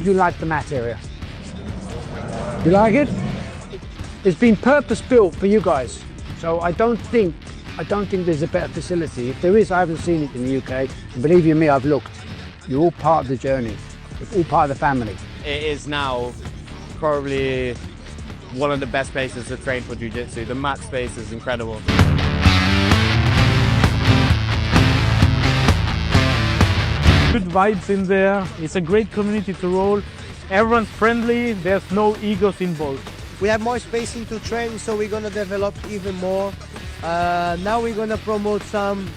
do you like the mat area? You like it? It's been purpose built for you guys. So I don't think there's a better facility. If there is, I haven't seen it in the UK. Believe you me, I've looked. You're all part of the journey. You're all part of the family. It is now probably one of the best places to train for jiu-jitsu. The mat space is incredible. Good vibes in there. It's a great community to roll. Everyone's friendly. There's no egos involved. We have more spacing to train, so we're gonna develop even more. Now we're gonna promote some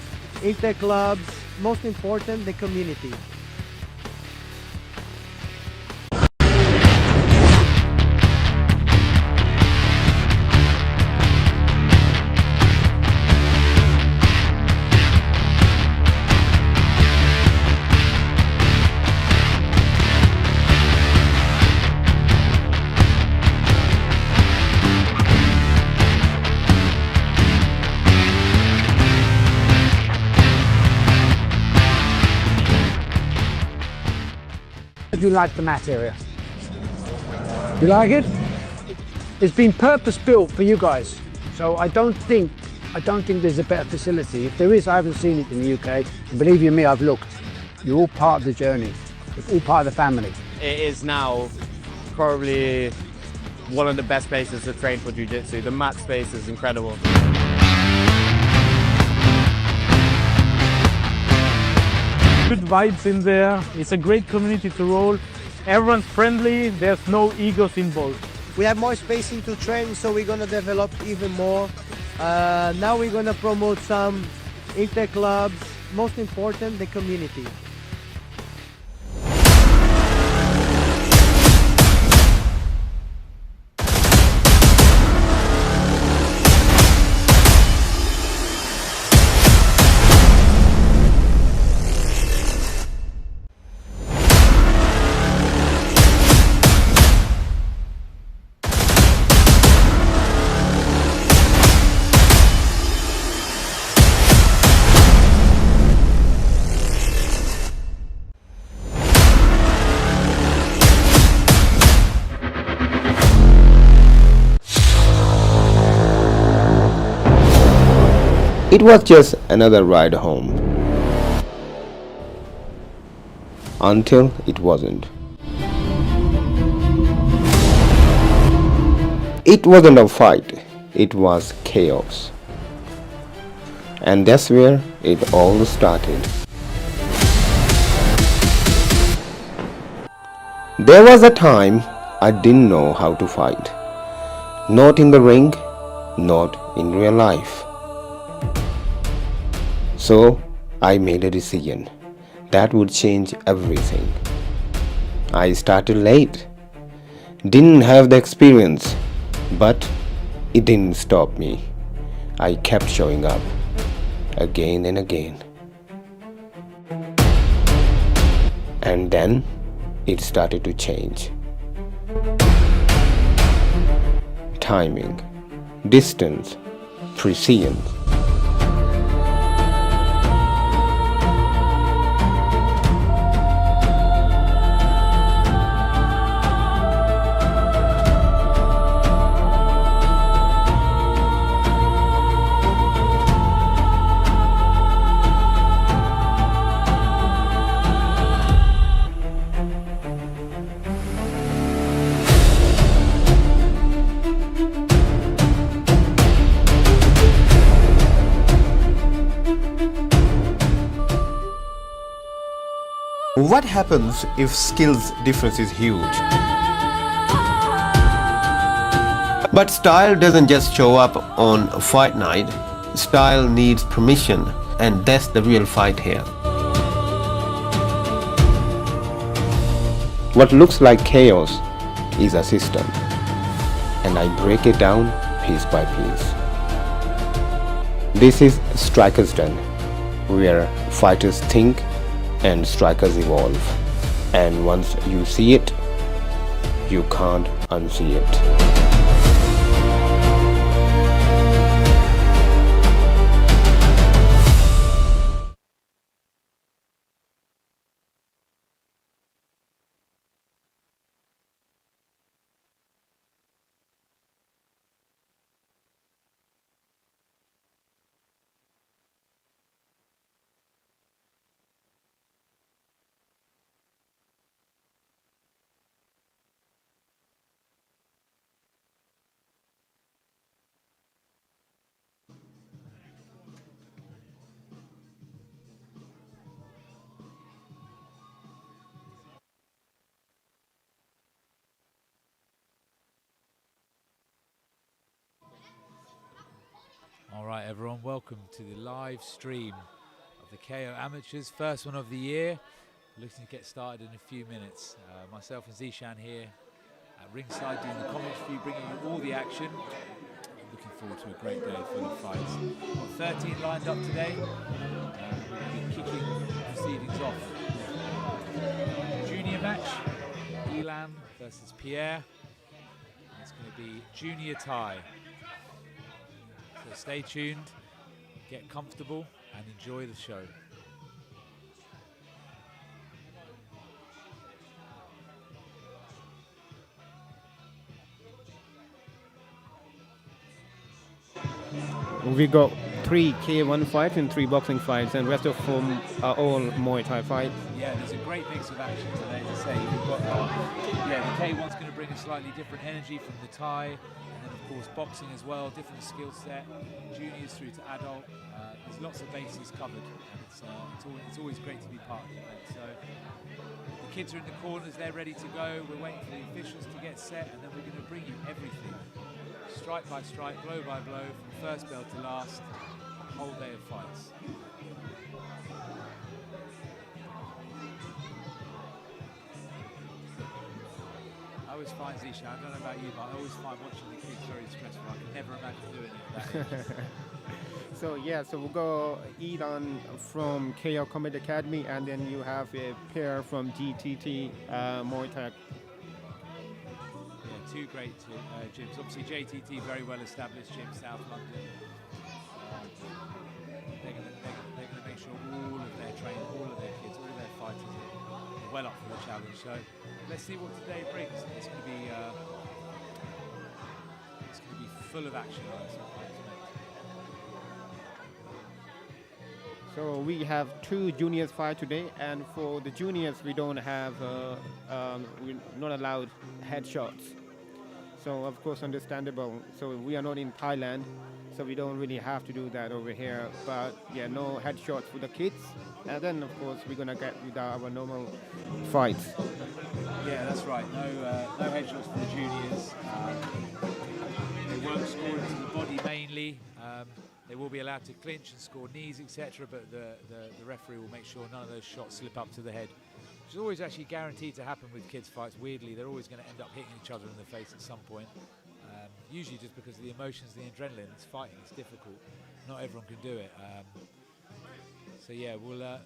inter clubs. Most important, the community. Do you like the mat area? You like it? It's been purpose built for you guys. So I don't think there's a better facility. If there is, I haven't seen it in the UK. Believe you me, I've looked. You're all part of the journey. You're all part of the family. It is now probably one of the best places to train for jiu-jitsu. The mat space is incredible. Good vibes in there. It's a great community to roll. Everyone's friendly. There's no egos involved. We have more spacing to train, so we're gonna develop even more. Now we're gonna promote some inter clubs. Most important, the community. It was just another ride home. Until it wasn't. It wasn't a fight, it was chaos. And that's where it all started. There was a time I didn't know how to fight. Not in the ring, not in real life. So I made a decision that would change everything. I started late, didn't have the experience, but it didn't stop me. I kept showing up again and again. And then it started to change. Timing, distance, precision. What happens if skills difference is huge? But style doesn't just show up on fight night. Style needs permission, and that's the real fight here. What looks like chaos is a system, and I break it down piece by piece. This is Strikerzden, Den, where fighters think and strikers evolve, and once you see it, you can't unsee it. Alright everyone, welcome to the live stream of the KO Amateurs, first one of the year. Looking to get started in a few minutes. Myself and Zishan here at ringside doing the commentary for you, bringing you all the action. Looking forward to a great day full of fights. Got 13 lined up today. We'll be kicking proceedings off. Junior match, Elan versus Pierre. It's going to be junior tie. So stay tuned, get comfortable and enjoy the show. We got 3 K1 fights and 3 boxing fights, and rest of them are all Muay Thai fights. Yeah, there's a great mix of action today. As I say, we've got the K1's going to bring a slightly different energy from the Thai, and then of course boxing as well, different skill set, juniors through to adult. There's lots of bases covered, and it's always great to be part of the event. So the kids are in the corners, they're ready to go. We're waiting for the officials to get set, and then we're going to bring you everything. Strike by strike, blow by blow, from first bell to last, whole day of fights. I always find, Zisha, I don't know about you, but I always find watching the kids very stressful. I can never imagine doing it that age. So we'll go Iden from Kocombat Academy, and then you have a Pierre from GTT Muay Thai. Two great gyms. Obviously JTT, very well established gym, South London. They're going to make sure all of their training, all of their kids, all their fighters are well up for the challenge. So let's see what today brings. It's going to be full of action. So we have 2 juniors fight today, and for the juniors we don't have, we're not allowed headshots. So of course understandable. So we are not in Thailand, so we don't really have to do that over here. But yeah, no headshots for the kids. And then of course we're gonna get with our normal fights. Yeah, that's right. No headshots for the juniors. They won't score into the body mainly. They will be allowed to clinch and score knees, etc. But the referee will make sure none of those shots slip up to the head. Which is always actually guaranteed to happen with kids' fights. Weirdly, they're always going to end up hitting each other in the face at some point. Usually just because of the emotions, the adrenaline. It's fighting, it's difficult. Not everyone can do it. So yeah, we'll the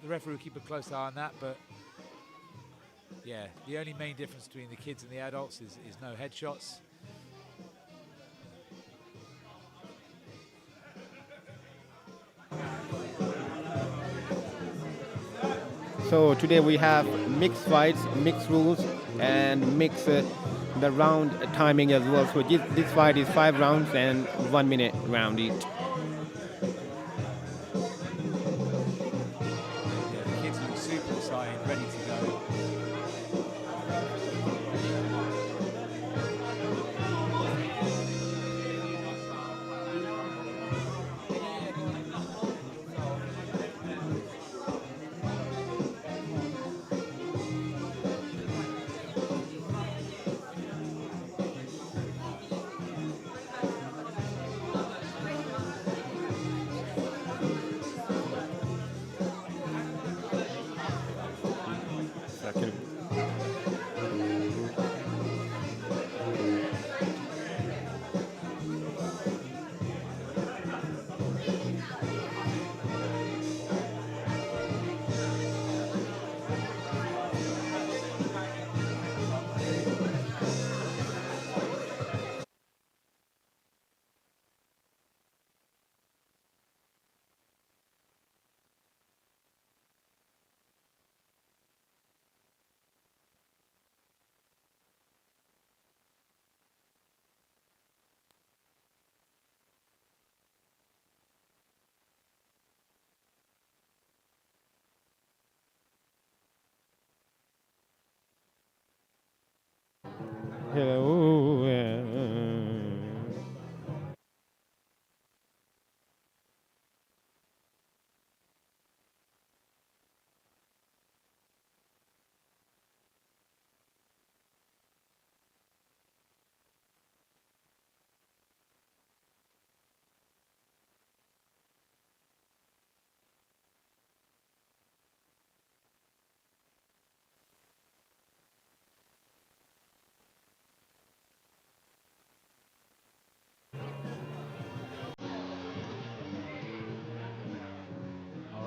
referee will keep a close eye on that. But yeah, the only main difference between the kids and the adults is no headshots. So today we have mixed fights, mixed rules, and mixed the round timing as well. So this fight is 5 rounds and 1 minute round each. Yeah, the kids look super excited, ready to go.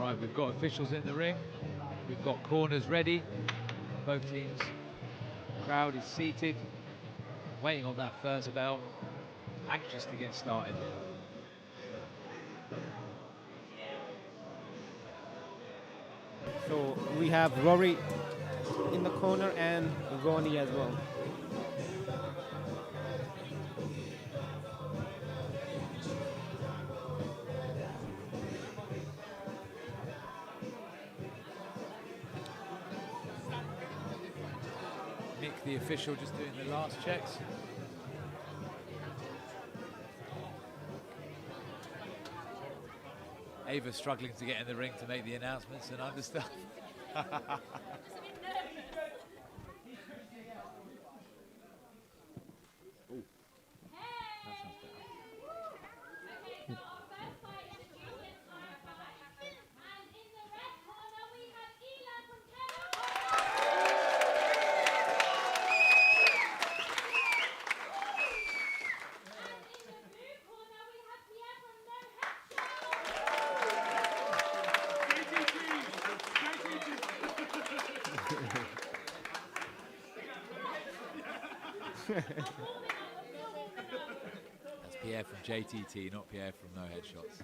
Right, we've got officials in the ring. We've got corners ready. Both teams. Crowd is seated, waiting on that first bell, anxious to get started. So we have Rory in the corner and Ronnie as well. Nick, the official, just doing the last checks. Ava struggling to get in the ring to make the announcements and understand. That's Pierre from JTT, not Pierre from No Headshots.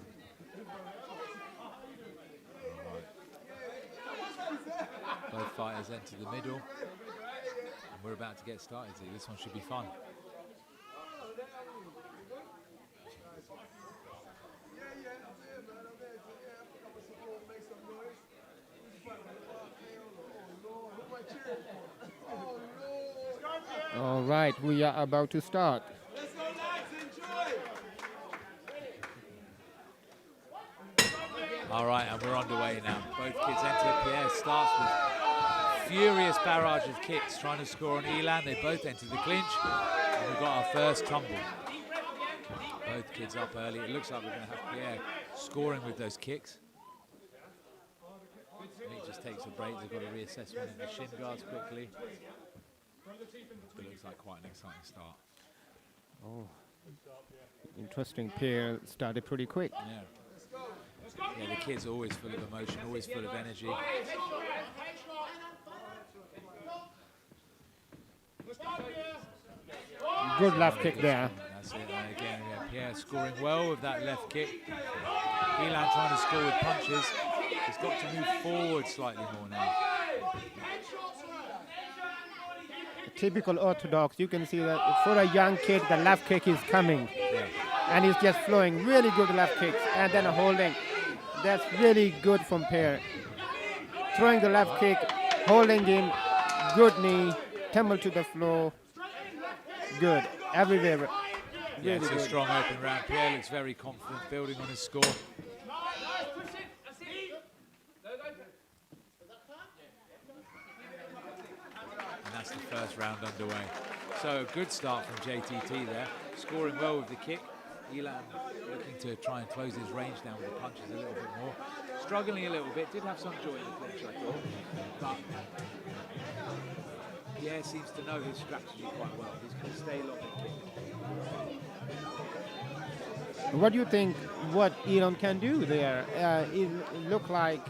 Right. Both fighters enter the middle, and we're about to get started. So this one should be fun. All right, we are about to start. All right, and we're underway now. Both kids enter. Pierre starts with furious barrage of kicks, trying to score on Elan. They both enter the clinch, and we've got our first tumble. Both kids up early. It looks like we're going to have Pierre scoring with those kicks. He just takes a break. They've got to reassess one of the shin guards quickly. It looks like quite an exciting start. Oh, interesting. Pierre started pretty quick. Yeah, the kid's always full of emotion, always full of energy. Good left kick there. That's it. And again, Pierre scoring well with that left kick. Elan trying to score with punches. He's got to move forward slightly more now. Typical orthodox. You can see that for a young kid, the left kick is coming. Yeah. And he's just flowing. Really good left kicks. And then a holding. That's really good from Pierre. Throwing the left kick, holding in, good knee, tumble to the floor. Good. Everywhere. Yeah, Really it's a good. strong open round. Pierre looks very confident, building on his score. And that's the first round underway. So a good start from JTT there, scoring well with the kick. Elan looking to try and close his range down with the punches a little bit more. Struggling a little bit, did have some joy in the clinch, I thought. But Pierre seems to know his strategy quite well. He's going to stay locked and kick. What do you think what Elan can do there? It looked like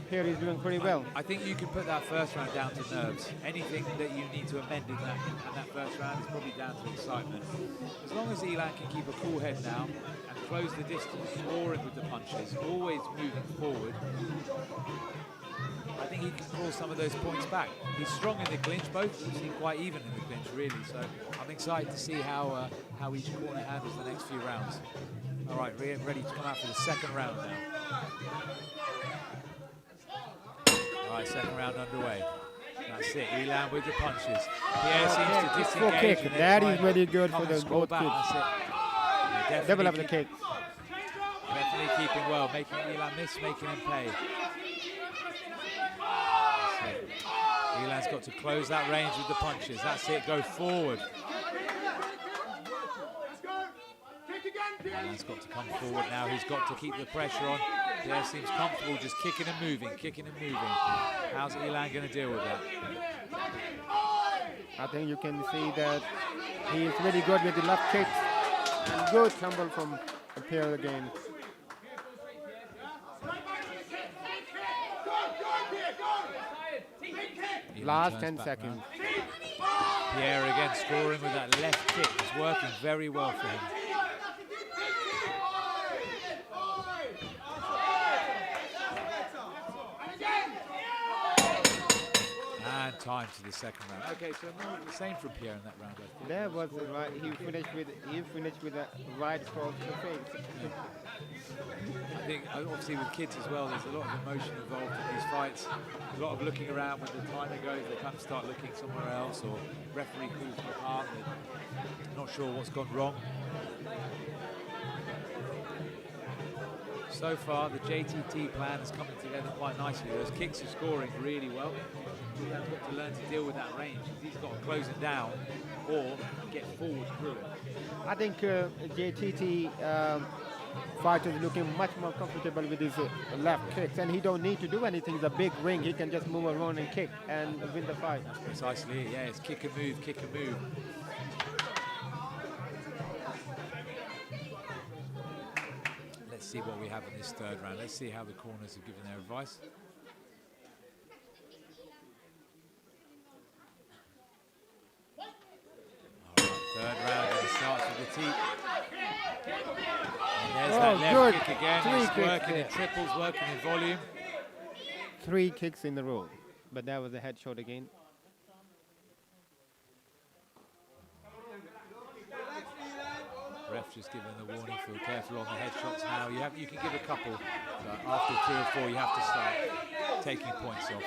Pierre is doing pretty well. I think you can put that first round down to nerves. Anything that you need to amend in that first round is probably down to excitement. As long as Elan can keep a cool head now and close the distance, scoring with the punches, always moving forward, I think he can claw some of those points back. He's strong in the clinch, both of them seem quite even in the clinch, really. So I'm excited to see how each corner handles the next few rounds. All right, ready to come out for the second round now. All right, second round underway. That's it, Elan with the punches. Pierre seems to disengage. Kick. That is really good for the both kids. Yeah, Double up the kick. Definitely keeping well, making Elan miss, making him pay. Elan's got to close that range with the punches. That's it, go forward. Elan's got to come forward now. He's got to keep the pressure on. Pierre seems comfortable just kicking and moving, kicking and moving. How's Elan going to deal with that? I think you can see that he is really good with the left kicks. And good tumble from Pierre again. Elan Last turns 10 back seconds. round. Pierre again scoring with that left kick. It's working very well for him. And time to the second round. Okay, so more of the same from Pierre in that round. I think. There was the right. He finished with a right cross to the face. I think obviously with kids as well, there's a lot of emotion involved in these fights. A lot of looking around when the timer goes, they kind of start looking somewhere else, or referee calls them apart. They're not sure what's gone wrong. So far, the JTT plan is coming together quite nicely. Those kicks are scoring really well. He's got to learn to deal with that range. He's got to close it down or get forward through it. I think JTT fighter is looking much more comfortable with his left kicks, and he don't need to do anything. It's a big ring. He can just move around and kick and win the fight. That's precisely it. Yeah, it's kick and move, kick and move. Let's see what we have in this third round. Let's see how the corners have given their advice. Third round, and it starts with the teeth. And there's that left kick again. It's working in triples, working in volume. 3 kicks in a row, but that was a headshot again. Ref just giving the warning for careful on the headshots now. You can give a couple, but after 2 or 4, you have to start taking points off.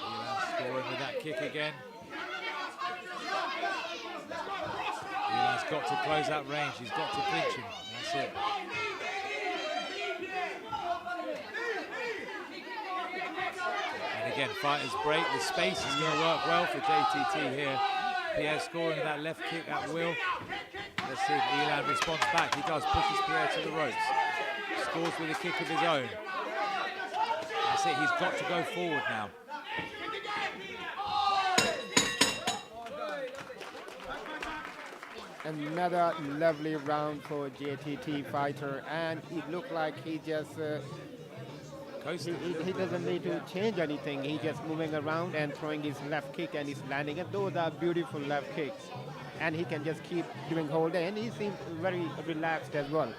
Elan scoring with that kick again. Elan's got to close that range. He's got to clinch him. That's it. And again, fighters break. The space is going to work well for JTT here. Pierre scoring that left kick at will. Let's see if Elan responds back. He does, pushes Pierre to the ropes. Scores with a kick of his own. That's it, he's got to go forward now. Another lovely round for JTT fighter, and it looked like he just he doesn't need to change anything. He's just moving around and throwing his left kick, and he's landing. And those are beautiful left kicks. And he can just keep doing whole day. And he seems very relaxed as well.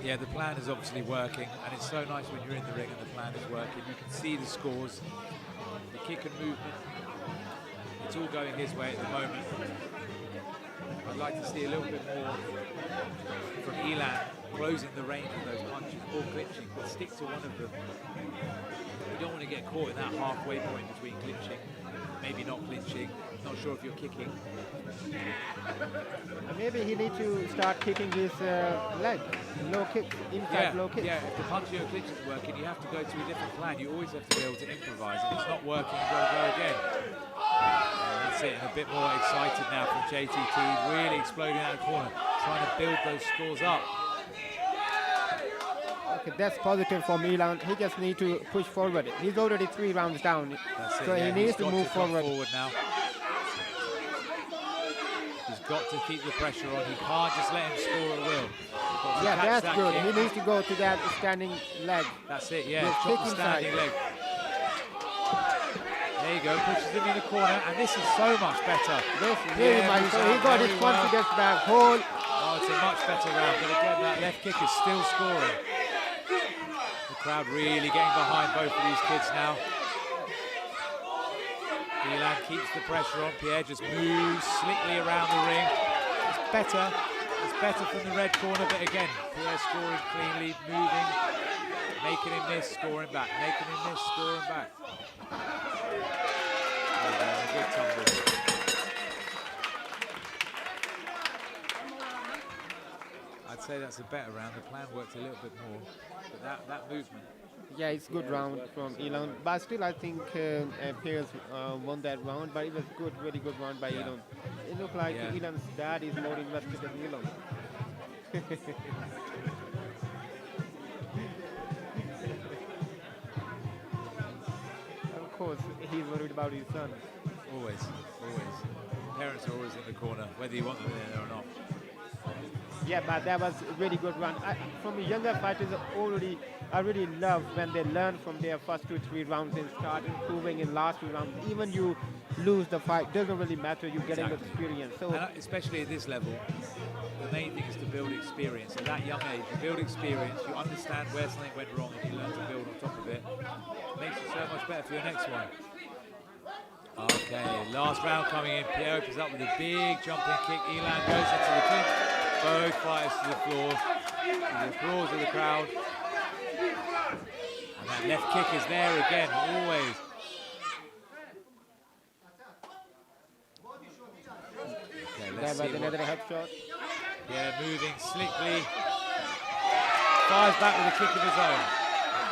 Yeah, the plan is obviously working, and it's so nice when you're in the ring and the plan is working. You can see the scores, the kick and movement. It's all going his way at the moment. I'd like to see a little bit more from Elan, closing the range of those punches or clinching, but stick to one of them. You don't want to get caught in that halfway point between clinching, maybe not clinching, not sure if you're kicking. Maybe he needs to start kicking his leg, low kick, inside low kick. Yeah, if the punching or clinching is working, you have to go to a different plan. You always have to be able to improvise. If it's not working, you've got to go again. That's it, and a bit more excited now from JTT, really exploding out of the corner, trying to build those scores up. Okay, that's positive for Elan. He just needs to push forward. He's already 3 rounds down, That's so it, he needs to move forward. Now. He's got to keep the pressure on. He can't just let him score at will. Yeah, that's good. Kick. He needs to go to that standing leg. That's it, yeah. Drop the standing leg. There you go, pushes him in the corner, and this is so much better. This is really much better. He got his confidence back. Hold. Oh, it's a much better round, but again, that left kick is still scoring. The crowd really getting behind both of these kids now. Elan keeps the pressure on. Pierre just moves slickly around the ring. It's better from the red corner, but again, Pierre scoring cleanly, moving, making him miss, scoring back, making him miss, scoring back. A good tumble. I'd say that's a better round. The plan worked a little bit more, but that movement. Yeah, it's a good round from Elan, but still I think Pierre won that round, but it was good, really good round by Elan. It looked like Elan's dad is more invested than Elan. Of course, he's worried about his son. Always, always. Parents are always in the corner, whether you want them there or not. Yeah, but that was a really good run. From younger fighters, I really love when they learn from their first 2-3 rounds and start improving in last 2 rounds. Even you lose the fight, doesn't really matter. You're getting experience. So, and especially at this level, the main thing is to build experience. At that young age, you build experience, you understand where something went wrong, and you learn to build on top of it. Makes it so much better for your next one. Okay, last round coming in. Pierre opens up with a big jumping kick. Elan goes into the clinch. Both fighters to the floor. The applause of the crowd. And that left kick is there again, always. Okay, let's see another headshot. Yeah, moving slickly. Fires back with a kick of his own.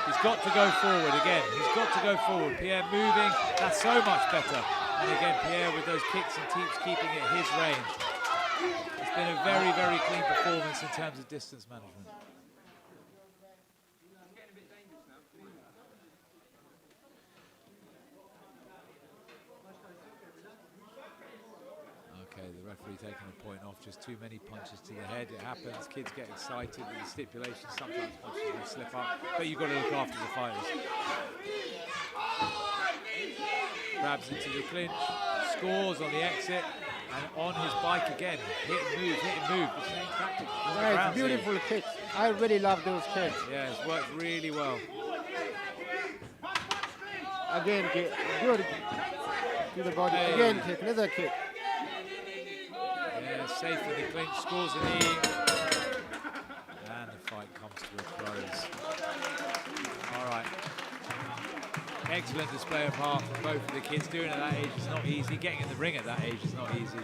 He's got to go forward again. He's got to go forward. Pierre moving. That's so much better. And again, Pierre with those kicks and keeps keeping it his range. It's been a very, very clean performance in terms of distance management. Okay, the referee taking a point off. Just too many punches to the head. It happens. Kids get excited with the stipulations. Sometimes punches will slip up. But you've got to look after the fighters. Grabs into the clinch. Scores on the exit. And on his bike again. Hit and move, hit and move. The same tactic. Right, beautiful kicks. I really love those kicks. Yeah, it's worked really well. Again, kick. Good. To the body. Hey. Again, kick. Another kick. Yeah, safe with the clinch. Scores the knee. And the fight comes to a close. All right. Excellent display of heart from both of the kids. Doing it at that age is not easy. Getting in the ring at that age is not easy.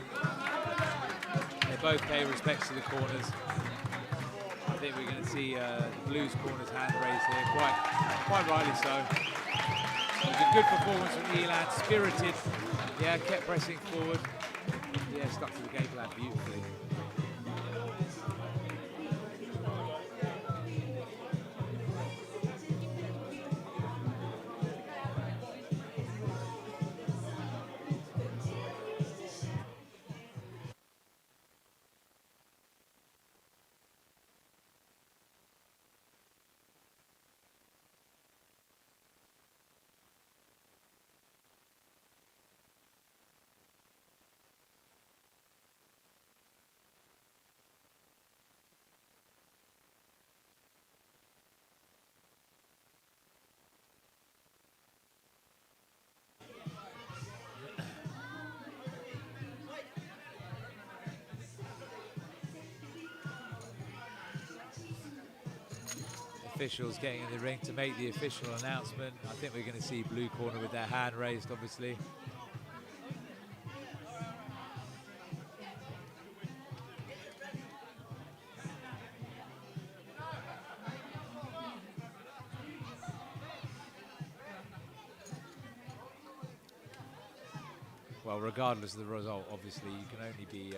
They both pay respects to the corners. I think we're going to see the Blues corner's hand raised here, quite rightly so. It was a good performance from Elan, spirited. Yeah, kept pressing forward. Yeah, stuck to the game plan beautifully. Officials getting in the ring to make the official announcement. I think we're going to see blue corner with their hand raised, obviously. Well, regardless of the result, obviously, you can only be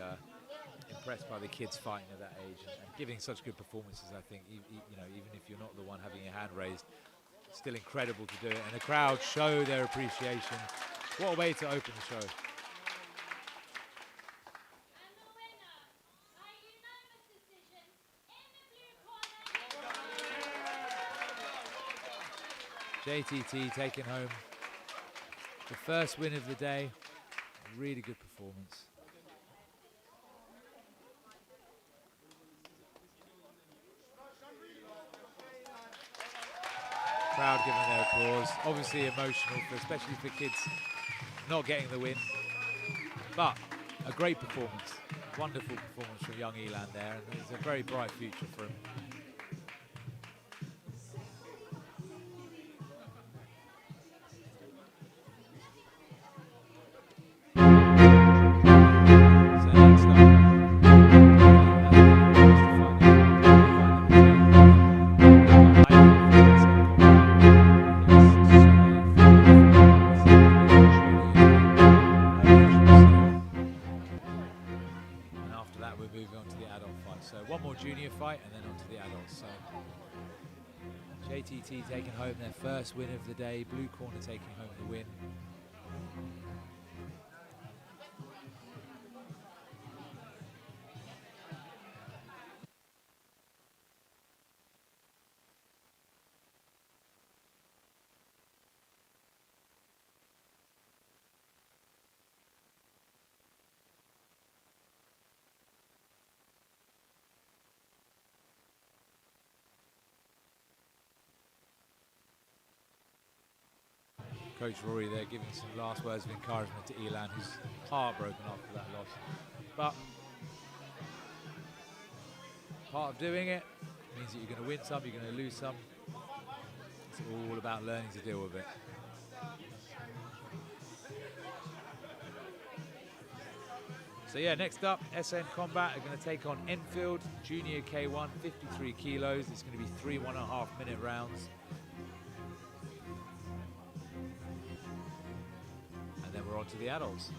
impressed by the kids fighting at that age and giving such good performances. I think, you know, even if you're not the one having your hand raised, still incredible to do it. And the crowd show their appreciation. What a way to open the show. JTT taking home the first win of the day. A really good performance. Crowd giving their applause. Obviously emotional, especially for kids not getting the win. But a great performance. Wonderful performance from young Elan there. And there's a very bright future for him. JTT taking home their first win of the day. Blue corner taking home the win. Coach Rory there giving some last words of encouragement to Elan, who's heartbroken after that loss. But part of doing it means that you're going to win some, you're going to lose some. It's all about learning to deal with it. So yeah, next up, SN Combat are going to take on Enfield, Junior K1, 53 kilos. It's going to be 3 1.5 minute rounds. And then we're on to the adults.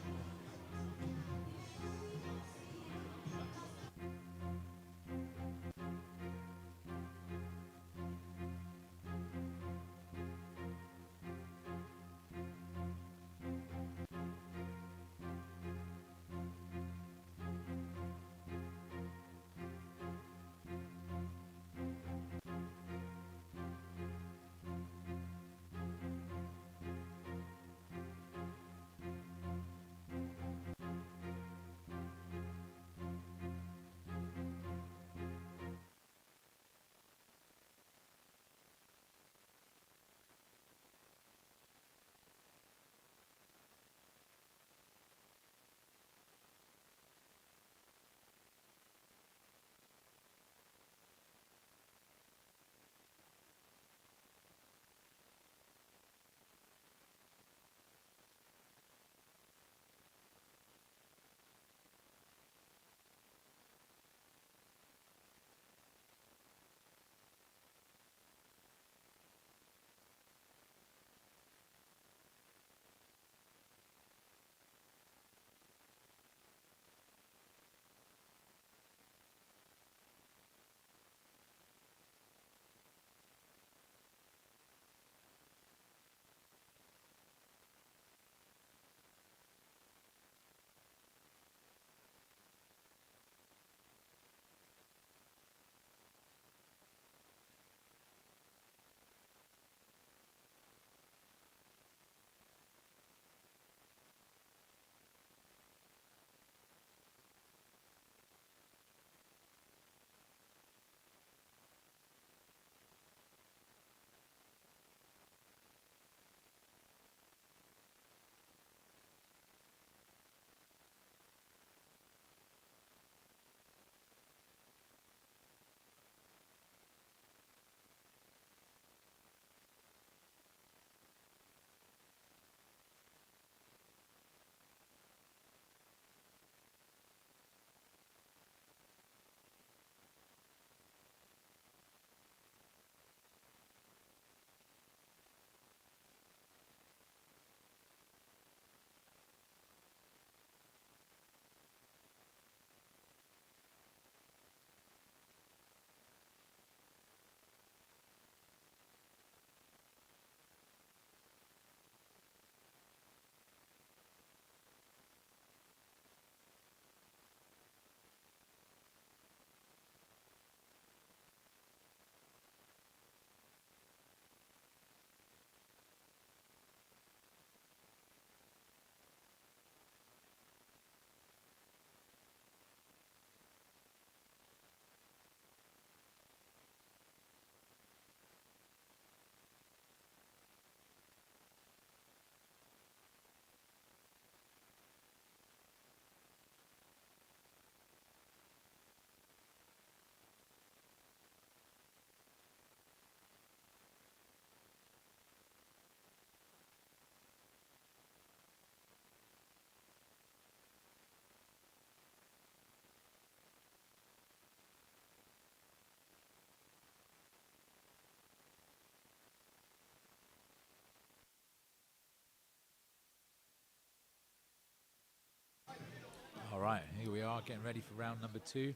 All right, here we are, getting ready for round number 2.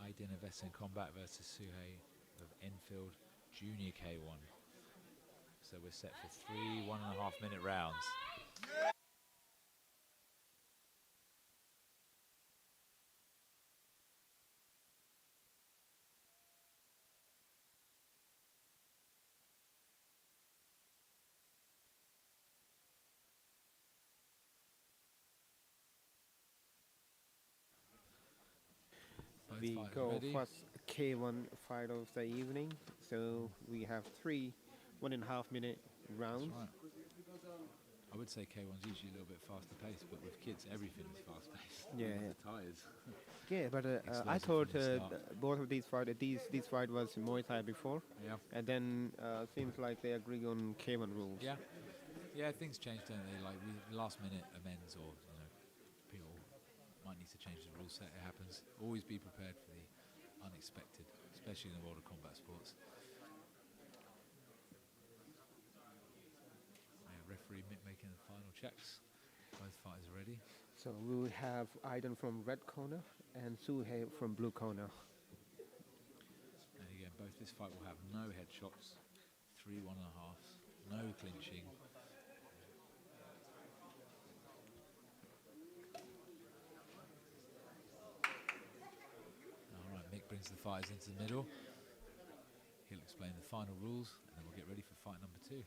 Iden of SN Combat versus Suhei of Enfield Junior K1. So we're set for 3 1.5 minute rounds. We go first K1 fight of the evening. So we have 3 1.5 minute rounds. Right. I would say K1's usually a little bit faster paced, but with kids, everything is fast paced. Yeah. The tires. Yeah, but I Explosive thought from the start. both of these fight, this fight was Muay Thai before, Yeah. and then seems like they agree on K1 rules. Yeah. Yeah, things change, don't they? Like last minute amends, or people might need to change the rule set. It happens. Always be prepared for the unexpected, especially in the world of combat sports. Referee making the final checks. Both fighters are ready. So we will have Iden from red corner and Suhei from blue corner. And again, both this fight will have no headshots, 3 1.5s, no clinching. All right, Mick brings the fighters into the middle. He'll explain the final rules, and then we'll get ready for fight number 2.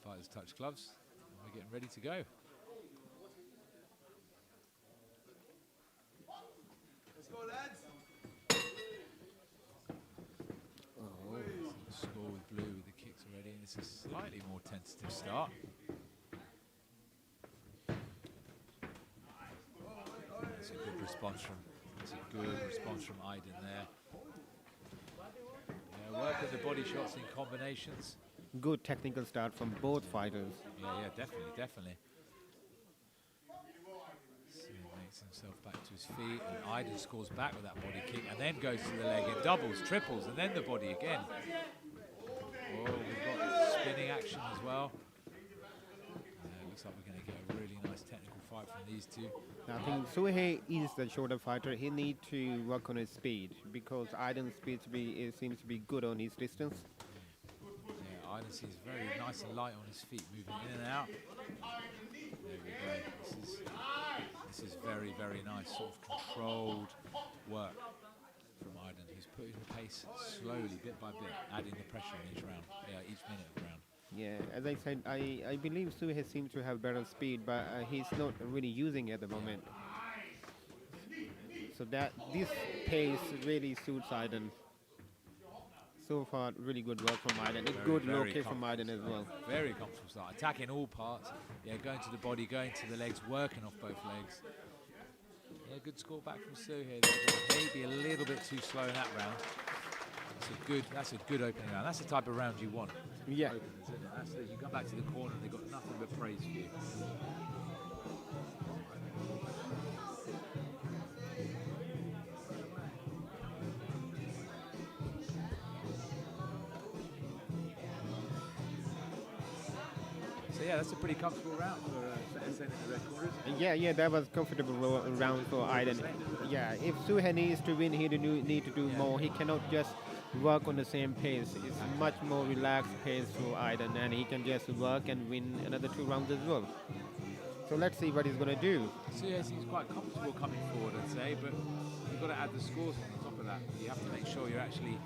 Fighters touch gloves, and we're getting ready to go. Let's go, lads. Score with blue with the kicks already, and it's a slightly more tentative start. That's a good response from Iden there. Yeah, work with the body shots in combinations. Good technical start from both fighters. Yeah, definitely. So he makes himself back to his feet, and Iden scores back with that body kick, and then goes to the leg in doubles, triples, and then the body again. Oh, we've got spinning action as well. Looks like we're going to get a really nice technical fight from these two. I think Suhei is the shorter fighter. He needs to work on his speed because Iden's speed seems to be good on his distance. Yeah, Iden seems very nice and light on his feet, moving in and out. There we go. This is very, very nice, sort of controlled work from Iden. He's putting the pace slowly, bit by bit, adding the pressure in each round, each minute of the round. Yeah, as I said, I believe Suhei seems to have better speed, but he's not really using it at the moment. So that this pace really suits Iden. So far, really good work from Iden. A good low kick from Iden as well. Very comfortable start, attacking all parts. Yeah, going to the body, going to the legs, working off both legs. Yeah, good score back from Suhei. Maybe a little bit too slow in that round. That's a good opening round. That's the type of round you want. Yeah. Openers, isn't it? That's you come back to the corner, they've got nothing but praise for you. So yeah, that's a pretty comfortable round for SN in the red corners. Yeah, that was comfortable round for Iden. Yeah, if Suhei needs to win, he need to do more. He cannot just work on the same pace. It's much more relaxed pace for Iden, and he can just work and win another 2 rounds as well. So let's see what he's going to do. So yeah, he's quite comfortable coming forward, I'd say, but you've got to add the scores on top of that. You have to make sure you're actually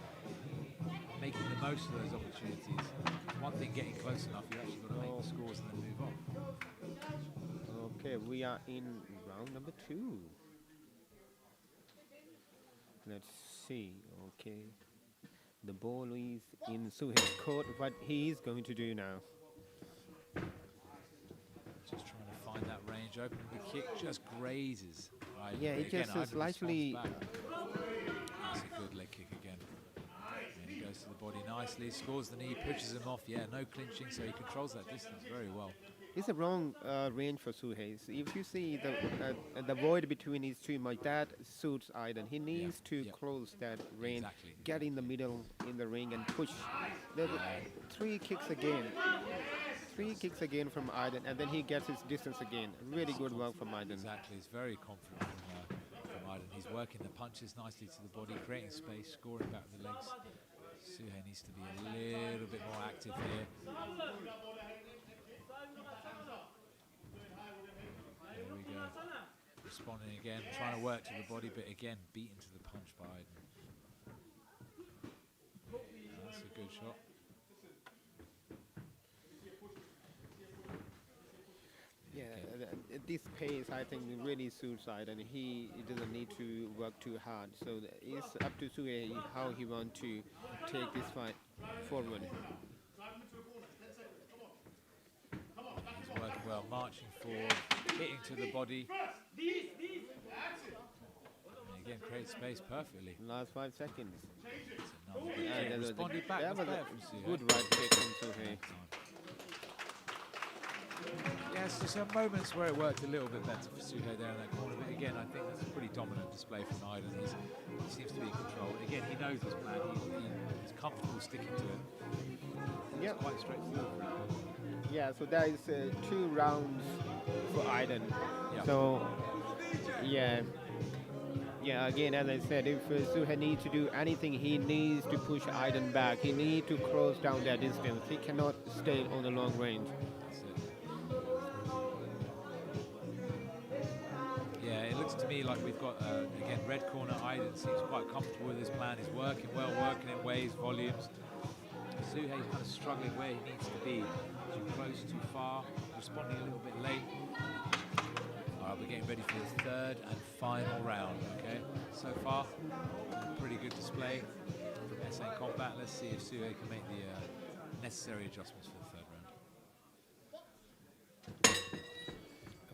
making the most of those opportunities. It's one thing getting close enough, you actually got to make the scores and then move on. Okay, we are in round number 2. Let's see. Okay. The ball is in Suhei's court. What he is going to do now? Just trying to find that range open. The kick just grazes. Right. Yeah, it Again, just Iden slightly. responds back. That's a good leg kick again. And he goes to the body nicely, scores the knee, pushes him off. Yeah, no clinching, so he controls that distance very well. It's a wrong range for Suhei. If you see the void between his two, like that suits Iden. He needs to close that range, Exactly. get in the middle in the ring and push. The 3 kicks again. 3 kicks again from Iden, and then he gets his distance again. Really good work from Iden. Exactly, he's very confident from Iden. He's working the punches nicely to the body, creating space, scoring back with the legs. Suhei needs to be a little bit more active here. There we go. Responding again, trying to work to the body, but again, beaten to the punch by Iden. That's a at this pace, I think it really suits Iden. He doesn't need to work too hard. So it's up to Suhe how he wants to take this fight forward. He's working well, marching forward, hitting to the body. And again, creates space perfectly. Last 5 seconds. Yeah, responded back. That was a good right kick from Suhe. Yes, there's some moments where it worked a little bit better for Suhe there in that corner, but again, I think that's a pretty dominant display from Iden. He seems to be in control. Again, he knows his plan. He's comfortable sticking to it. It's quite straightforward. Yeah, so that is 2 rounds for Iden. Yep. So, yeah, again, as I said, if Suhe needs to do anything, he needs to push Iden back. He needs to close down that distance. He cannot stay on the long range. It looks to me like we've got, again, red corner. Iden seems quite comfortable with his plan. He's working well, working in waves, volumes. Suhe's kind of struggling where he needs to be. Too close, too far, responding a little bit late. All right, we're getting ready for the 3rd and final round, okay? So far, pretty good display from SN Combat. Let's see if Suhe can make the necessary adjustments for the 3rd round.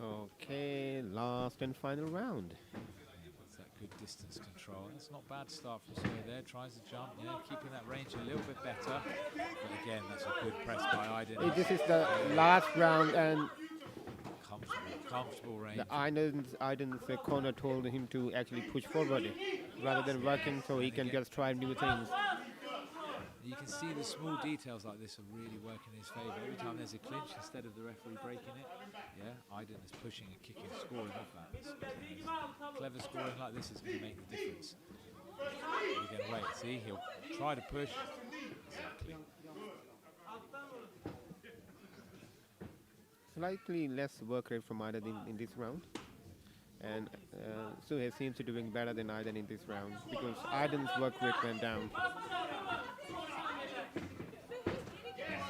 Okay, last and final round. That's that good distance control. That's not bad start from Suhe there. Tries to jump, keeping that range a little bit better. But again, that's a good press by Iden. This is the last round, and comfortable range. Iden's corner told him to actually push forward rather than working, so he can just try new things. You can see the small details like this are really working in his favour. Every time there's a clinch, instead of the referee breaking it, Iden is pushing and kicking, scoring off that. Clever scoring like this is going to make the difference. Again, wait, see, he'll try to push. Exactly. Slightly less work rate from Iden in this round. And Suhe seems to be doing better than Iden in this round because Iden's work rate went down.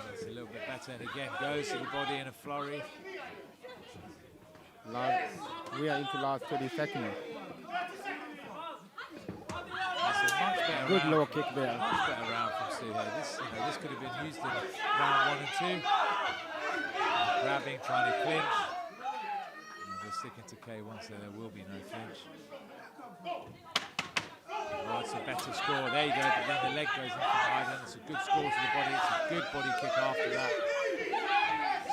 That's a little bit better, and again goes to the body in a flurry. We are into last 30 seconds. That's a much better Good round. low kick there. Much better round from Suhe. This could have been used in round 1 and 2. Grabbing, trying to clinch. And we're sticking to K1, so there will be no clinch. Well, it's a better score. There you go, but then the leg goes into Iden. It's a good score to the body. It's a good body kick after that.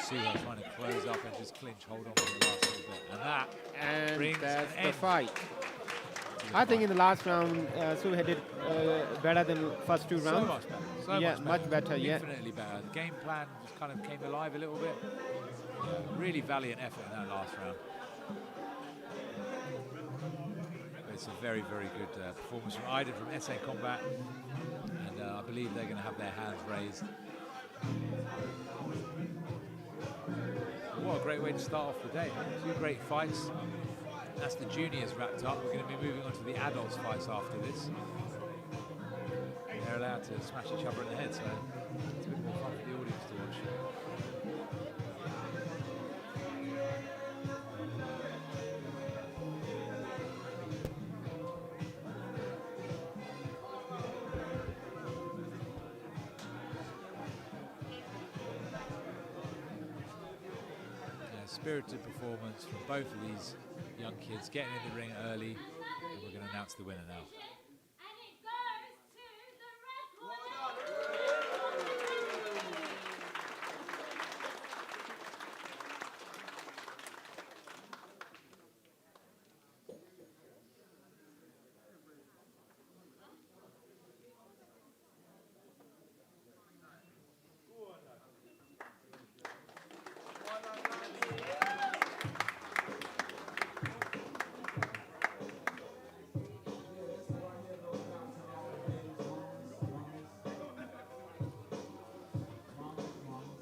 Suhe trying to close up and just clinch, hold on for the last little bit. And brings that's an the end fight. I think in the last round, Suhe did better than first 2 rounds. So much better. Much better. Infinitely better. The game plan just kind of came alive a little bit. Really valiant effort in that last round. But it's a very, very good performance from Iden from SN Combat. And I believe they're going to have their hands raised. What a great way to start off the day. 2 great fights. That's the juniors wrapped up. We're going to be moving on to the adults fights after this. They're allowed to smash each other in the head, so it's a bit more fun for the audience to watch. Spirited performance from both of these young kids, getting in the ring early, and we're going to announce the winner now.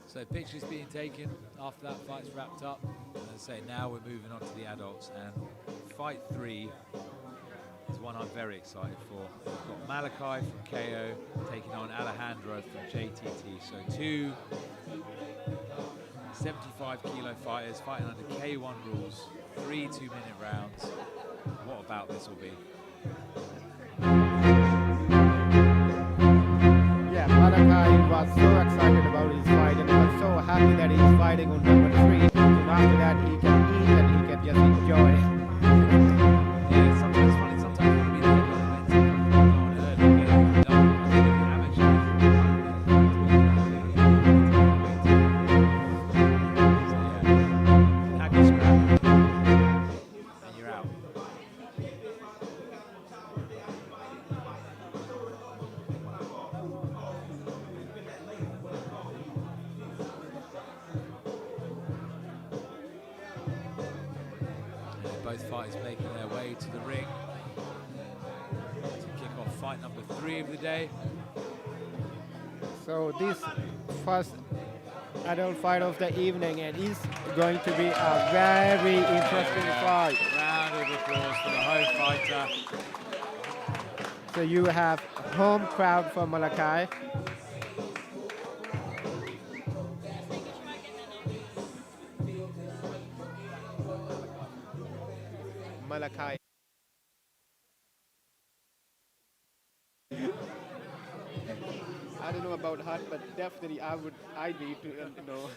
So pictures being taken after that fight's wrapped up. As I say, now we're moving on to the adults, and fight 3 is one I'm very excited for. We've got Malachi from KO taking on Alejandro from JTT. So two 75 kilo fighters fighting under K1 rules, 3 2-minute rounds. What about this will be? Yeah, Malachi was so excited about his fight and he was so happy that he's fighting on number 3. And after that he can eat and he can just enjoy. Yeah, sometimes it's funny, sometimes when we look at events, go on early, get it done. I think if you're amateur, so yeah, have your scrap and you're out. Both fighters making their way to the ring to kick off fight number 3 of the day. So this first adult fight of the evening, and it's going to be a very interesting fight. Round of applause for the home fighter. So you have home crowd for Malachi. Malachi. I don't know about heart, but definitely I need to know.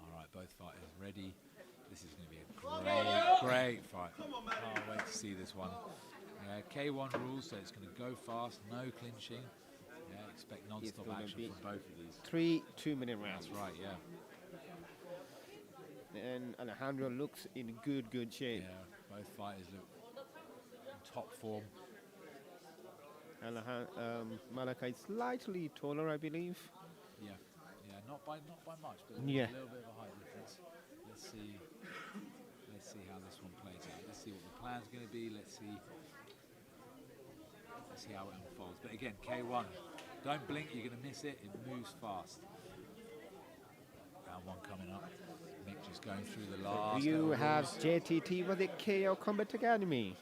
All right, both fighters ready. This is going to be a great fight. Can't wait to see this one. K1 rules, so it's going to go fast, no clinching. Yeah, expect non-stop action from both of these. 3 2-minute rounds. That's right, yeah. And Alejandro looks in good shape. Yeah, both fighters look in top form. Malachi slightly taller, I believe. Yeah, not by much, but Yeah. a little bit of a height difference. Let's see how this one plays out. Let's see what the plan's going to be. Let's see how it unfolds. But again, K1, don't blink, you're going to miss it. It moves fast. Round 1 coming up. Mick just going through the last. You have rules. JTT with the Kocombat Academy.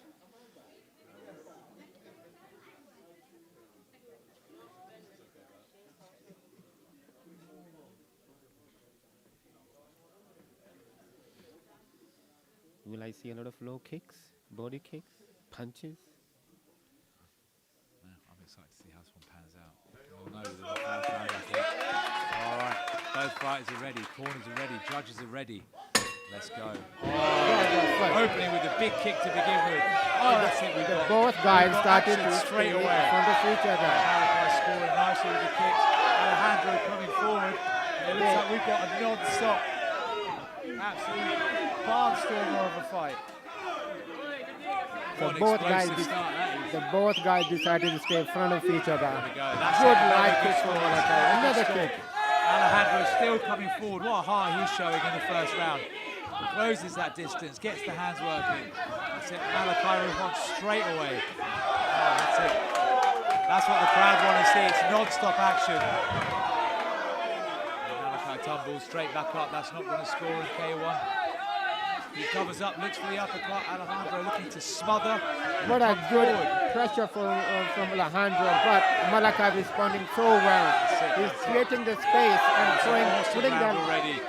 Will I see a lot of low kicks, body kicks, punches? Yeah, I'm excited to see how this one pans out. We'll know within the first round, I think. All right, both fighters are ready, corners are ready, judges are ready. Let's go. Opening with a big kick to begin with. That's it, we got. Both guys started action to straight away. in front of each other. Malachi scoring nicely with the kicks. Alejandro coming forward. It looks like we've got a non-stop, absolute barnstormer of a fight. So What an both guys, explosive start that is. both guys decided to stay in front of each other. There we go. That's Good it. light kick Another for good Malachi. score. Another Good kick. score. Alejandro still coming forward. What a heart he's showing in the first round. Closes that distance, gets the hands working. That's it. Malachi responds straight away. Oh, that's it. That's what the crowd want to see. It's non-stop action. And Malachi tumbles straight back up. That's not going to score in K1. He covers up, looks for the uppercut. Alejandro looking to smother. What a good Forward. pressure from Alejandro, but Malachi responding so well. He's creating the space and putting round them already. A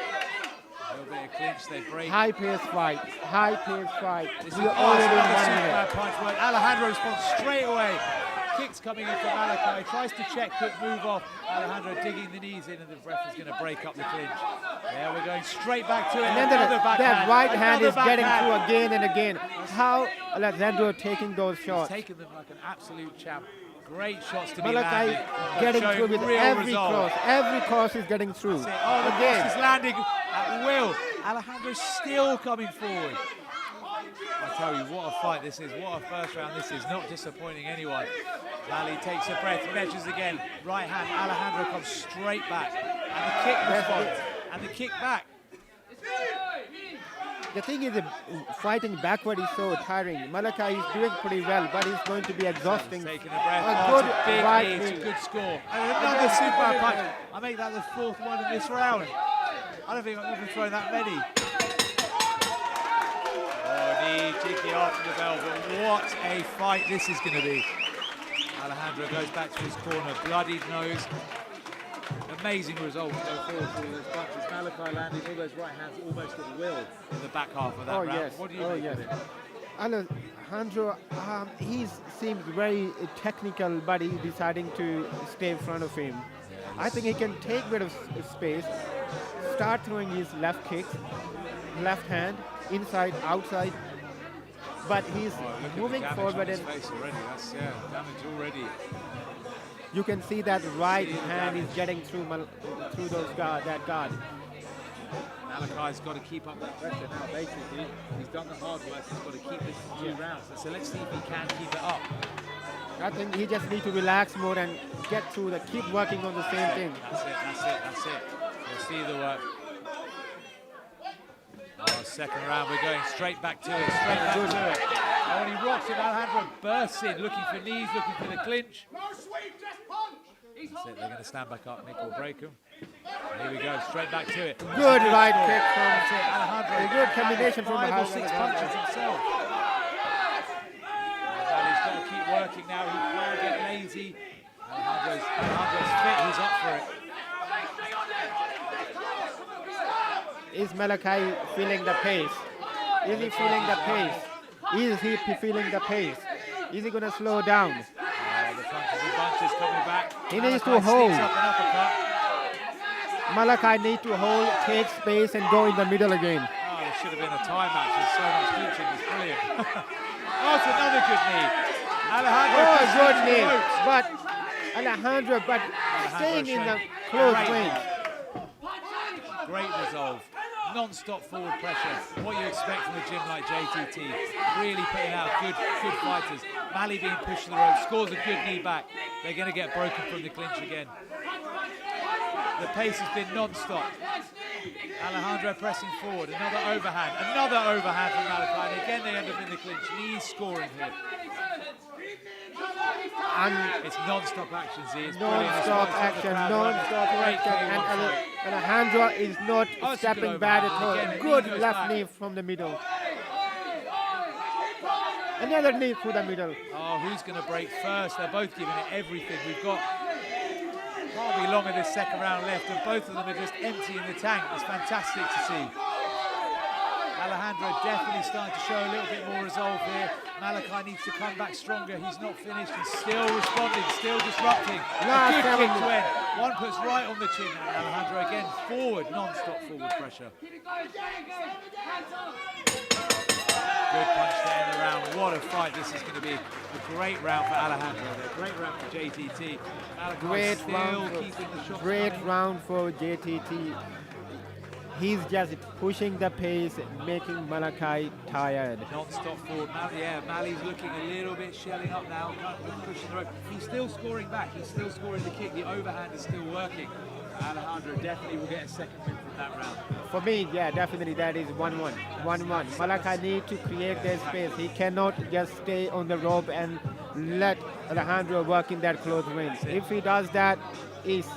little bit of clinch, they break. high-paced fight. High-paced fight. This We is are already in another 1 minute. Superman punch where Alejandro responds straight away. Kicks coming in from Malachi, tries to check, quick move off. Alejandro digging the knees in, and the ref is going to break up the clinch. Yeah, we're going straight back to it. And then Another that backhand, right hand another is getting backhand. through again and again. How Alejandro taking those He's shots? taken them like an absolute champ. Great shots to be Malachi landed. getting showing through with real every resolve. cross. Every cross is getting through. That's it. Oh, the Again. cross is landing at will. Alejandro's still coming forward. I tell you, what a fight this is. What a first round this is. Not disappointing anyone. Lally takes a breath, measures again. Right hand, Alejandro comes straight back. And the kick responds. And the kick back. the thing is, fighting backward is so tiring. Malachi is doing pretty well, but it's going to be exhausting. Taking a breath. A Oh, good it's a big right knee. It's a knee. good score. And another super punch. I make that the 4th one in this round. I don't think I've ever thrown that many. Oh, knee cheeky after the bell, but what a fight this is going to be. Alejandro goes back to his corner, bloodied nose. Amazing result to go forward for all those punches. Malachi landing all those right hands almost at will in the back half of that round. Yes. What do you make of it? Alejandro, he seems very technical, but he's deciding to stay in front of him. I think he can take a bit of space, start throwing his left kicks, left hand, inside, outside, but he's moving forward and face already. That's damage already. you can see that right hand is getting through those that guard. Malachi's got to keep up that pressure now. Basically, he's done the hard work. He's got to keep this to 2 rounds. So let's see if he can keep it up. I think he just needs to relax more and get through keep working on the same thing. That's it. We'll see the work. Oh, 2nd round, we're going straight back to it. Oh, and he rocks it. Alejandro bursts in, looking for knees, looking for the clinch. That's it, they're going to stand back up. Nick will break them. Here we go, straight back to it. Good right kick from Alejandro. A good combination from 5 or 6 Alejandro. punches himself. He's got to keep working now. He can't get lazy. Alejandro's fit. He's up for it. Is Malachi feeling the pace? Is he feeling the pace? Is he feeling the pace? Is he going to slow down? The punches and bunches coming back. He needs to Malachi hold. sneaks up an uppercut. Malachi needs to hold, take space, and go in the middle again. Oh, there should have been a time match. There's so much clinching. It's brilliant. Oh, it's another good knee. Alejandro. Oh, just good switched knee. the ropes. But Alejandro, staying in the close Great range. Great resolve. Non-stop forward pressure. What you expect from a gym like JTT. Really putting out good fighters. Mali being pushed to the ropes, scores a good knee back. They're going to get broken from the clinch again. The pace has been non-stop. Alejandro pressing forward. Another overhand from Malachi. And again they end up in the clinch. Knees scoring here. And it's non-stop action, Z. It's non-stop action, non-stop action. And Alejandro is not stepping bad at all. Again, Good knee goes left back. knee from the middle. Another knee through the middle. Oh, who's going to break first? They're both giving it everything. Can't be long of this 2nd round left, and both of them are just emptying the tank. It's fantastic to see. Alejandro definitely starting to show a little bit more resolve here. Malachi needs to come back stronger. He's not finished. He's still responding, still disrupting. A good kick to end. One puts right on the chin. And Alejandro again forward, non-stop forward pressure. Good punch to end the round. What a fight this is going to be. A great round for Alejandro. A great round for JTT. Malachi Great round for JTT. He's just pushing the pace, making Malachi tired. Non-stop forward. Mali's looking a little bit shelling up now, pushing the rope. He's still scoring back. He's still scoring the kick. The overhand is still working. Alejandro definitely will get a 2nd win from that round. For me, yeah, definitely that is 1-1. 1-1. Malachi needs to create their space. He cannot just stay on the rope and let Alejandro work in that close range. If he does that, he's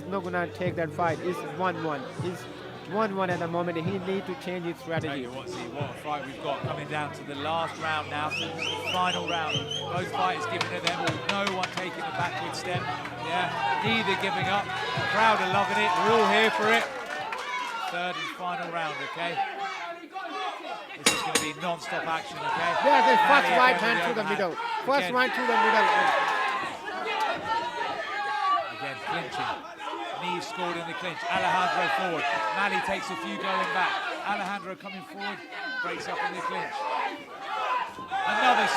not going to take that fight. It's 1-1. He's 1-1 at the moment. He needs to change his strategy. What a fight we've got coming down to the last round now, the final round. Both fighters giving it their all. No one taking a backward step. Yeah, neither giving up. The crowd are loving it. We're all here for it. 3rd and final round, okay? This is going to be non-stop action, okay? There's the first right hand through the middle. First right through the middle. Again, clinching. Knees scored in the clinch. Alejandro forward. Mali takes a few going back. Alejandro coming forward. Breaks up in the clinch. Another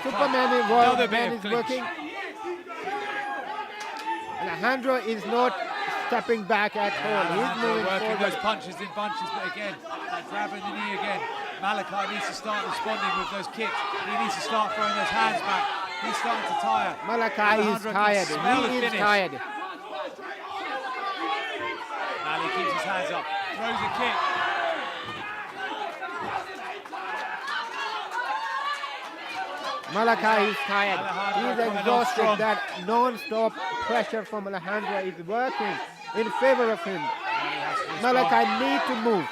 Superman is working. Alejandro is not stepping back at all. He's moving working forward. those punches in bunches, but again, grabbing the knee again. Malachi needs to start responding with those kicks. He needs to start throwing those hands back. He's starting to tire. Malachi is tired. He is tired. Mali keeps his hands up, throws a kick. Malachi is tired. Alejandro He's coming on exhausted. strong. That non-stop pressure from Alejandro is working in favor of him. Malachi need to move.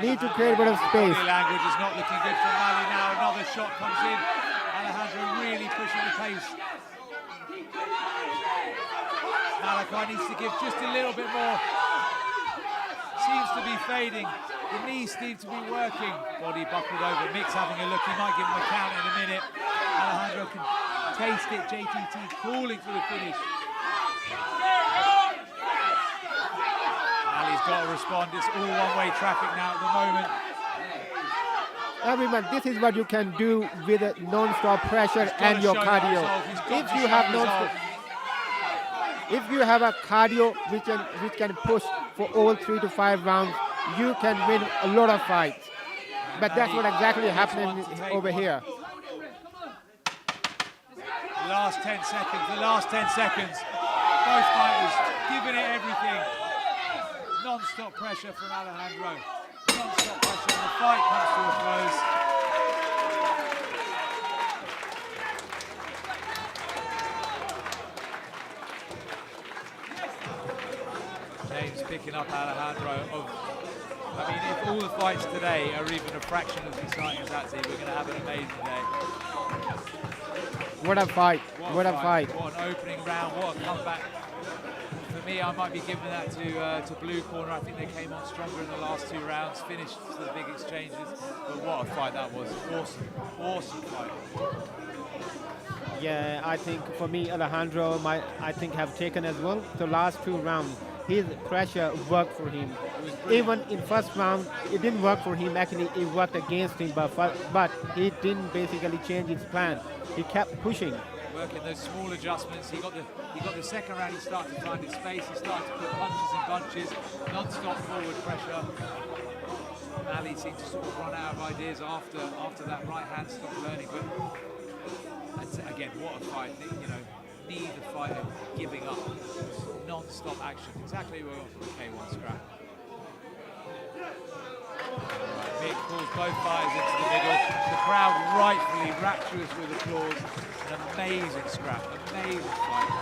Need to create a bit of space. Body language is not looking good for Mali now. Another shot comes in. Alejandro really pushing the pace. Malachi needs to give just a little bit more. Seems to be fading. The knees seem to be working. Body buckled over. Mick's having a look. He might give him a count in a minute. Alejandro can taste it. JTT calling for the finish. Ali's got to respond. It's all one-way traffic now at the moment. Everyone, this is what you can do with a non-stop pressure He's and gotta your show that cardio. resolve. He's got If to you show have resolve. if you have a cardio which can push for all 3 to 5 rounds, you can win a lot of fights. But that's what exactly happening over here. The last 10 seconds, the last 10 seconds. Both fighters giving it everything. Non-stop pressure from Alejandro. Non-stop pressure, and the fight comes to a close. James picking up Alejandro. I mean, if all the fights today are even a fraction as exciting as that, we're going to have an amazing day. What a fight. What a fight. What an opening round, what a comeback. For me, I might be giving that to Blue Corner. I think they came on stronger in the last 2 rounds, finished the big exchanges. But what a fight that was. Awesome, awesome fight. Yeah, I think for me, Alejandro might, I think, have taken as well. The last 2 rounds, his pressure worked for him. Even in first round, it didn't work for him. Actually, it worked against him, but he didn't basically change his plan. He kept pushing. Working those small adjustments. He got the second round. He started to find his space. He started to put punches in bunches, non-stop forward pressure. Ali seemed to sort of run out of ideas after that right hand stopped learning. But again, what a fight! You know, neither fighter giving up. Non-stop action. Exactly what we want from the K1 scrap. Mick pulls both fighters into the middle. The crowd rightfully rapturous with applause. An amazing scrap, amazing fight.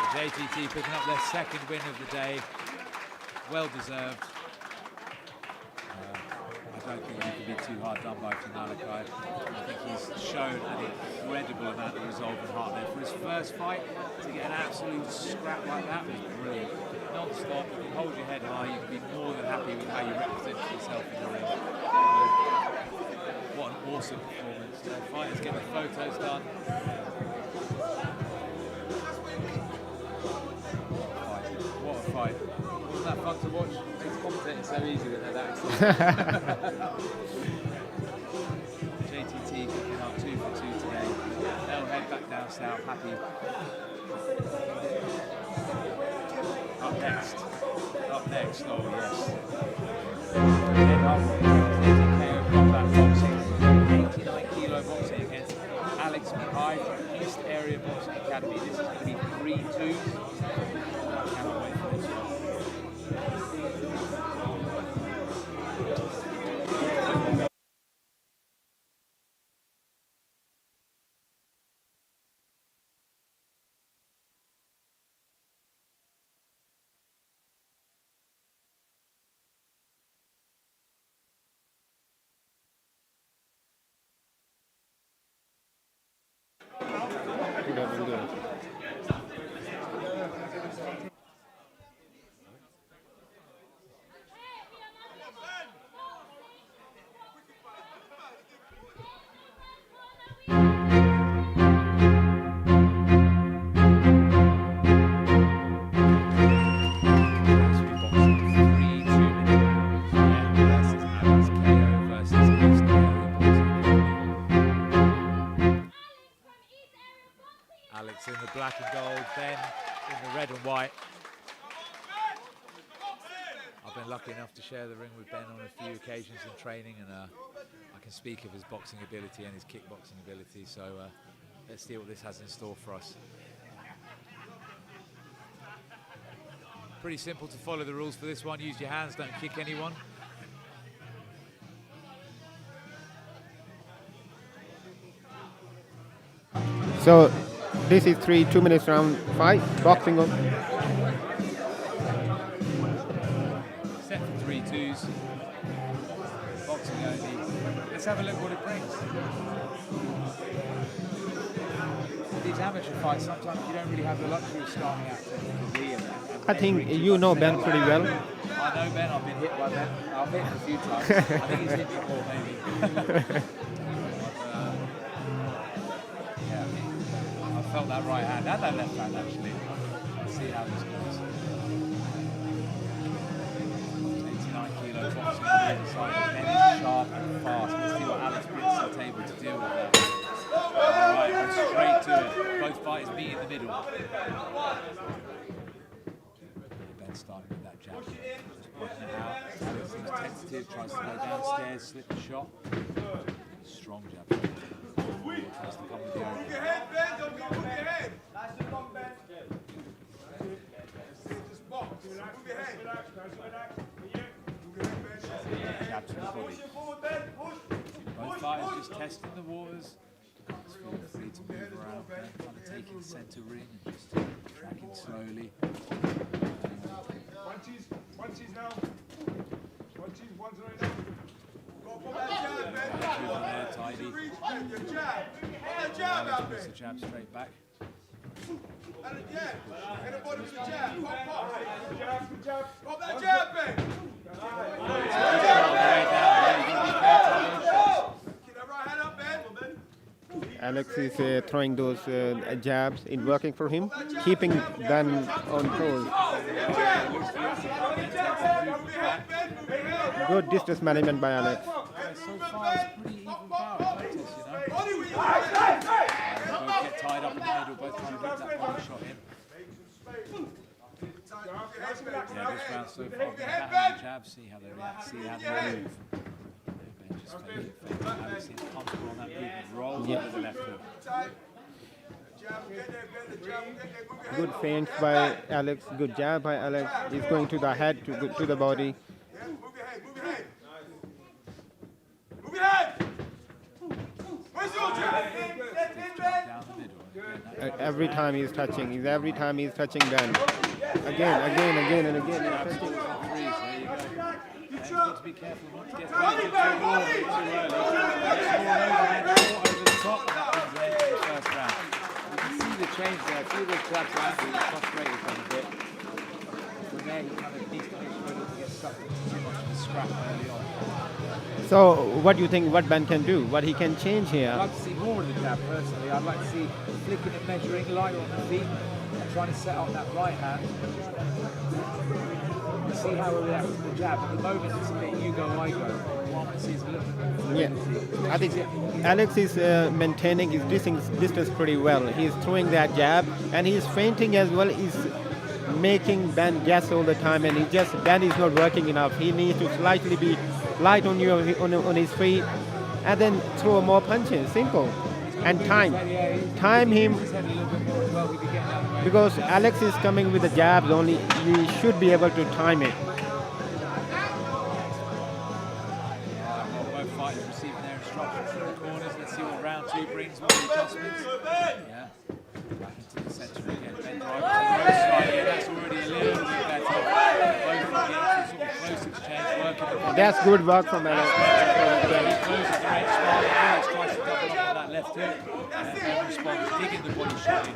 The JTT picking up their second win of the day. Well deserved. I don't think he can be too hard done by Malachi. I think he's shown an incredible amount of resolve and heart there. For his first fight, to get an absolute scrap like that was brilliant. Non-stop, you can hold your head high, you can be more than happy with how you represent yourself in the ring. What an awesome performance. Fighters get the photos done. What a fight. Wasn't that fun to watch? It's commentating so easy when they're that excited. JTT picking up 2 for 2 today. They'll head back down south, happy. Up next, oh yes. Head up, Kocombat Boxing, 89 kilo boxing against Alex Kahib from East Area Boxing Academy. This is going to be 3-2. I cannot wait for this one. Alex in the black and gold, Ben in the red and white. I've been lucky enough to share the ring with Ben on a few occasions in training, and I can speak of his boxing ability and his kickboxing ability. So let's see what this has in store for us. Pretty simple to follow the rules for this one. Use your hands, don't kick anyone. So this is 2 minutes round 5, boxing on. Set for 3 twos. Boxing only. Let's have a look what it brings. These amateur fights, sometimes you don't really have the luxury of starting out technically. I think you know Ben pretty well. I know Ben, I've been hit by Ben. I've hit him a few times. I think he's hit me more maybe. Yeah, I felt that right hand and that left hand actually. Let's see how this goes. 89 kilo boxing on the other side. Ben is sharp and fast. Let's see what Alex brings to the table to deal with that. Alright, go straight to it. Both fighters meet in the middle. Ben starting with that jab. Just pointing it out. Alex seems tentative, tries to go downstairs, slip the shot. Strong jab. Tries to come with the open. Move your head, Ben. Don't move your head. Nice and long, Ben. Just box. Move your head. Relax, guys. Relax. Move your head, Ben. Jab to the body. Push it forward, Ben. Push. Both fighters just testing the waters. Just feel free to move around, kind of taking the centre ring and just tracking slowly. Punches now. Punches, one's right now. Go for that jab, Ben. There, tidy. Your jab. That jab out, Puts Ben. the jab straight back. And a jab. Hit the body with the jab. Pop, pop. Good jab. Pop that jab, Ben. Keep that right hand up, Ben. Alex is throwing those jabs, in working for him, keeping Ben on toes. Good distance management by Alex. So far, it's pretty even power contest, you know. Both get tied up in the middle, both trying to whip that body shot in. Yeah, this round so far, battling the jab, see how they react, see how they move. Ben just Alex seems comfortable on that movement, rolls over the left hook. Good feint by Alex, good jab by Alex. He's going to the head, to the body. Move your head, move your head. Move your head. Where's your jab? Down the middle. Every time he's touching, Ben. Again, and again. He's touching. You've got to be careful not to get too early. Over the top, that was the end of the first round. You can see the change there. A few of those jabs are angry, he's frustrated a bit. From there, he kind of needs to make sure he doesn't get stuck into too much of a scrap early on. So, what do you think what Ben can do? What he can change here? I'd like to see more of the jab, personally. I'd like to see flicking and measuring, light on the feet, and trying to set up that right hand. And see how he reacts to the jab. At the moment, it's a bit you go, I go. What I want to see is a little bit more fluency. I think Alex is maintaining his distance pretty well. He's throwing that jab, and he's feinting as well. He's making Ben guess all the time, and Ben is not working enough. He needs to slightly be light on his feet, and then throw more punches. Simple, and time him, because Alex is coming with the jabs only. You should be able to time it. Both fighters receiving their instructions from the corners. Let's see what round 2 brings. What the adjustments? Yeah. Back into the centre again. Ben driving to the road slightly, and that's already a little bit better. Both getting some sort of close exchange, working the body. That's good work from Alex. He closes the range spot. Alex tries to double up on that left hook. And Ben responds, digging the body shot in.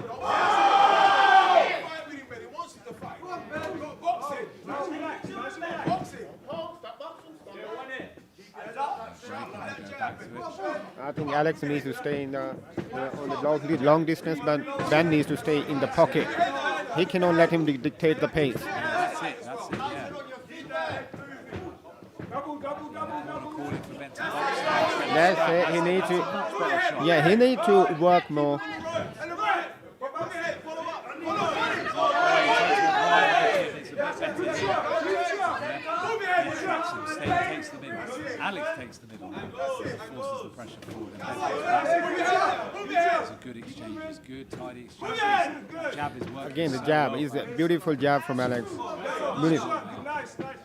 I think Alex needs to stay in the on the long distance, but Ben needs to stay in the pocket. He cannot let him dictate the pace. That's it, yeah. That's it. He needs to. Yeah, he needs to work more. Takes the middle. Alex takes the middle now, forces the pressure forward. And it's a good exchange, it's good, tidy exchange. Jab is working. Again, the jab is a beautiful jab from Alex. Beautiful.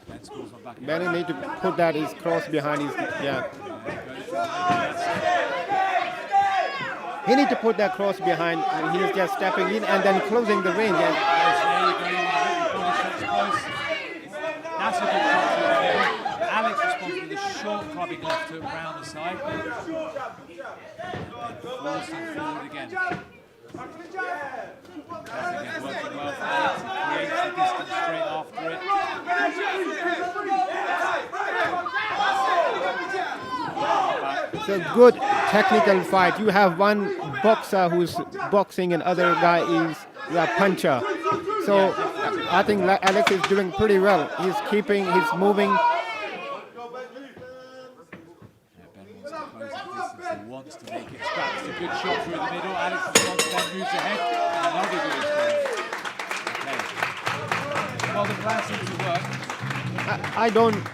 Ben scores one back. Ben need to put that his cross behind his jab. He need to put that cross behind. He's just stepping in and then closing the range. And that's a good shot to the middle. Alex responds with a short clubbing left hook round the side. Forcing forward again. Again, working well for Alex. He creates the distance straight after it. it's a good technical fight. You have one boxer who's boxing and other guy is a puncher. So I think Alex is doing pretty well. He's keeping, he's moving. He wants to make it scrap. It's a good shot through the middle. Alex responds, then moves ahead. Another good exchange. Okay. Well, the plan seems to work.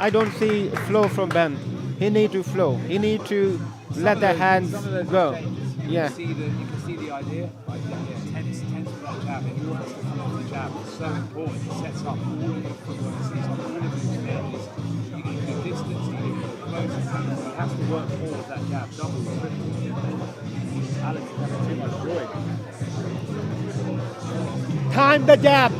I don't see flow from Ben. He need to flow. He need to let the hands go. Yeah. You can see the idea. Tense for that jab. It wants to come off the jab. It's so important. It sets up all of the footwork. It sets up all of the exchanges. You can do distance, you can do close. He has to work more with that jab. Double, triple. Alex is having too much joy. Time the jab.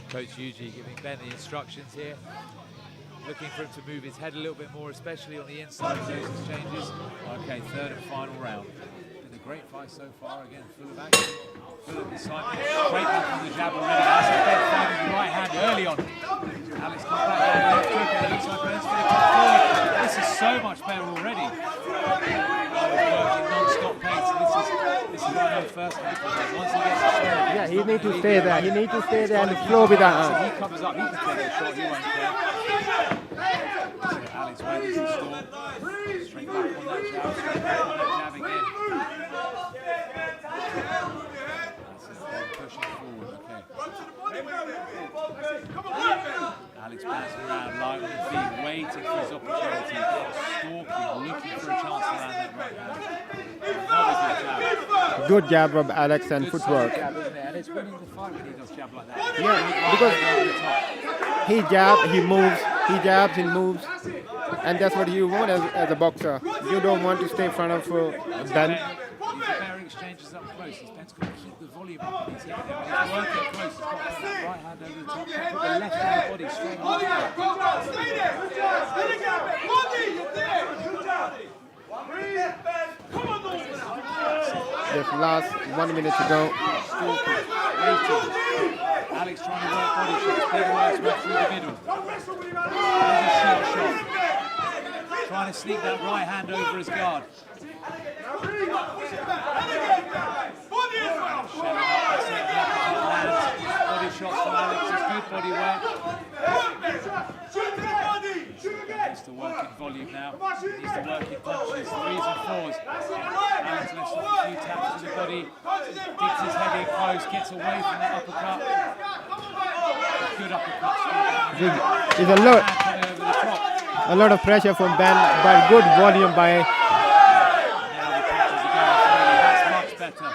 Coach Yuji giving Ben the instructions here. Looking for him to move his head a little bit more, especially on the inside of those exchanges. Okay, third and final round. Been a great fight so far. Again, full of action. Full of excitement. Straight back on the jab already. That's a Ben finding the right hand early on. Alex comes back down the left hook and it looks like Ben's going to come forward. This is so much better already. Working non-stop pace. This is our first half. Once he gets the third, Yeah, he need to stay there. He need to stay there and flow with that so hand. he comes up, he can take a shot, he won't care. Alex waits his storm. Straight back on that jab, straight back on that jab again. Pushing forward, okay. Alex bouncing around, light on the feet, waiting for his opportunity. Stalking, looking for a chance to land that right hand. Another good jab. Good jab from Alex and footwork. Jab, isn't it? And it's winning the fight when he does jab like that. Yeah, because he jabs, he moves, he jabs, he moves. And that's what you want as a boxer. You don't want to stay in front of Ben. These are better exchanges up close. Ben's got to keep the volume up when he's hitting them. When he's working close, he's got to put that right hand over the top, put the left hand on the body straight after it. Stay there. Just last 1 minute to go. Stalking, waiting. Alex trying to work body shots. Ben works right through the middle. There's a short shot. Trying to sneak that right hand over his guard. Shutting up, lands. Body shots from Alex. It's good body work. Needs to work in volume now. Needs to work in punches, 3s and 4s. Alex lets off a few taps to the body. Digs his head in close, gets away from that uppercut. Good uppercut. There's a lot of pressure from Ben, but good volume by. Now the punches are going slowly. That's much better.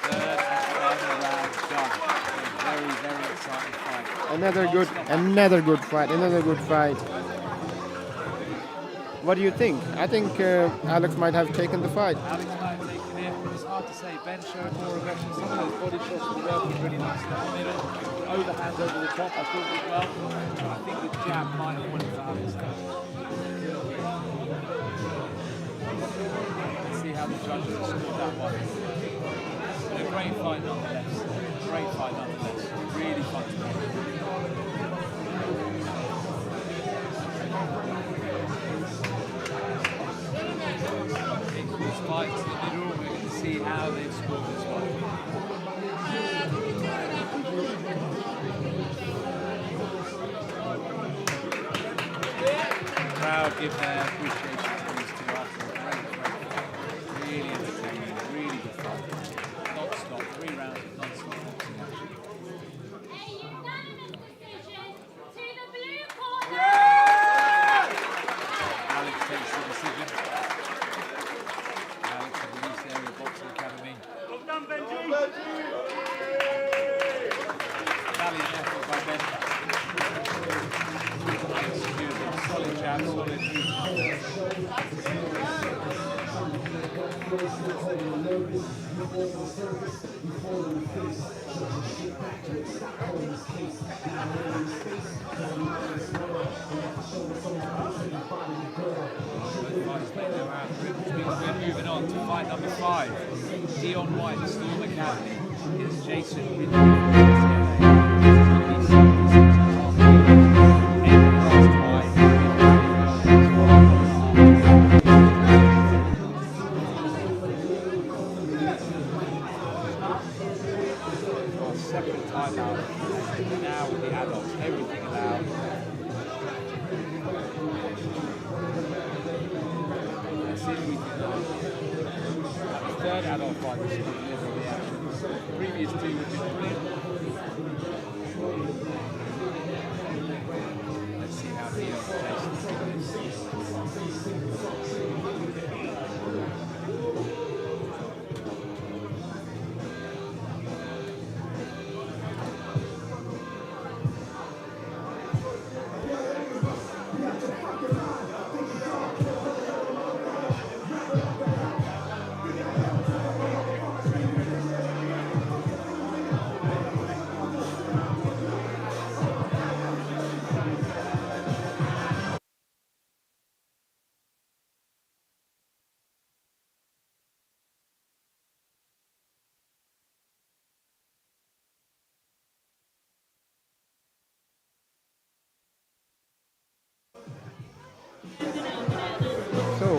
Third and final round done. A very, very exciting fight. Another good fight. What do you think? I think Alex might have taken the fight. Alex might have taken it. It's hard to say. Ben showed more aggression. Some of those body shots were working really nicely in the middle. Overhands over the top, I thought as well. But I think the jab might have won it for Alex. Let's see how the judges have scored that one. But a great fight nonetheless. Really fun to watch. This fight to the middle, we're going to see how they've scored this one. crowd give their appreciation to these two after a great fight. Really entertaining, really good fight. Non-stop, 3 rounds of non-stop boxing action. Alex takes the decision. Alex of the East Area Boxing Academy. Valiant effort by Ben. Executed. Solid jab, solid We're moving on to fight number 5. Dion White, the Storm Academy. Here's Jason Ridley. Separate time out. Now with the adults, everything allowed. Let's see if we can the third adult fight this is deliver the action. The previous 2 have been brilliant. Let's see how Dion takes this. So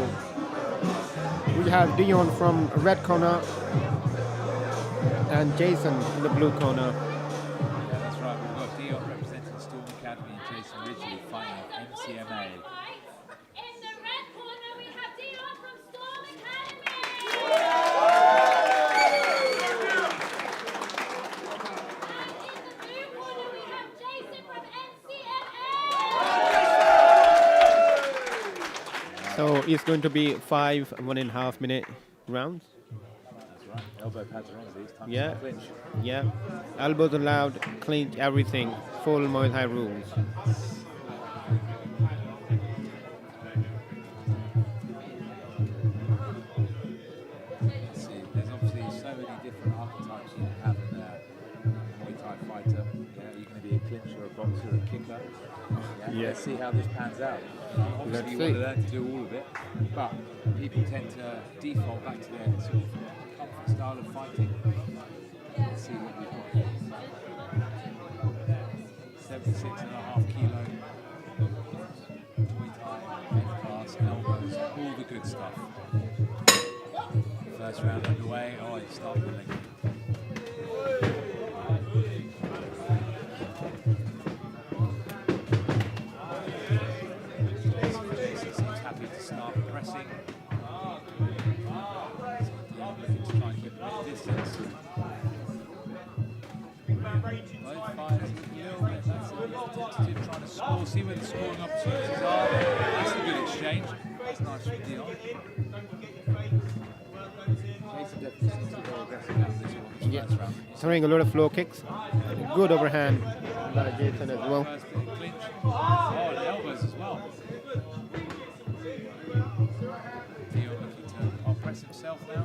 we have Dion from red corner and Jason in the blue corner. Yeah, that's right. We've got Dion representing Storm Academy and Jason Ridley fighting MCMA. In the red corner, we have Dion from Storm Academy. And in the blue corner, we have Jason from NCMA. So it's going to be 5 1.5 minute rounds. That's right. Elbow pads are on these times. Yeah. Clinch. Yeah. Elbows allowed, clinch, everything. Full Muay Thai rules. Let's see. There's obviously so many different archetypes you can have in a Muay Thai fighter. Yeah, you're going to be a clincher, a boxer, a kicker. Yeah. Let's see how this pans out. Obviously, you want to learn to do all of it, but people tend to default back to their sort of comfort style of fighting. Let's see what we've got here. 76.5 kilo. Muay Thai, head class, elbows, all the good stuff. First round underway. Oh, it started willing. Jason seems happy to start pressing. Looking to try and keep a bit of distance. Both fighters a little bit tentative, trying to score, see where the scoring opportunities are. That's a good exchange. That's nice from Dion. Jason definitely seems to go aggressive out of this one. Yeah. First round. Throwing a lot of floor kicks. Good overhand by Jason as well. First bit of clinch. Oh, and elbows as well. Dion looking to press himself now.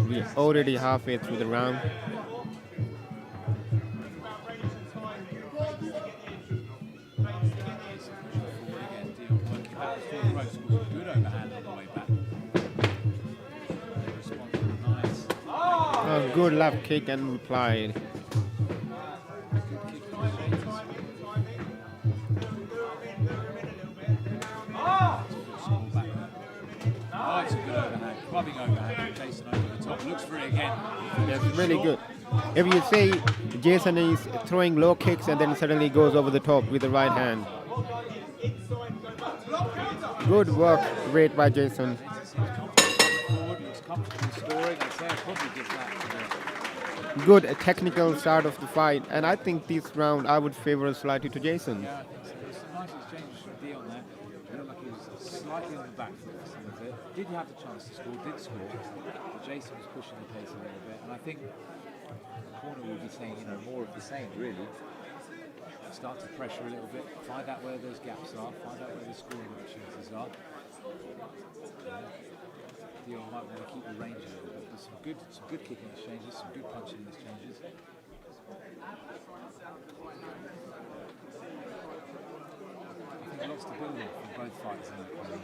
We're already halfway through the round. Good overhand on the way back. Response nice. A good left kick and replied. Good kick from Jason. Small back there. Oh, it's a good overhand. Clubbing overhand. Jason over the top. Looks for it again. That's really good. If you say Jason is throwing low kicks and then suddenly goes over the top with the right hand. Good work rate by Jason. Forward, looks comfortable scoring. I'd say I'd probably give that to the Good technical start of the fight, and I think this round I would favor slightly to Jason. Yeah, I think so. There's some nice exchanges from Dion there. It looked like he was slightly on the back foot for some of it. Did have the chance to score, did score. But Jason was pushing the pace a little bit. And I think the corner will be saying, you know, more of the same, really. Start to pressure a little bit, find out where those gaps are, find out where the scoring opportunities are. Dion might want to keep the range a little bit. There's some good kicking exchanges, some good punching exchanges. I think lots to build on from both fighters in that corner.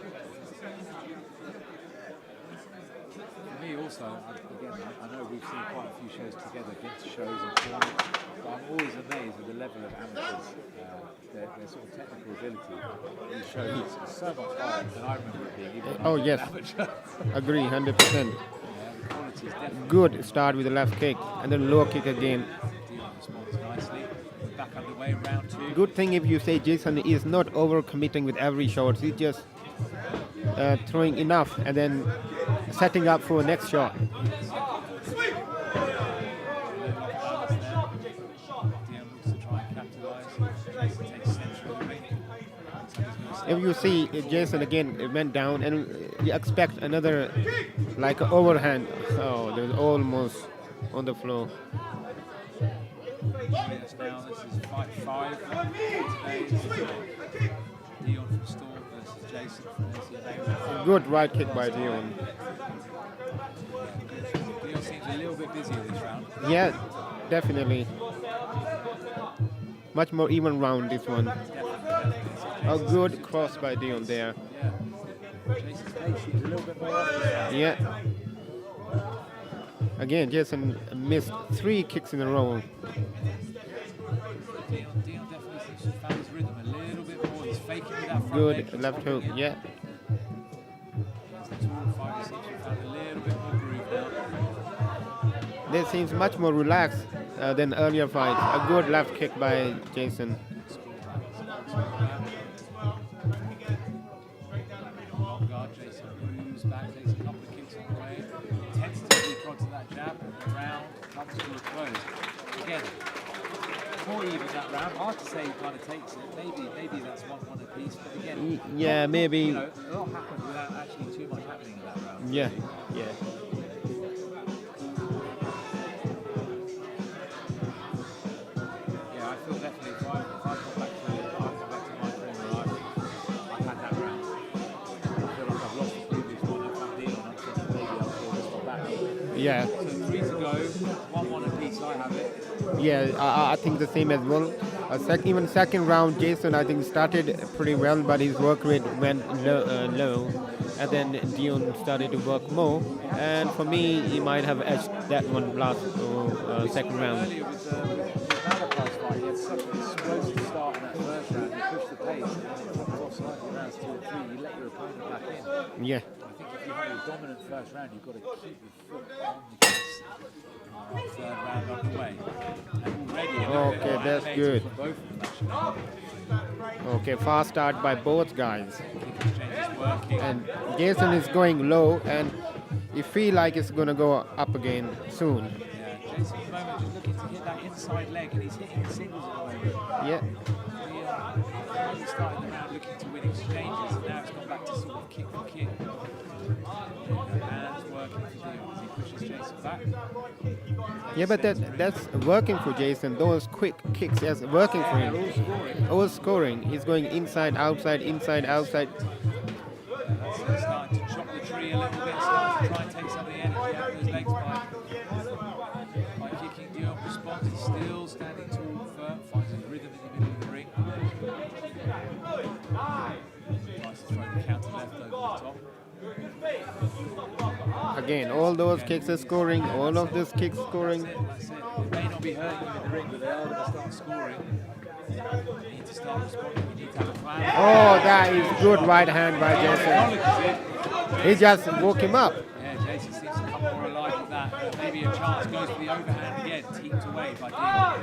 For me also, I know we've seen quite a few shows together, against shows and corners, but I'm always amazed at the level of amateurs, their sort of technical ability. These shows is so much higher than I remember it being, even when I was an amateur. Agree, 100%. Yeah, the quality is definitely Good start with the left kick, and then low kick again. Dion responds nicely. Back underway, round 2. Good thing if you say Jason is not over-committing with every shot. He's just throwing enough and then setting up for a next shot. Dion looks to try and capitalise. Takes central of the ring. If you see Jason again, it went down, and you expect another like overhand. Oh, there's almost on the floor. Yes, now this is fight 5 today. Dion from Storm versus Jason from NCAA. Good right kick by Dion. Dion seems a little bit busier this round. Yeah, definitely. Much more even round this one. A good cross by Dion there. Yeah. Jason's pace seems a little bit more off this round. Yeah. Again, Jason missed 3 kicks in a row. Dion definitely seems to have found his rhythm a little bit more. He's faking with that front Good leg. left hook, yeah. He's the tall fighter seems to have found a little bit more groove now. This seems much more relaxed than earlier fights. A good left kick by Jason. Long guard, Jason moves back, takes a couple of kicks on the way. Tentatively prods that jab, and the round comes to a close. Again, more even that round. Hard to say who kind of takes it. Maybe that's one apiece, but again, Yeah, maybe. you know, a lot happened without actually too much happening in that round. Yeah, really. yeah. Yeah, I feel definitely if I come back to my corner, I've had that round. I feel like I've lost the previous one. If I'm dealing, I'm thinking maybe I'll pull this one back. Yeah, So 3 to go, 1-1 apiece. I have it. yeah. I think the same as well. Even second round, Jason I think started pretty well, but his work rate went low, and then Dion started to work more. And for me, he might have edged that one last second round. Earlier with Malachi's fight, he had such an explosive start in that first round. He pushed the pace, and then it dropped off slightly rounds 2 and 3. You let your opponent back in. Yeah. I think if you have a dominant first round, you've got to keep your foot on the gas. Third round underway. And already a little bit Okay, more that's animated good. from both of them, actually. Okay, fast start by both guys. Kick exchange is working. And Jason is going low, and you feel like it's gonna go up again soon. Yeah, Jason at the moment just looking to hit that inside leg, and he's hitting the singles at the moment. Yeah. He started the round looking to win exchanges, and now it's gone back to sort of kick for kick. Hands working for Dion as he pushes Jason back. Yeah, but that's working for Jason. Those quick kicks is working for him. They're all scoring. All scoring. He's going inside, outside, inside, outside. That's it, starting to chop the tree a little bit, starting to try and take some of the energy out of his legs by kicking. Dion responds, he's still standing tall, firm, finds his rhythm in the middle of the ring. Nice to throw the counter left over the top. Again, all those kicks are scoring. All of this kicks scoring. That's it. It may not be hurting you in the ring, but they are going to start scoring. You need to start responding. You need to have a plan. Oh, that is good right hand by Jason. Acknowledges it. He just woke him up. Yeah, Jason seems to come more alive with that. Maybe a chance goes for the overhand again, teeped away by Dion.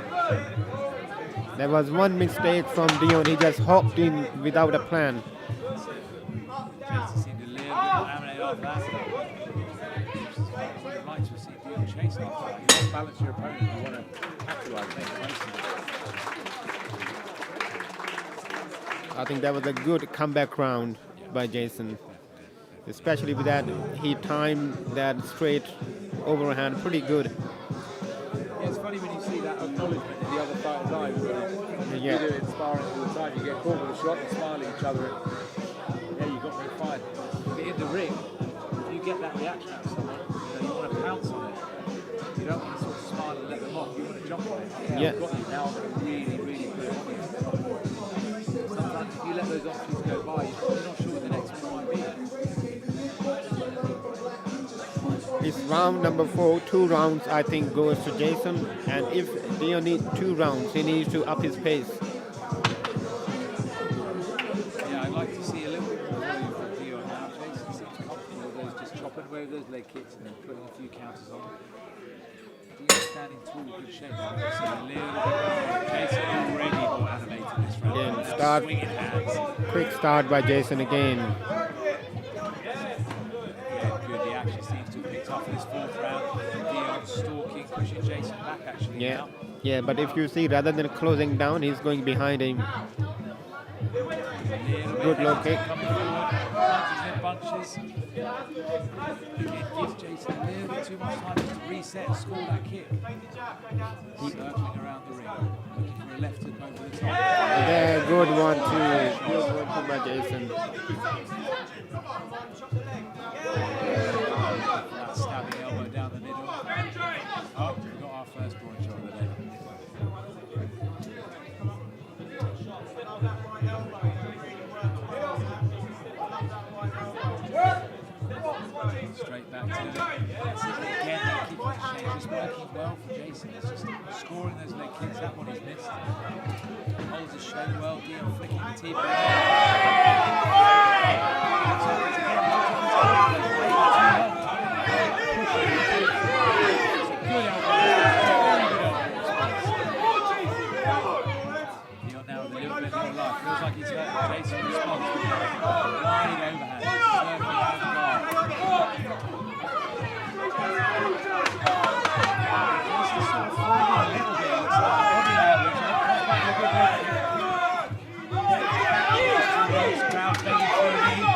There was one mistake from Dion. He just hopped in without a plan. Jason seemed a little bit laminated off that. I'd like to see Dion chase after that. You want to balance your opponent, you want to capitalize, make the most of it. I think that was a good comeback round by Jason. Especially with that, he timed that straight overhand pretty good. Yeah, it's funny when you see that acknowledgement in the other fighter's eyes. Yeah. You do it in sparring all the time. You get caught with a shot and smile at each other. Yeah, you got me fired. But in the ring, if you get that reaction out of someone, you want to pounce on it. You don't want to sort of smile and let them off. You want to jump on it. Yeah. I've got you now. I'm going to really, really put it on you. Sometimes if you let those options go by, you're not sure what the next one might be. It's round number 4, 2 rounds I think goes to Jason, and if Dion needs 2 rounds, he needs to up his pace. Yeah, I'd like to see a little bit more volume from Dion now. Jason seems comfortable with those, just chopping away with those leg kicks and then putting a few counters on. Dion standing tall, good shape. I'd like to see a little bit more. Jason already more animated this round. Again, Now start, swinging hands. quick start by Jason again. Actually seems to have picked up in this 4th round. Dion stalking, pushing Jason back actually now. Yeah, but if you see, rather than closing down, he's going behind him. Good low kick. Coming forward, punches and bunches. Again, gives Jason a little bit too much time just to reset and score that kick. Circling around the ring, looking for a left hook over the top. Yeah, good one too. Good one by Jason. That stabbing elbow down the middle. Oh, we got our first drawing shot of the day. Straight back to it. Again, that kick exchange is working well for Jason. It's just scoring those leg kicks. That one he's missed. Holds his shoulder well. Dion flicking the team. Dion now with a little bit more life. Feels like he's hurt. Jason responds. Wide overhand. Circling out the guard. Jason's sort of flagging a little bit. Looks like body language. Comes back with a good leg kick. Crowd begging for a knee.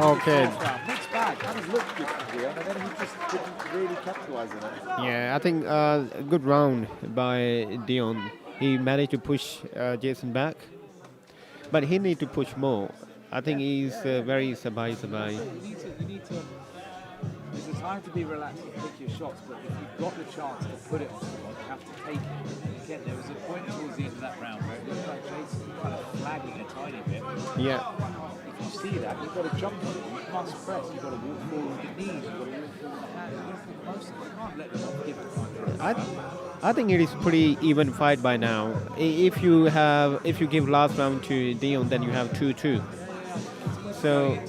Okay. Mixed bag. Kind of looked good for Dion, and then he just didn't really capitalise on it. Yeah, I think a good round by Dion. He managed to push Jason back, but he needs to push more. I think he's very sabai. You need to. There's a time to be relaxed and pick your shots, but if you've got the chance to put it on someone, you have to take it. Again, there was a point towards the end of that round where it looked like Jason kind of flagging a tiny bit. Yeah. If you see that, you've got to jump on it. You must press. You've got to walk forward with the knees. You've got to walk forward with the hands. You've got to put most of it. You can't let them off. Give it time. I think it is pretty even fight by now. If you give last round to Dion, then you have 2-2. So. And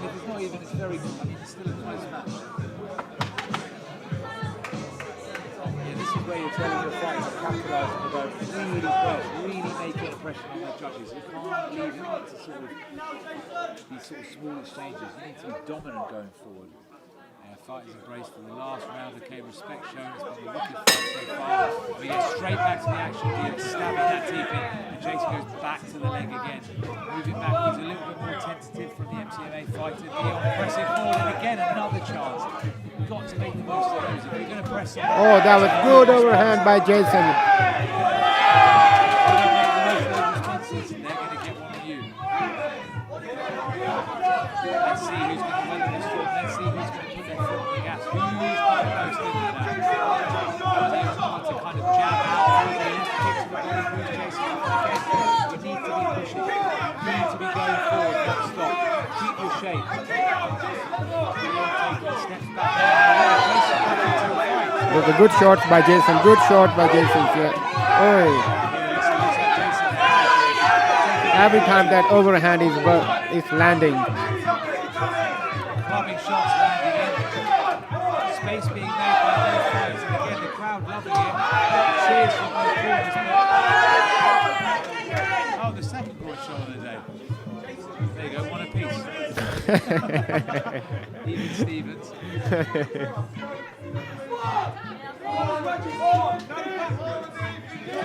if it's not even, it's very. I mean, it's still a close match. Yeah, this is where you're telling your fighters to capitalise and go really fresh, really making a pressure on their judges. You can't leave it to sort of these sort of small exchanges. You need to be dominant going forward. Fighters embraced for the last round. Okay, respect shown. It's been a wicked fight so far. We get straight back to the action. Dion stabbing that teeth in, and Jason goes back to the leg again. Moving backwards, a little bit more tentative from the MCMA fighter. Dion pressing forward, and again another chance. You've got to make the most of those. If you're going to press someone, Oh, that was good overhand by Jason. they're going to get one of you. Let's see who's going to win this storm. Let's see who's going to put their foot on the gas. Who's got the most in it now? Dion's got to kind of jab out through the left kicks to the body. Who's chasing up again? You need to be pushing. You need to be going forward, not stop. Keep your shape. Dion taking steps back now. Jason back into a fight. There's a good shot by Jason. Good shot by Jason. Oi. Every time that overhand is landing. Clubbing shots landing in. Space being made by both fighters. And again, the crowd loving it. Cheers from both corners. Oh, the second corner shot of the day. Even Stevens.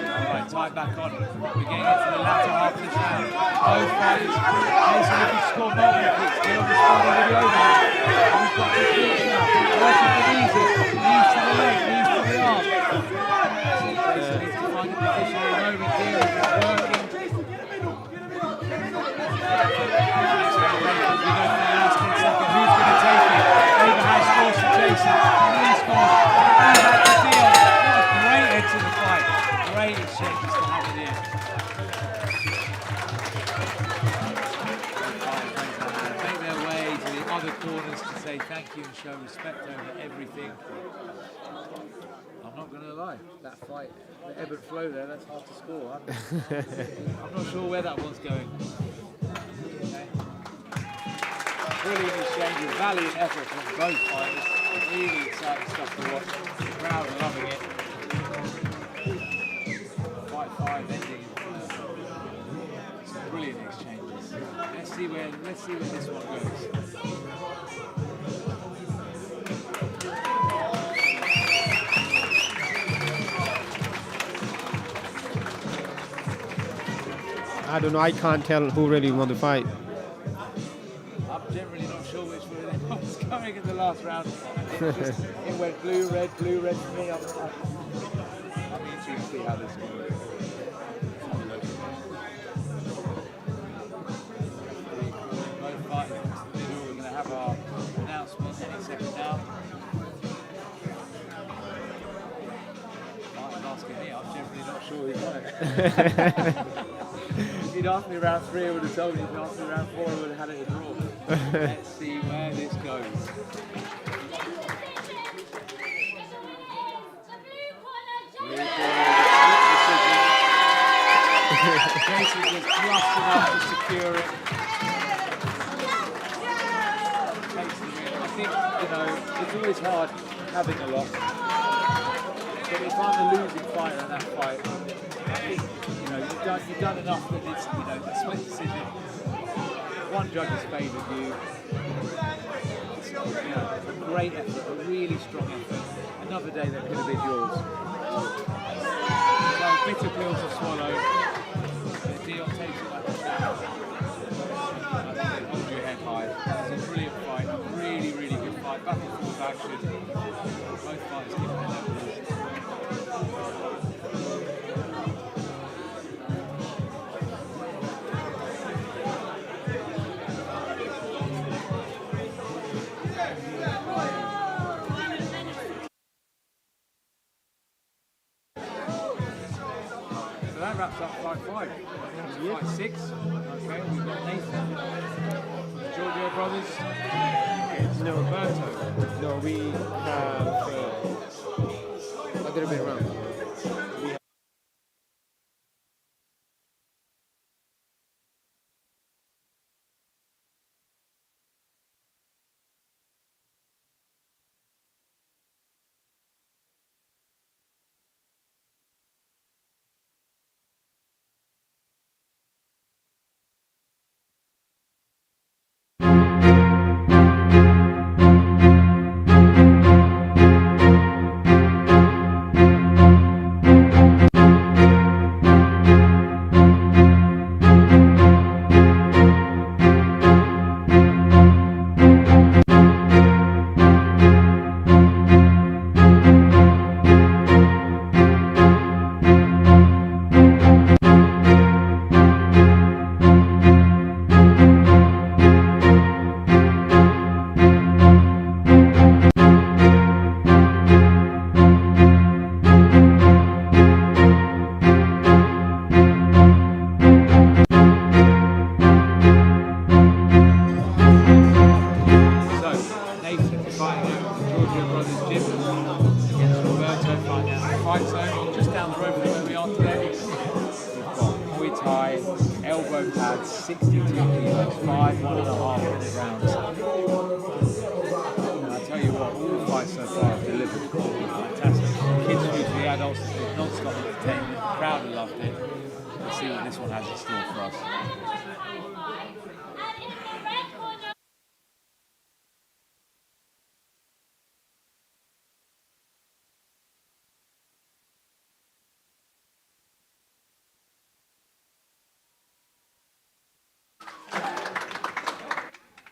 Alright, time back on. We're getting into the latter half of this round. Both fighters facing looking to score multiple kicks. Dion responding with the overhand. We've got the kicks now. Working the knees in. Knees to the leg, knees to the arm. Jason needs to find a position at the moment. Here is working. We go for the last 10 seconds. Who's going to take it? Overhand scores for Jason. Knee scores. And back to Dion. What a great end to the fight. Great exchanges to have it in. Make their way to the other corners to say thank you and show respect over everything. I'm not going to lie, that fight, the ebb and flow there, that's hard to score. I'm not sure where that one's going. Okay. Brilliant exchanges, valiant effort from both fighters. Really exciting stuff to watch. The crowd are loving it. 5-5 ending. Some brilliant exchanges. Let's see where this one goes. I don't know, I can't tell who really won the fight. I'm generally not sure which way that was going in the last round. It went blue, red for me. I'm interested to see how this goes. Both fighters into the middle. We're going to have our announcement any second now. Martin's asking me, I'm generally not sure who won it. If you'd asked me round 3, I would have told you. If you'd asked me round 4, I would have had it a draw. Let's see where this goes. Jason just just enough to secure it. Takes the win. I think, you know, it's always hard having a loss. But if I'm the losing fighter in that fight, I think, you know, you've done enough that it's, you know, a split decision. One judge has favoured you. It's, you know, a great effort, a really strong effort. Another day that could have been yours. So bitter pill to swallow. Dion takes it like a champ. Hold your head high. It's a brilliant fight. Really, really good fight. Back and forth action. Both fighters keeping their level. That wraps up fight 5. Fight 6. Okay, we've got Nathan from the Giorgio brothers. It's Roberto. No, we have other way around.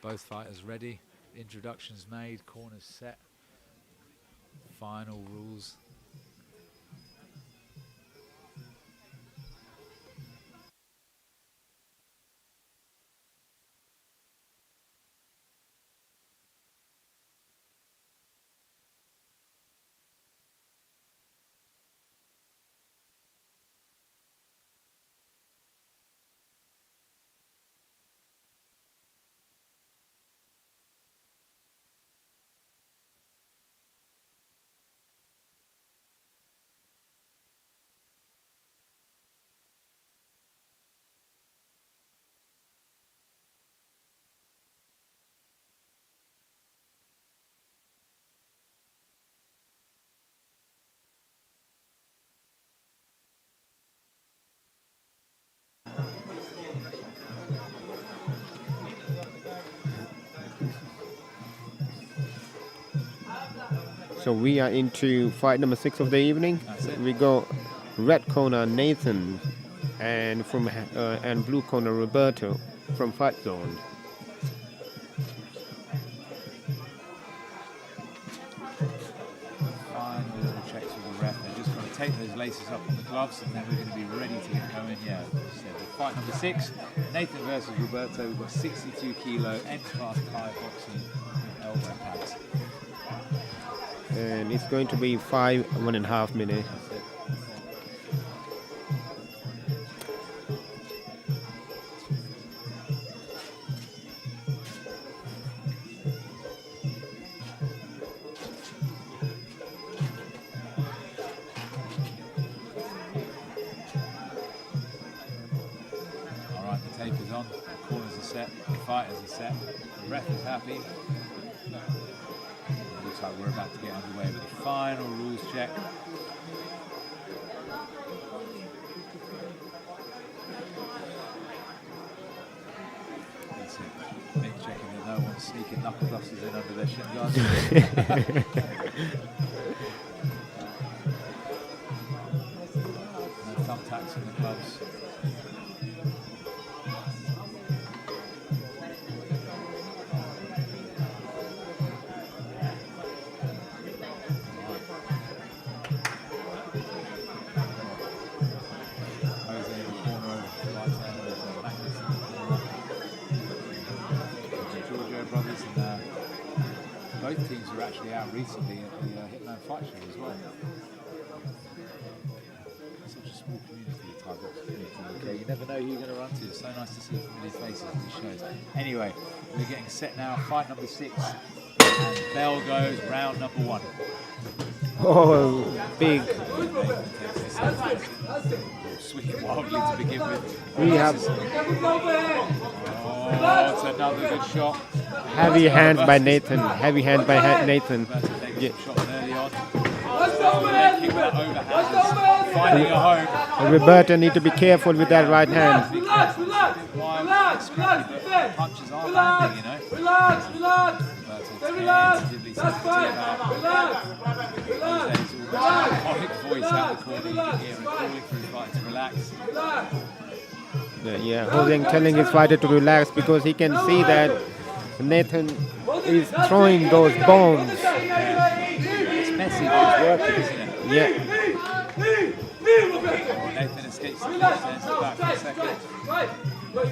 Both fighters ready. Introductions made. Corners set. Final rules. So we are into fight number 6 of the evening. We go red corner Nathan and and blue corner Roberto from fight zone. Final little checks with the ref. They're just going to take those laces up on the gloves, and then we're going to be ready to get going. Yeah, so fight number 6, Nathan versus Roberto. We've got 62 kilo end-class kickboxing with elbow pads. And it's going to be 1.5 minutes. All right, the tape is on. The corners are set. The fighters are set. The ref is happy. Looks like we're about to get underway with the final rules check. That's it. Mick checking that no one's sneaking knuckle dusters in under their shin guards. No thumbtacks in the gloves. Both teams were actually out recently at the Hitman Fight Show as well. Such a small community, the Thai box community. Okay, you never know who you're going to run to. It's so nice to see familiar faces at these shows. Anyway, we're getting set now. Fight number 6. And bell goes, round number 1. Oh, big. Swinging wildly to begin with. We have it's another good shot. heavy hands by Nathan. Heavy hand by Nathan. Yeah. Shot early on. Finding a home. Roberto need to be careful with that right hand. Relax. Punches aren't landing, you know. Relax. That's fine. Relax. Voice out the corner, you can hear him calling for his fighter to relax. Yeah, Jose telling his fighter to relax because he can see that Nathan is throwing those bombs. It's messy, but it's working, isn't it? Yeah. Nathan escapes the punch, turns it back for a second. Really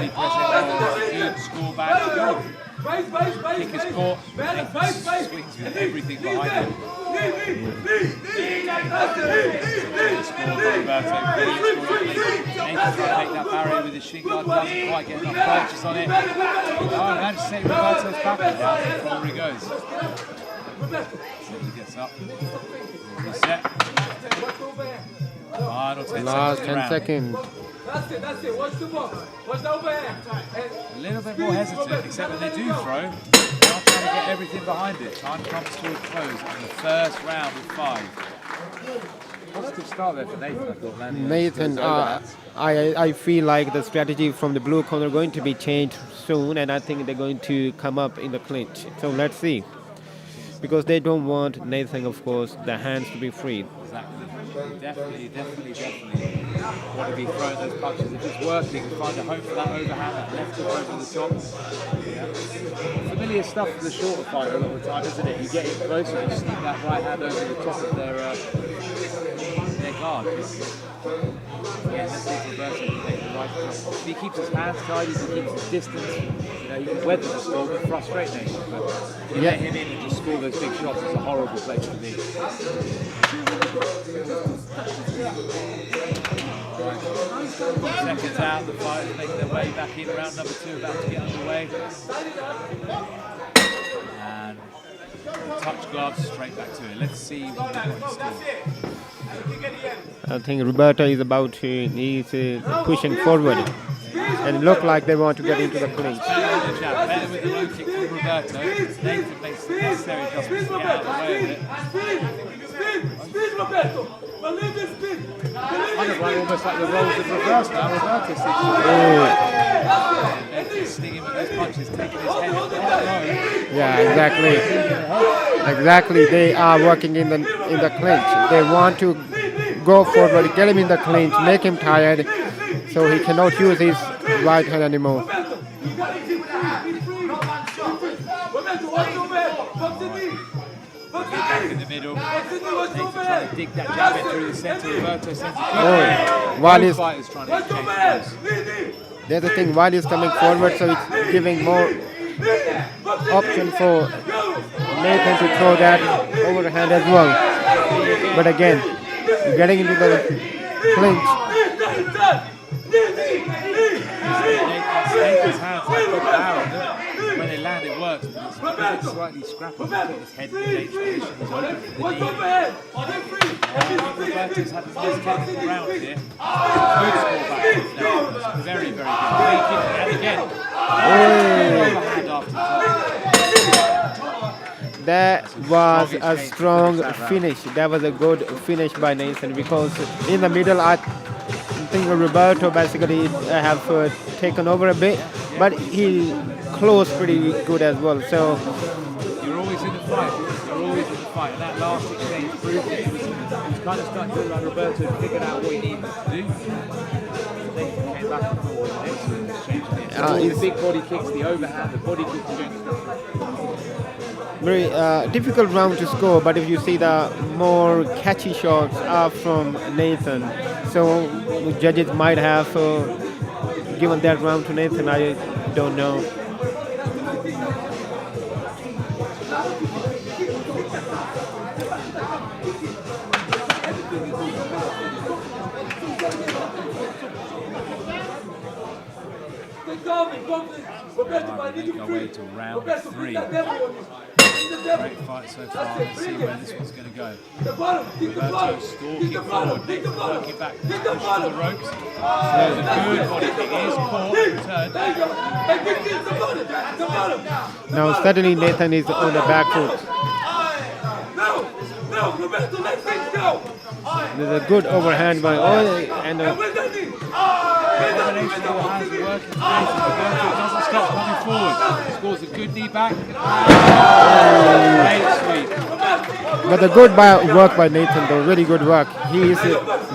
pressing. Good score back. Kick is caught. Nathan swings with everything behind him. Nathan's trying to make that barrier with his shin guard, doesn't quite get enough purchase on it. Oh, managed to take Roberto's back down before he goes. So he gets up. Reset. Final 10 Last seconds 10 seconds. That's it. Watch the box. Watch the overhand. A little bit more hesitant, except when they do throw, they're not trying to get everything behind it. Time comes to a close on the first round with 5. Positive start there for Nathan, I thought. Nathan, I feel like the strategy from the blue corner going to be changed soon, and I think they're going to come up in the clinch. So let's see. Because they don't want Nathan, of course, the hands to be free. exactly. Definitely want to be throwing those punches. If it's working, find a home for that overhand, that left hook over the top. Yeah. Familiar stuff for the shorter fighter a lot of the time, isn't it? You get in close and you sneak that right hand over the top of their guard. Yeah, let's see if Roberto can make the right shot. If he keeps his hands tight, if he keeps his distance, you know, you can weather the storm and frustrate Nathan. But if you let him in and just score those big shots, it's a horrible place to be. Seconds out, the fighters making their way back in. Round number 2 about to get underway. And touch gloves, straight back to it. Let's see what they've got in store. I think Roberto is he's pushing forward, and it looked like they want to get into the clinch. Better with the low kick from Roberto. Nathan makes the necessary adjustments to get out of the way of it. Kind of like almost like the roles of reverse now. Roberto seems to stinging with those punches, taking his head low. Yeah, exactly. They are working in the clinch. They want to go forward, get him in the clinch, make him tired, so he cannot use his right hand anymore. Back in the middle. Nathan trying to dig that jab in through the centre. Roberto sends it Both fighters trying to exchange blows. There's the thing, while he's coming forward, so it's giving more option for Nathan to throw that overhand as well. But again, getting into the clinch. Nathan's hands like good power. When they land, it works, but it's because it's slightly scrappy. He's put his head in the cage position. He's open for the knee. Roberto's had a nice technical round here. Good score back now. Very, very good. And again, overhand after the That was a strong finish. That was a good finish by Nathan, because in the middle, I think Roberto basically have taken over a bit, but he closed pretty good as well. So you're always in the fight. And that last exchange proved it. It was kind of starting to look like Roberto had figured out what he needed to do. Nathan came back and forward with an excellent exchange there. So all the big body kicks, the overhand, the body kicks against very difficult round to score, but if you see the more catchy shots are from Nathan, so judges might have given that round to Nathan. I don't know. Make our way to round 3. Great fight so far. Let's see where this one's going to go. Roberto stalking forward, Nathan working back, push to the ropes. There's a good body kick. He is caught, turned. Now suddenly Nathan is on the back foot. There's a good overhand by and combination of the hands working for Nathan. Roberto doesn't stop coming forward. Scores a good knee back. Great sweep. But the good work by Nathan, though, really good work. He is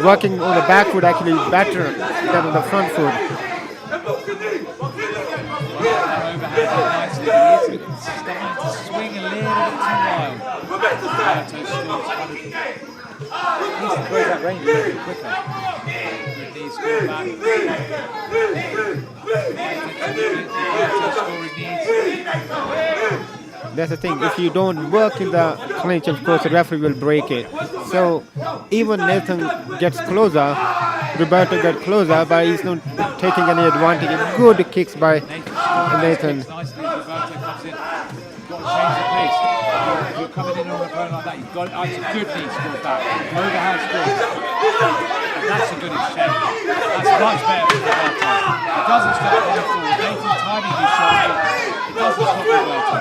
working on the back foot actually better than on the front foot. Overhand nicely. He is starting to swing a little bit too wild. Roberto scores kind of. He needs to close that range a little bit quicker. Good knee score back. That's the thing. If you don't work in the clinch, of course, the referee will break it. So even Nathan gets closer, Roberto gets closer, but he's not taking any advantage. Good kicks by Nathan. Nicely, Roberto comes in. You've got to change the pace. If you're coming in on a opponent like that, you've got it's a good knee score back. Overhand score. That's a good exchange. That's much better for Roberto. It doesn't stop coming forward. Nathan timing his shot. It doesn't stop Roberto.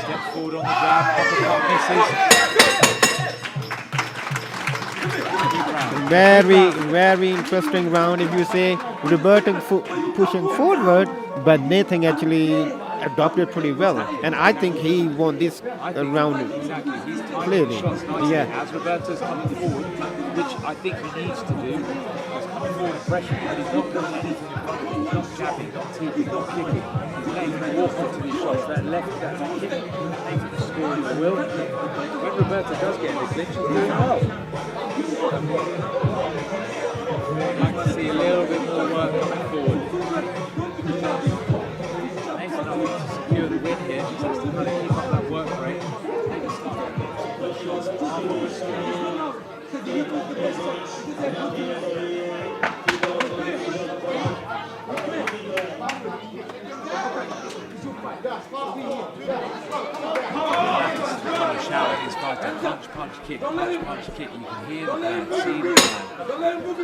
Step forward on the jab. Uppercut misses. Very interesting round. If you say Roberto pushing forward, but Nathan actually adopted pretty well, and I think he won this round Exactly. He's timing clearly. shots nicely. Yeah. As Roberto's coming forward, which I think he needs to do, he's coming forward and pressure, but he's not putting anything in front of him. He's not jabbing, not teeping, not kicking. He's letting him walk onto these shots. That left, that kick, making the score he will. When Roberto does get in the clinch, he's doing well. I'd like to see a little bit more work coming forward. Nathan, I want to secure the win here. Just has to kind of keep up that work rate. Maybe start to put shots up on the score. Shout at his fighter, punch, punch, kick, punch, punch, kick. You can hear the band, see the band. Good way to both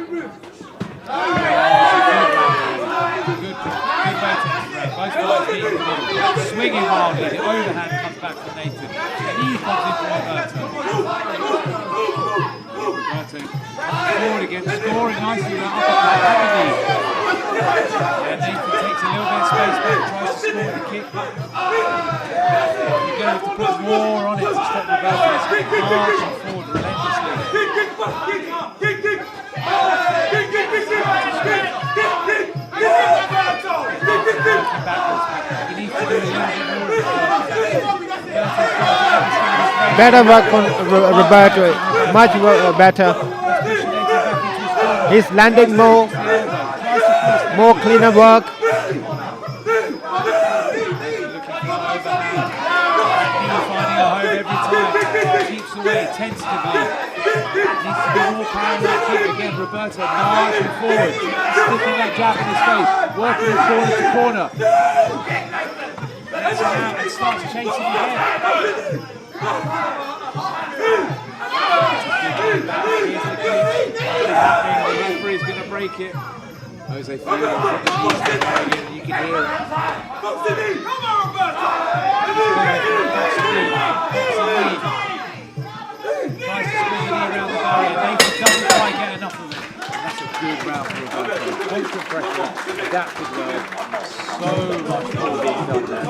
fighters meet in the middle. Swinging wildly, the overhand comes back from Nathan. Knee comes in from Roberto. Roberto forward again, scoring nicely with that uppercut and the knee. Yeah, Nathan takes a little bit of space back, tries to score with the kick. You're going to have to put more on it to stop Roberto. He's marching forward relentlessly. He needs to do a little bit more. Better work from Roberto, much better. He's landing more cleaner work. Keeps away tentatively. Needs to be more power in that kick again. Roberto marching forward, sticking that jab in his face, working from corner to corner. Gets him out and starts chasing again. The referee's going to break it. Jose Figueroa, you can hear it. Tries to swing it around the barrier. Nathan doesn't quite get enough of it. That's a good round for Roberto. Constant pressure, adapted well. So much more being done there.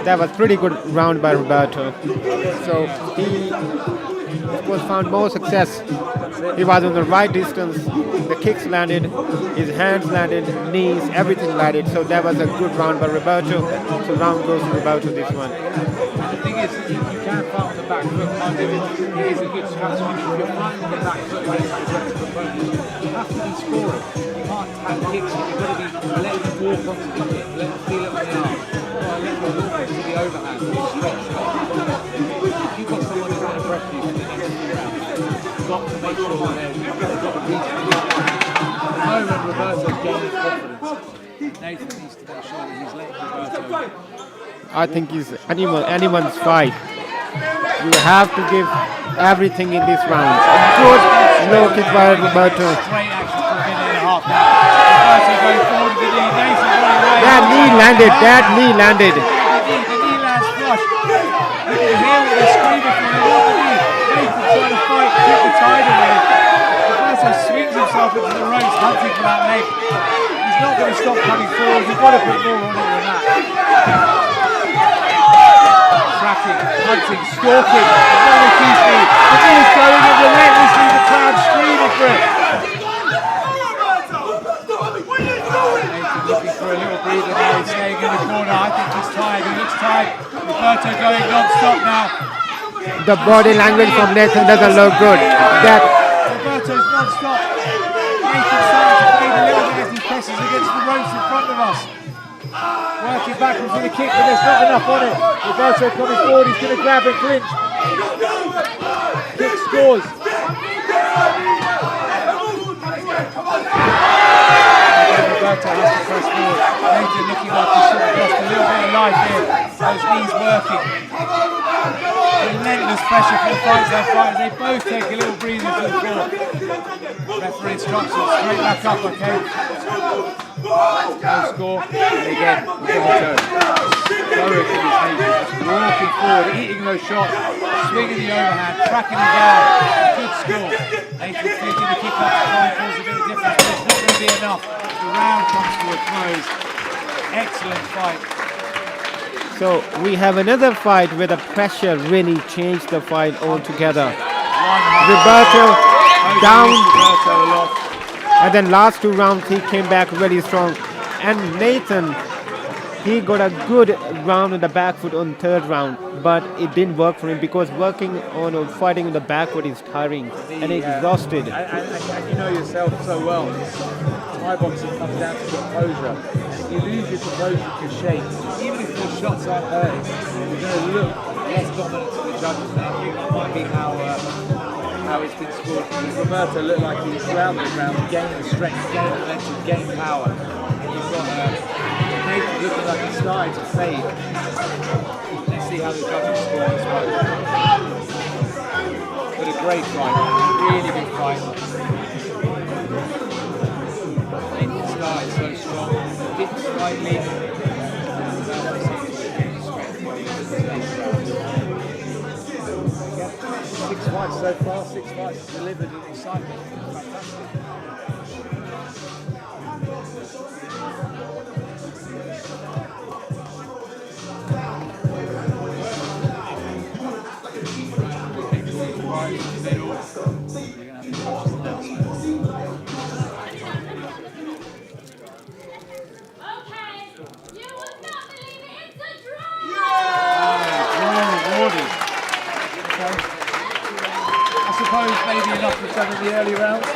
That was pretty good round by Roberto. So he of course found more success. He was on the right distance, the kicks landed, his hands landed, knees, everything landed. So that was a good round by Roberto. So round goes to Roberto this one. The thing is, you can fight on the back foot, can't do it. It is a good strategy. If you're fighting on the back foot against aggressive opponents, you have to be scoring. You can't tap kicks, you've got to be letting them walk onto the kick, let them feel it on the arm. Let them walk into the overhand, stretch it. If you've got someone who's going to press you for the next few rounds, you've got to make sure that they've got to reach the position. At the moment, Roberto's gaining confidence. Nathan needs to make sure that he's letting Roberto. I think it's anyone's fight. You have to give everything in this round. Good low kick by Roberto. Great action for a minute and a half now. Roberto going forward with the knee. Nathan running away. That knee landed. That knee landed. The knee lands flush. You can hear what they're screaming for. They want the knee. Nathan trying to fight, keep the tide away. Roberto swings himself into the ropes, hunting for that leg. He's not going to stop coming forward. You've got to put more on it than that. Tracking, hunting, stalking, another key speed. The knee's going in relentlessly, the crowd screaming for it. Nathan looking for a little breather now, he's staying in the corner. I think he's tired, he looks tired. Roberto going non-stop now. The body language from Nathan doesn't look good. Roberto's non-stop. Nathan starting to fade a little bit as he presses against the ropes in front of us. Working backwards with a kick, but there's not enough on it. Roberto coming forward, he's going to grab and clinch. Kick scores. Roberto has to press forward. Nathan looking like he's sort of lost a little bit of life here. Those knees working. Relentless pressure for the fights they're fighting. They both take a little breather to the floor. Referee instructions, straight back up, okay? No score. And again, Roberto. Stoic in his knees, just walking forward, eating those shots, swinging the overhand, tracking him down. Good score. Nathan taking the kick up to try and cause a bit of difference, but it's not going to be enough. the round comes to a close. Excellent fight. So we have another fight where the pressure really changed the fight altogether. Roberto down, and then last 2 rounds he came back really strong. And Nathan, he got a good round on the back foot on 3rd round, but it didn't work for him because working on or fighting on the back foot is tiring and exhausted. And you know yourself so well, Thai boxing comes down to composure. If you lose your composure, your shape, even if those shots aren't hurting, you're going to look less dominant to the judges. And I think that might be how it's been scored. Roberto looked like he was throughout the round, gaining strength, gaining momentum, gaining power. And you've got Nathan looking like he's starting to fade. Let's see how the judges score this one. But a great fight, really good fight. Nathan started so strong, dipped slightly. Six fights so far, 6 fights delivered in excitement. Fantastic. Maybe enough for some of the early rounds.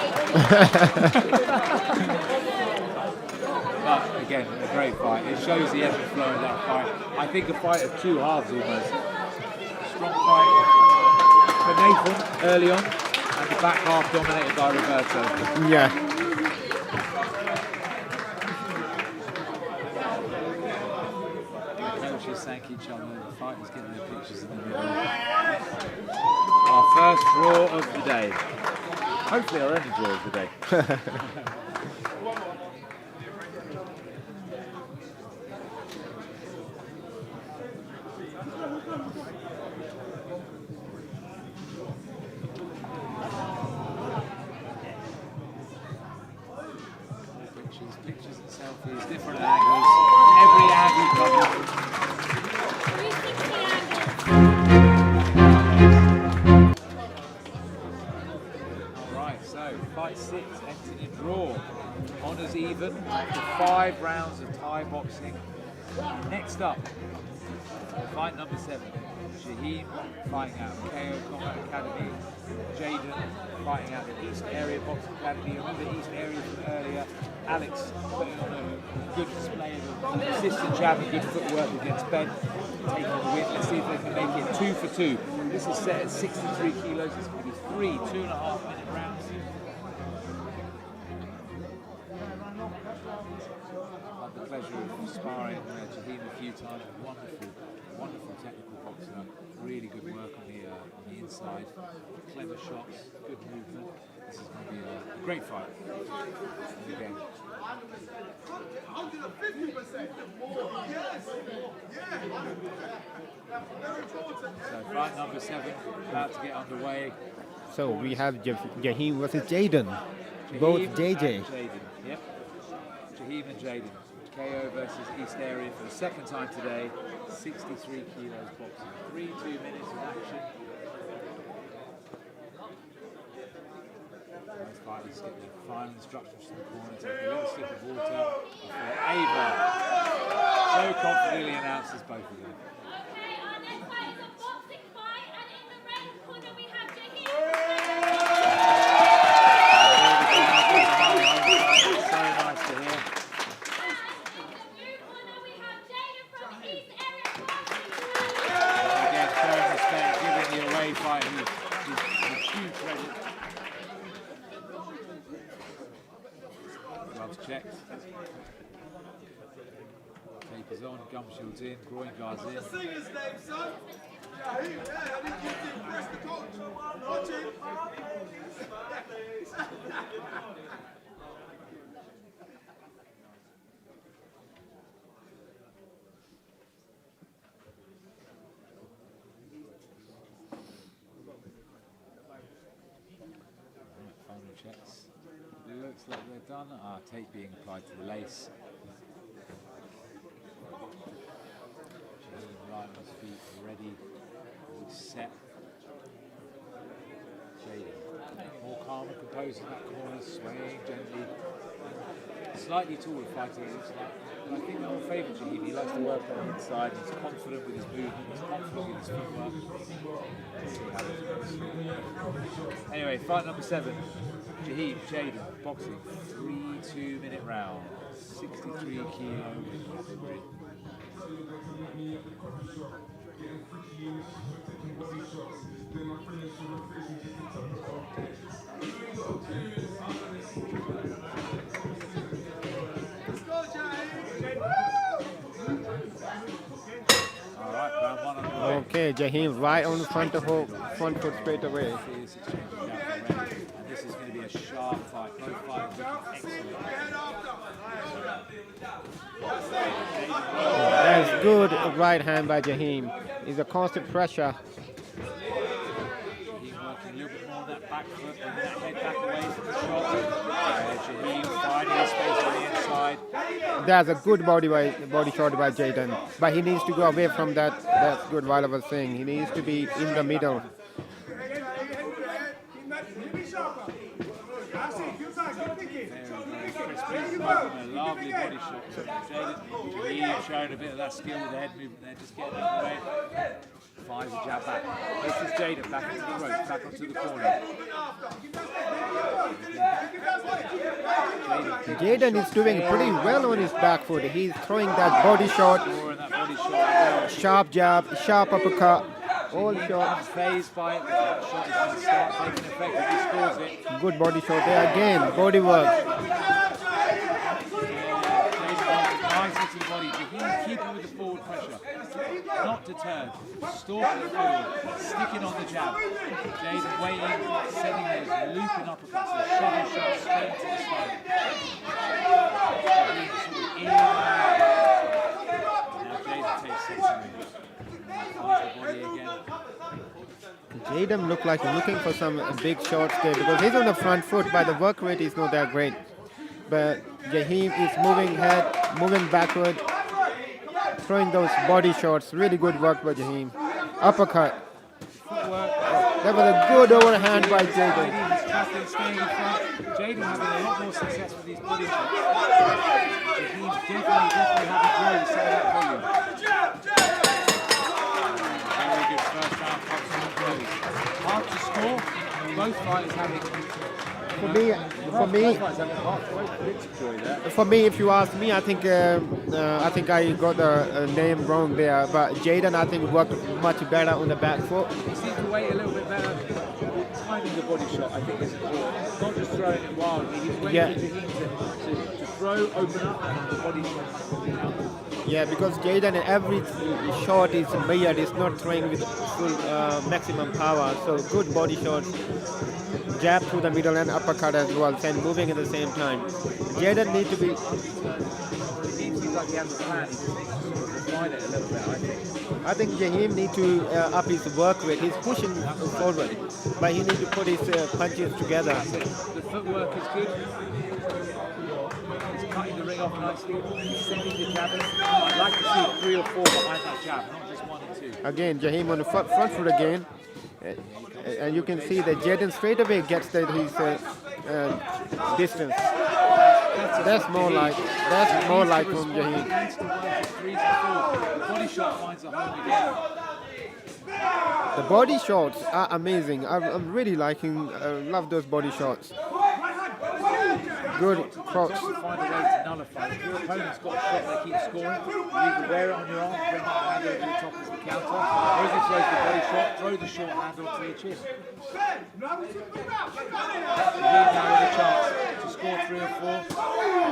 But again, a great fight. It shows the ebb and flow of that fight. I think a fight of 2 halves almost. Strong fight for Nathan early on, and the back half dominated by Roberto. Yeah. The coaches thank each other, the fighters getting their pictures in the middle. Our first draw of the day. Hopefully our only draw of the day. Pictures and selfies, different angles, every angle covered. Fight 6, entered in draw. Honours even after 5 rounds of Thai boxing. Next up, fight number 7. Jaheim fighting out of Kocombat Academy. Jaden fighting out of the East Area Boxing Academy. Remember East Area from earlier. Alex putting on a good display of consistent jab and good footwork against Ben. Taking the win. Let's see if they can make it 2 for 2. This is set at 63 kilos. It's going to be 3 2.5-minute rounds. Had the pleasure of sparring Jaheim a few times. Wonderful technical boxer. Really good work on the inside. Clever shots, good movement. This is going to be a great fight. Again. 150%. Yes. So fight number 7 about to get underway. So we have Jaheim versus Jaden. Both JJ. And Jaden. Yep. Jaheim and Jaden. KO versus East Area for the 2nd time today. 63 kilos boxing. 2 minutes of action. Both fighters get the final instructions from the corner. Take a little sip of water. Ava so confidently announces both of them. Okay, our next fight is a boxing fight, and in the red corner we have Jaheim. So nice to hear. Again, showing respect, giving the away fight his huge credit. Gloves checked. Tape is on, gum shields in, groin guards in. What's the singer's name, son? Jaheim, yeah, I didn't get to impress the coach. Watch him. Final checks. Look. looks like they're done. Tape being applied to the lace. Jaheim right on his feet, ready, all set. Jaden more calm and composed in that corner, swaying gently. Slightly taller fighter, it looks like. But I think they're all favourite Jaheim. He likes to work on the inside. He's confident with his movement. He's confident with his footwork. Let's see how this goes. Anyway, fight number 7. Jaheim, Jaden, boxing. 3 2-minute round. 63 kilo category. Okay, Jaheim right on the front foot straight away. And this is going to be a sharp fight. Both fighters looking excellent. That's good right hand by Jaheim. It's a constant pressure. Jaheim working a little bit more on that back foot, bringing that head back away from the shot. Jaheim finding his space on the inside. That's a good body shot by Jaden, but he needs to go away from that. That's good while I was saying. He needs to be in the middle. A lovely body shot. Jaden showing a bit of that skill with the head movement there, just getting out of the way. Fires a jab back. This is Jaden back into the ropes, back onto the corner. Jaden is doing pretty well on his back foot. He's throwing that body shot, sharp jab, sharp uppercut, all shots. Phased by it, but that shot is going to start taking effect if he scores it. Good body shot there again, body work. Nice into the body. Jaheim keeping with the forward pressure. Not deterred. Stalking forward. Sticking on the jab. Jaden waiting, setting those looping uppercuts. A shoving shot straight into the spine. Jaheim sort of in and out. Now Jaden takes 6 moves. Finds the body again. Jaden looked like looking for some big shots there because he's on the front foot, but the work rate is not that great. But Jaheim is moving head, moving backward, throwing those body shots. Really good work by Jaheim. Uppercut. That was a good overhand by Jaden. Jaden having a lot more success with these body shots. Jaheim's definitely having to grow some of that volume. Very good first round boxing close. Hard to score. Both fighters having. For me, if you ask me, I think I got the name wrong there. But Jaden, I think, worked much better on the back foot. He seems to wait a little bit better. Timing the body shot, I think, is important. Not just throwing it wildly. He's waiting for Jaheim to throw, open up, and the body shot. Yeah, because Jaden, every shot is measured. It's not throwing with full maximum power. So good body shots. Jab through the middle and uppercut as well, and moving at the same time. Jaden needs to be. It seems like he has a plan. He just needs to sort of refine it a little bit, I think. Jaheim needs to up his work rate. He's pushing forward, but he needs to put his punches together. The footwork is good. He's cutting the ring off nicely. He's sending the jab in. I'd like to see 3 or 4 behind that jab, not just 1 or 2. Again, Jaheim on the front foot again. And you can see that Jaden straight away gets his distance. That's more like from Jaheim. Body shot finds a home again. The body shots are amazing. I'm really liking. Love those body shots. Good cross. Find a way to nullify. If your opponent's got a shot they keep scoring, you either wear it on your arm, bring that hand over the top as the counter, or if he throws the body shot, throw the short handle to your chin. Jaheim now with a chance to score 3 or 4,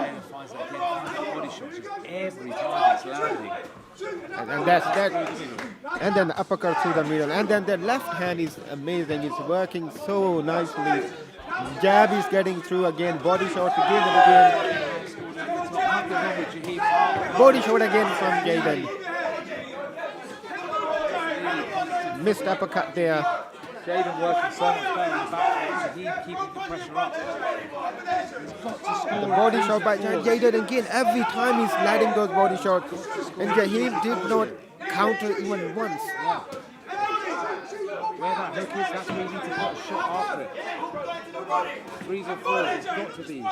and finds that again. Body shots just every time it's landing. And that's that. And then the uppercut through the middle. And then the left hand is amazing. It's working so nicely. Jab is getting through again. Body shot again and again. Body shot again from Jaden. Missed uppercut there. Jaden working so much better in the back, Jaheim keeping the pressure up. He's got to score. The body shot by Jaden again. Every time he's landing those body shots, and Jaheim did not counter even once. Yeah. Where that hook is, that's where you need to put a shot after it. 3s or 4s, it's got to be.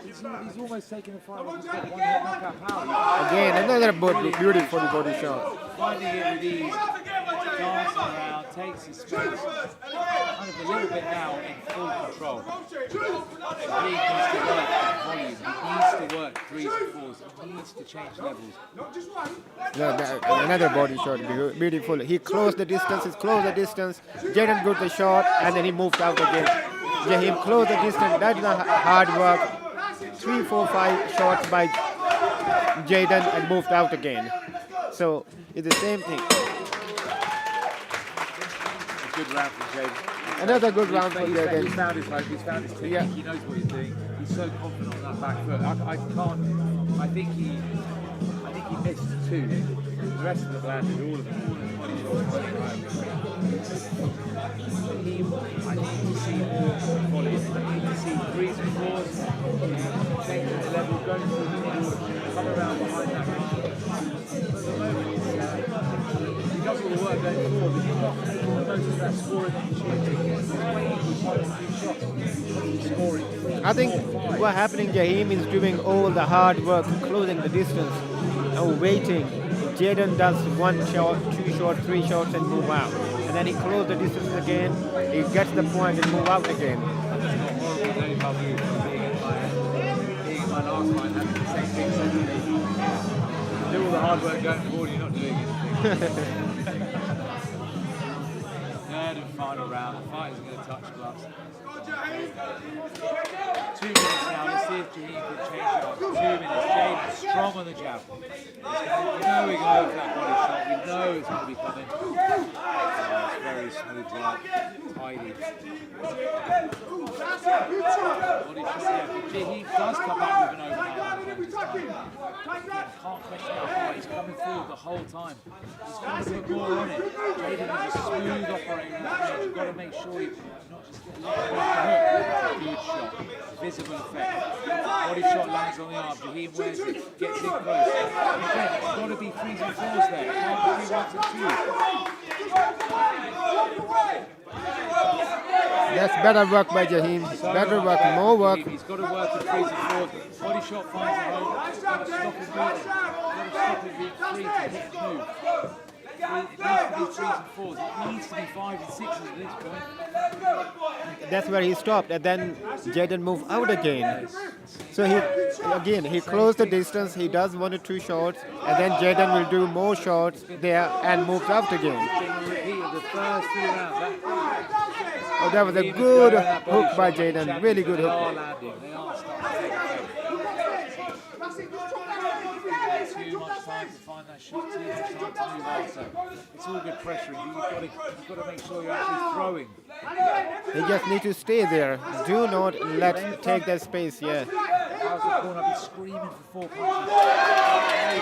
He's almost taking the fight. He's got one hit knockout power. Again, another beautiful body shot. Finding it with ease, dancing around, takes his space. Kind of a little bit now in full control. He needs to work volume. He needs to work 3s and 4s. He needs to change levels. Another body shot, beautiful. He closed the distance, Jaden got the shot, and then he moved out again. Jaheim closed the distance, that's the hard work. 3, 4, 5 shots by Jaden and moved out again. So it's the same thing. A good round from Jaden. Another good round for Jaden. He's found his hope, he's found his technique, he knows what he's doing. He's so confident on that back foot. I think he missed 2. The rest of them landed, all of them. I need to see more volume. I need to see 3s and 4s, changing the level, going through the middle, come around behind that guard. At the moment, he does all the work going forward, but he's not making the most of that scoring opportunity. He's waiting for 1 or 2 shots, scoring. I think what's happening, Jaheim is doing all the hard work, closing the distance, and waiting. Jaden does 1 shot, 2 shots, 3 shots, and move out. And then he closes the distance again, he gets the point and move out again. Being in my last fight, having the same thing suddenly. Do all the hard work going forward, you're not doing anything. Third and final round, the fight isn't going to touch gloves. 2 minutes now, let's see if Jaheim can change it up. 2 minutes, Jaden strong on the jab. You know we're going to go for that body shot, we know it's going to be coming. It's very smooth right, tidy. Body shot, yeah. Jaheim does come back with an overhand this time. Can't question how hard he's coming forward the whole time. He's got to put more on it. Jaden is a smooth operator. You've got to make sure you're not just getting left off the hook. Good shot. Visible effect. Body shot lands on the arm. Jaheim wears it. Gets in close. Again, it's got to be 3s and 4s there. It can't be 1s and 2s. That's better work by Jaheim. Better work, more work. He's got to work with 3s and 4s. Body shot finds a home. He's got to stop him moving. He's got to stop him being free to hit the move. It needs to be 3s and 4s. It needs to be 5s and 6s at this point. That's where he stopped, and then Jaden moved out again. So he closed the distance, he does 1 or 2 shots, and then Jaden will do more shots there and moves out again. The first 3 rounds. Oh, that was a good hook by Jaden, really good They are hook. landing, they are starting to take effect. Too much time to find that shot, too much time to move out. So it's all good pressuring, but you've got to make sure you're actually throwing. They just need to stay there. Do not take that space, yeah. How's the corner? I've been screaming for 4 punches. It's a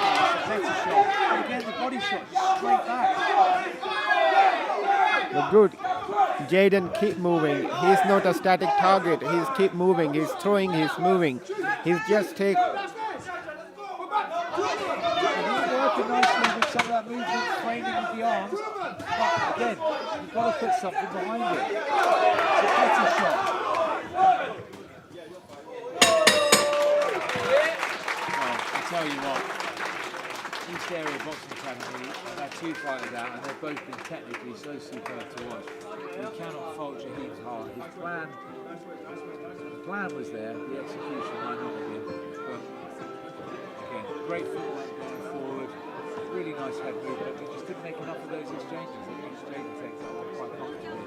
better shot. And again, the body shot, just straight back. But good. Jaden keep moving. He's not a static target. He's keep moving. He's throwing. He's moving. He's just take. He's working nicely with some of that movement, framing with the arms. But again, you've got to put something behind it. It's a better shot. Well, I tell you what. East Area Boxing Academy, I've had 2 fighters out and they've both been technically so superb to watch. You cannot fault Jaheim's heart. His plan was there, the execution might not have been. But again, great footwork going forward, really nice head movement, but just didn't make enough of those exchanges. I think Jaden takes that one quite comfortably.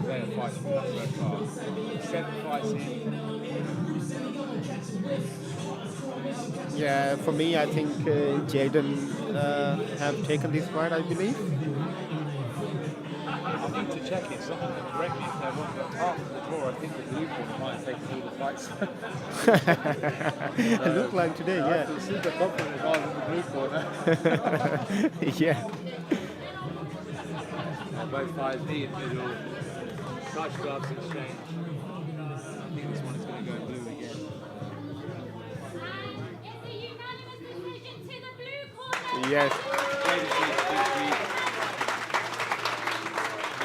They're fighting for that red card. 7 fights in. Yeah, for me, I think Jaden have taken this fight, I believe. I think need to check it. Someone can correct me if they're wrong. But apart from the draw, I think the blue corner might have taken all the fights. It looked like today, I yeah. feel super confident if I was in the blue corner. Yeah. And both fighters knee in the middle. Touch gloves exchange. I think this one is going to go blue again. It's a unanimous decision to the blue corner. Yes.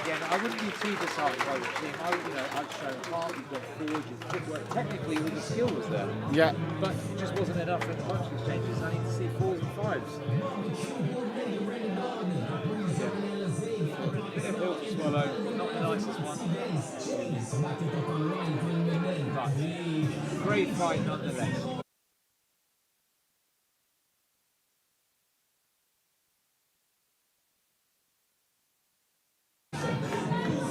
Again, I wouldn't be too disheartened by the team. I'd show heart, you've got forward, you've footwork. Technically, all the skill was there. Yeah. But it just wasn't enough in the punch exchanges. I need to see 4s and 5s. Yeah, pill to swallow. Not the nicest one. But great fight nonetheless.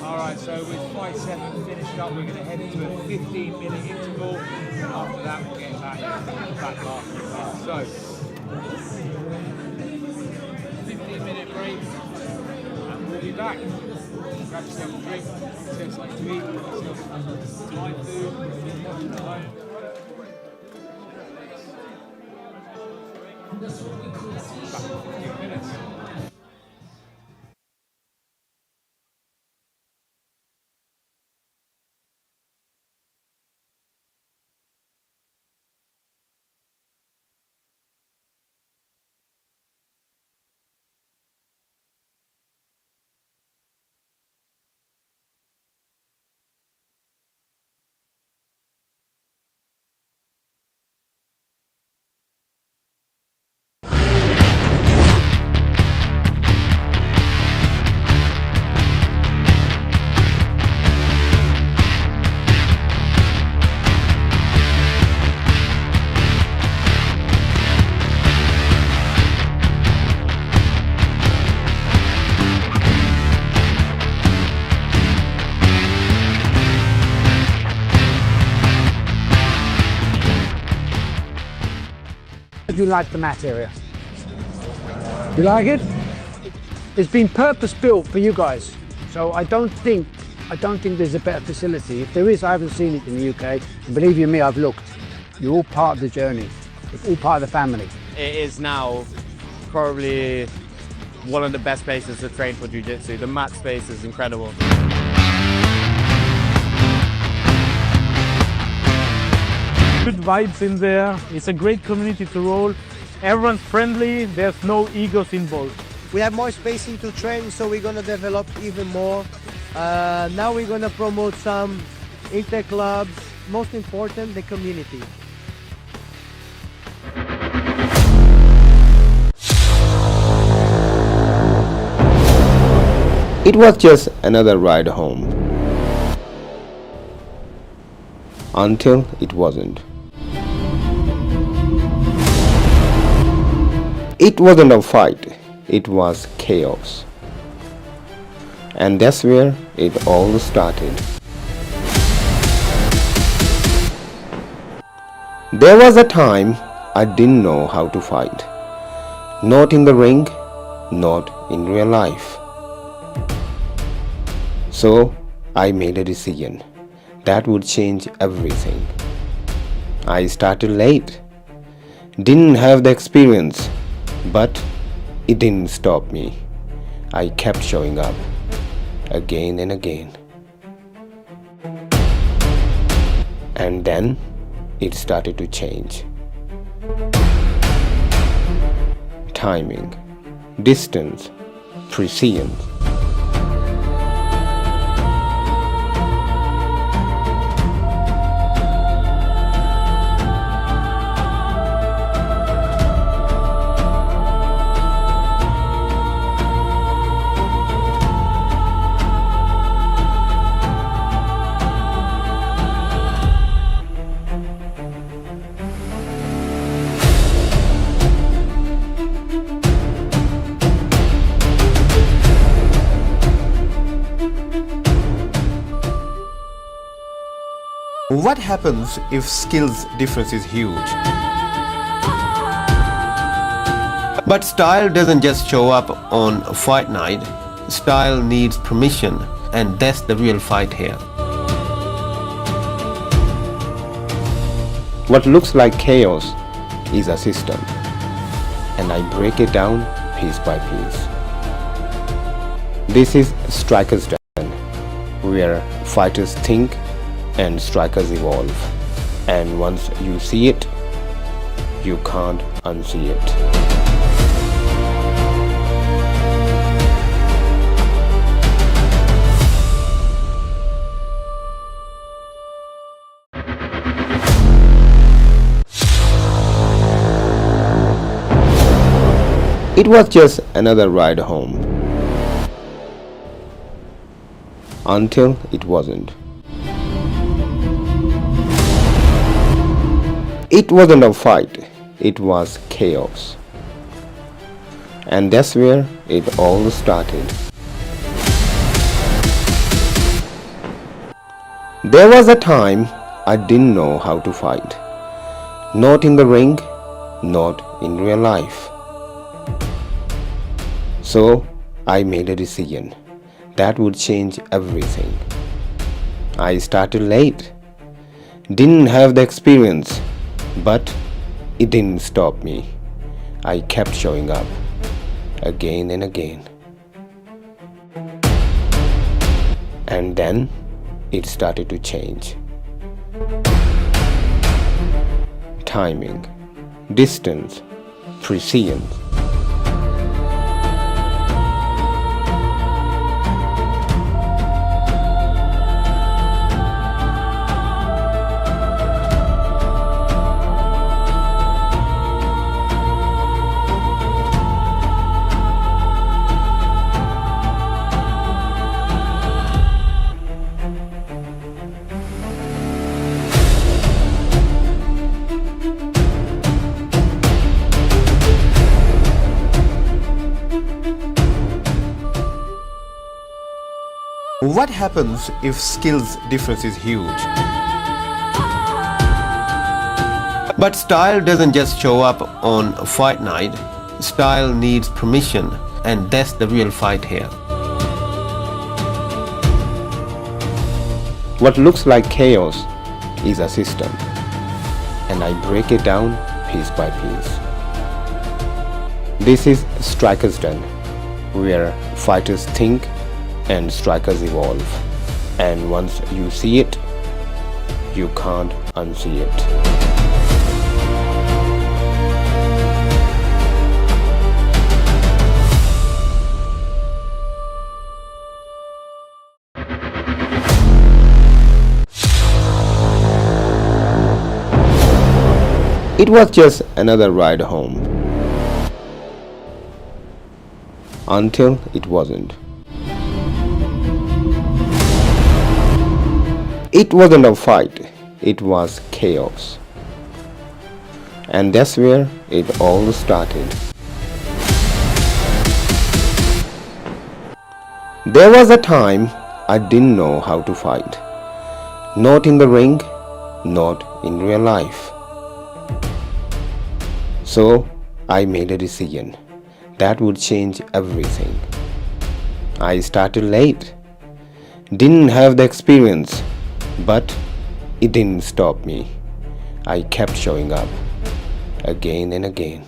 Alright, so with fight 7 finished up, we're going to head into a 15-minute interval, and after that we'll get back after the fight. So, 15-minute break, and we'll be back. Grab yourself a drink, get something to eat, get yourself some Thai food, watching at home. Back in 15 minutes. Do you like the mat area? You like it? It's been purpose built for you guys. So I don't think there's a better facility. If there is, I haven't seen it in the UK. And believe you me, I've looked. You're all part of the journey. It's all part of the family. It is now probably one of the best places to train for jiu-jitsu. The mat space is incredible. Good vibes in there. It's a great community to roll. Everyone's friendly. There's no egos involved. We have more spacing to train, so we're gonna develop even more. Now we're gonna promote some inter-clubs. Most important, the community. It was just another ride home. Until it wasn't. It wasn't a fight, it was chaos. And that's where it all started. There was a time I didn't know how to fight. Not in the ring, not in real life. So I made a decision that would change everything. I started late. Didn't have the experience, but it didn't stop me. I kept showing up again and again. And then it started to change. Timing, distance, precision. What happens if skills difference is huge? But style doesn't just show up on fight night. Style needs permission. and that's the real fight here. What looks like chaos is a system, and I break it down piece by piece. This is Strikerzden, where fighters think and strikers evolve, and once you see it, you can't unsee it. It was just another ride home. Until it wasn't. It wasn't a fight, it was chaos. And that's where it all started. There was a time I didn't know how to fight. Not in the ring, not in real life. So I made a decision that would change everything. I started late, didn't have the experience, but it didn't stop me. I kept showing up again and again. And then it started to change. Timing, distance, precision. What happens if skills difference is huge? But style doesn't just show up on fight night. Style needs permission, and that's the real fight here. What looks like chaos is a system, and I break it down piece by piece. This is Strikerzden, where fighters think and strikers evolve, and once you see it, you can't unsee it. It was just another ride home. Until it wasn't. It wasn't a fight, it was chaos. And that's where it all started. There was a time I didn't know how to fight. Not in the ring, not in real life. So I made a decision that would change everything. I started late, didn't have the experience, but it didn't stop me. I kept showing up again and again.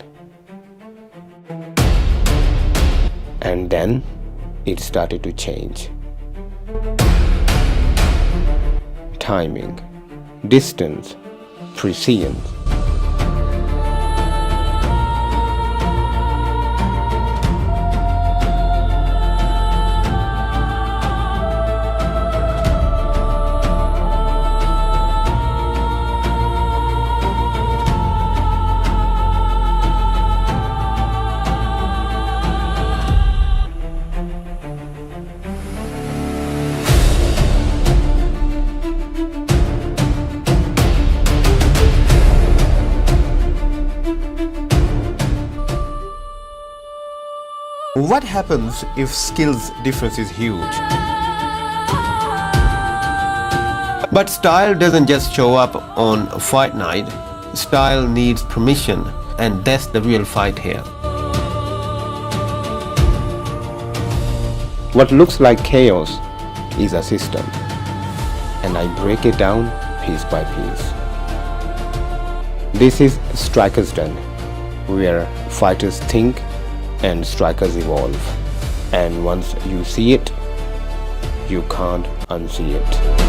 And then it started to change. Timing, distance, precision. What happens if skills difference is huge? But style doesn't just show up on fight night. Style needs permission, and that's the real fight here. What looks like chaos is a system, and I break it down piece by piece. This is Strikerzden, where fighters think and strikers evolve. And once you see it, you can't unsee it.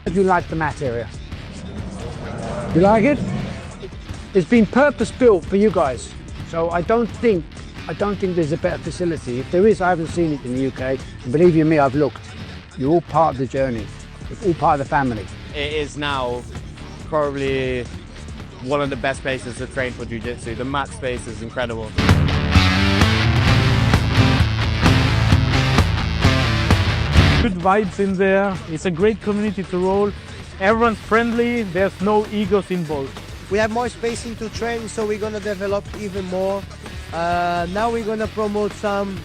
Do you like the mat area? You like it? It's been purpose built for you guys. So I don't think there's a better facility. If there is, I haven't seen it in the UK. And believe you me, I've looked. You're all part of the journey. It's all part of the family. It is now probably one of the best places to train for jiu-jitsu. The mat space is incredible. Good vibes in there. It's a great community to roll. Everyone's friendly. There's no egos involved. We have more spacing to train, so we're gonna develop even more. Now we're gonna promote some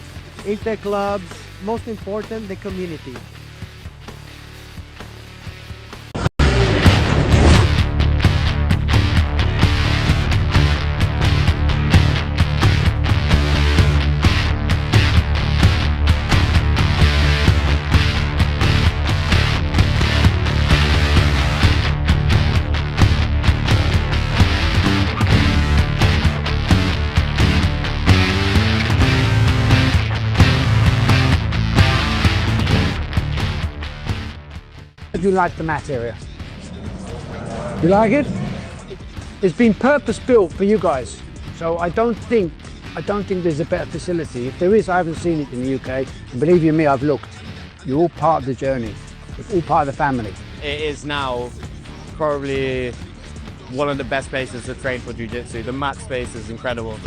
inter-clubs. Most important, the community. Do you like the mat area? You like it? It's been purpose built for you guys. So I don't think there's a better facility. If there is, I haven't seen it in the UK. And believe you me, I've looked. You're all part of the journey. It's all part of the family. It is now probably one of the best places to train for jiu-jitsu. The mat space is incredible.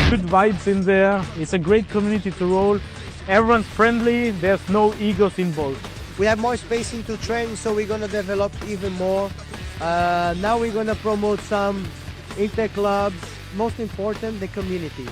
Good vibes in there. It's a great community to roll. Everyone's friendly. There's no egos involved. We have more spacing to train, so we're gonna develop even more. Now we're gonna promote some inter-clubs. Most important, the community.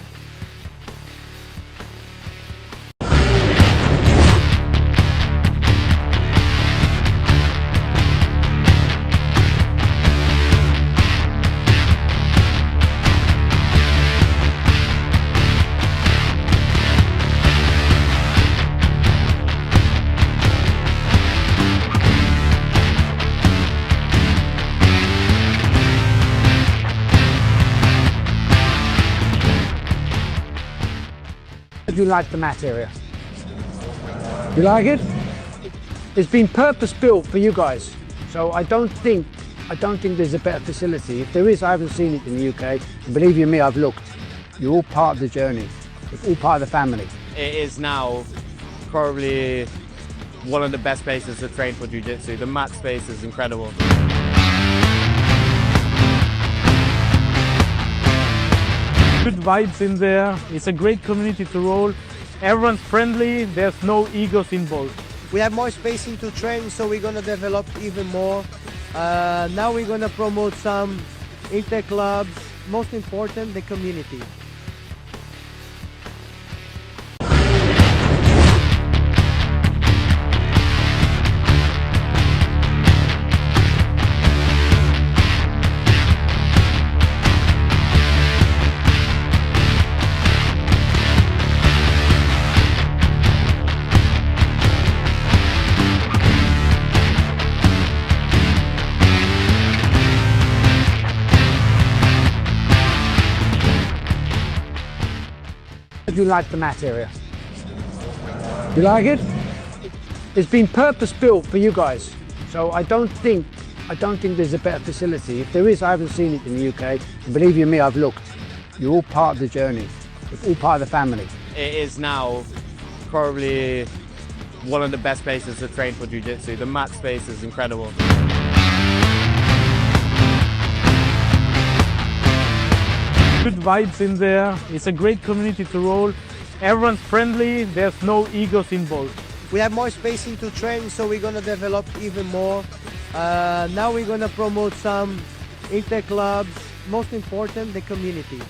Do you like the mat area? You like it? It's been purpose built for you guys. So I don't think there's a better facility. If there is, I haven't seen it in the UK. And believe you me, I've looked. You're all part of the journey. It's all part of the family. It is now probably one of the best places to train for jiu-jitsu. The mat space is incredible. Good vibes in there. It's a great community to roll. Everyone's friendly. There's no egos involved. We have more spacing to train, so we're gonna develop even more. Now we're gonna promote some inter-clubs. Most important, the community. You like the mat area? You like it? It's been purpose built for you guys. So I don't think there's a better facility. If there is, I haven't seen it in the UK. And believe you me, I've looked. You're all part of the journey. You're all part of the family. It is now probably one of the best places to train for jiu-jitsu. The mat space is incredible. Good vibes in there. It's a great community to roll. Everyone's friendly. There's no egos involved. We have more spacing to train, so we're gonna develop even more. Now we're gonna promote some inter-clubs. Most important, the community.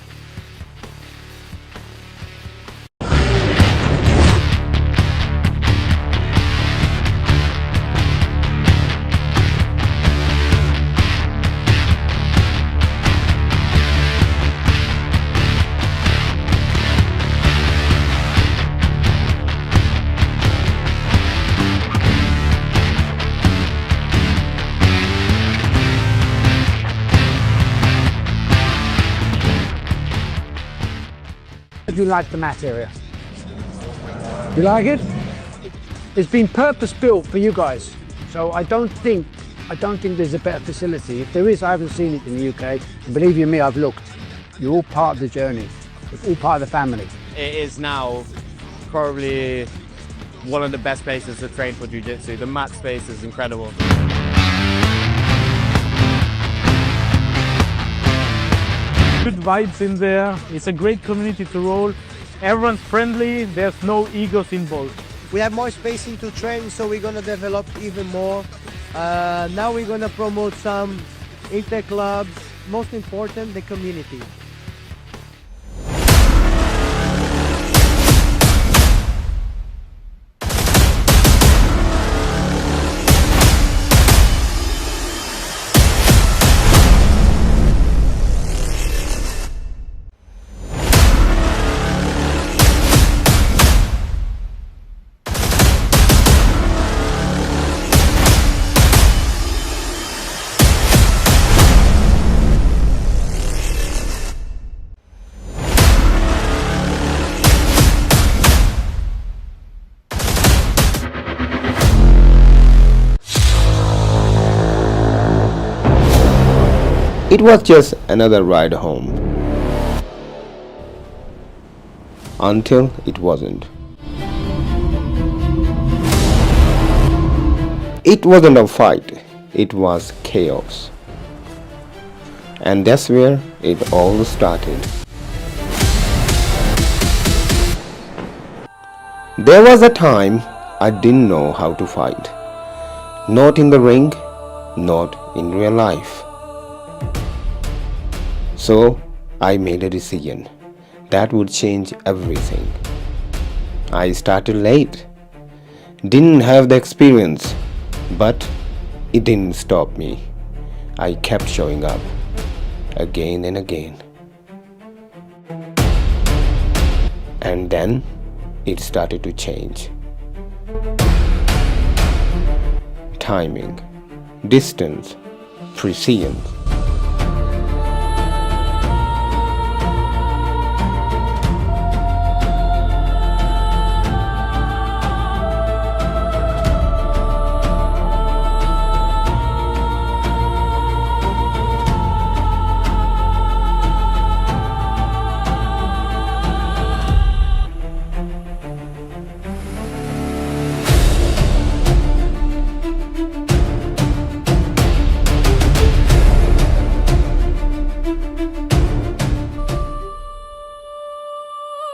You like the mat area? You like it? It's been purpose built for you guys. So I don't think there's a better facility. If there is, I haven't seen it in the UK. And believe you me, I've looked. You're all part of the journey. You're all part of the family. It is now probably one of the best places to train for jiu-jitsu. The mat space is incredible. Good vibes in there. It's a great community to roll. Everyone's friendly. There's no egos involved. We have more spacing to train, so we're gonna develop even more. Now we're gonna promote some inter-clubs. Most important, the community. It was just another ride home. Until it wasn't. It wasn't a fight, it was chaos. And that's where it all started. There was a time I didn't know how to fight. Not in the ring, not in real life. So I made a decision that would change everything. I started late, didn't have the experience, but it didn't stop me. I kept showing up again and again. And then it started to change. Timing, distance, precision.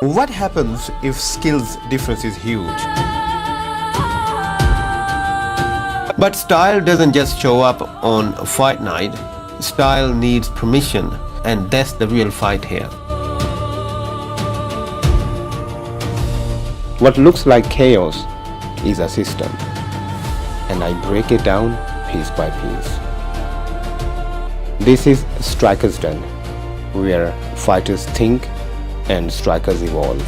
What happens if skills difference is huge? But style doesn't just show up on fight night. Style needs permission, and that's the real fight here. What looks like chaos is a system, and I break it down piece by piece. This is Strikerzden, where fighters think and strikers evolve.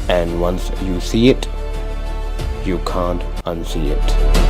And once you see it, you can't unsee it.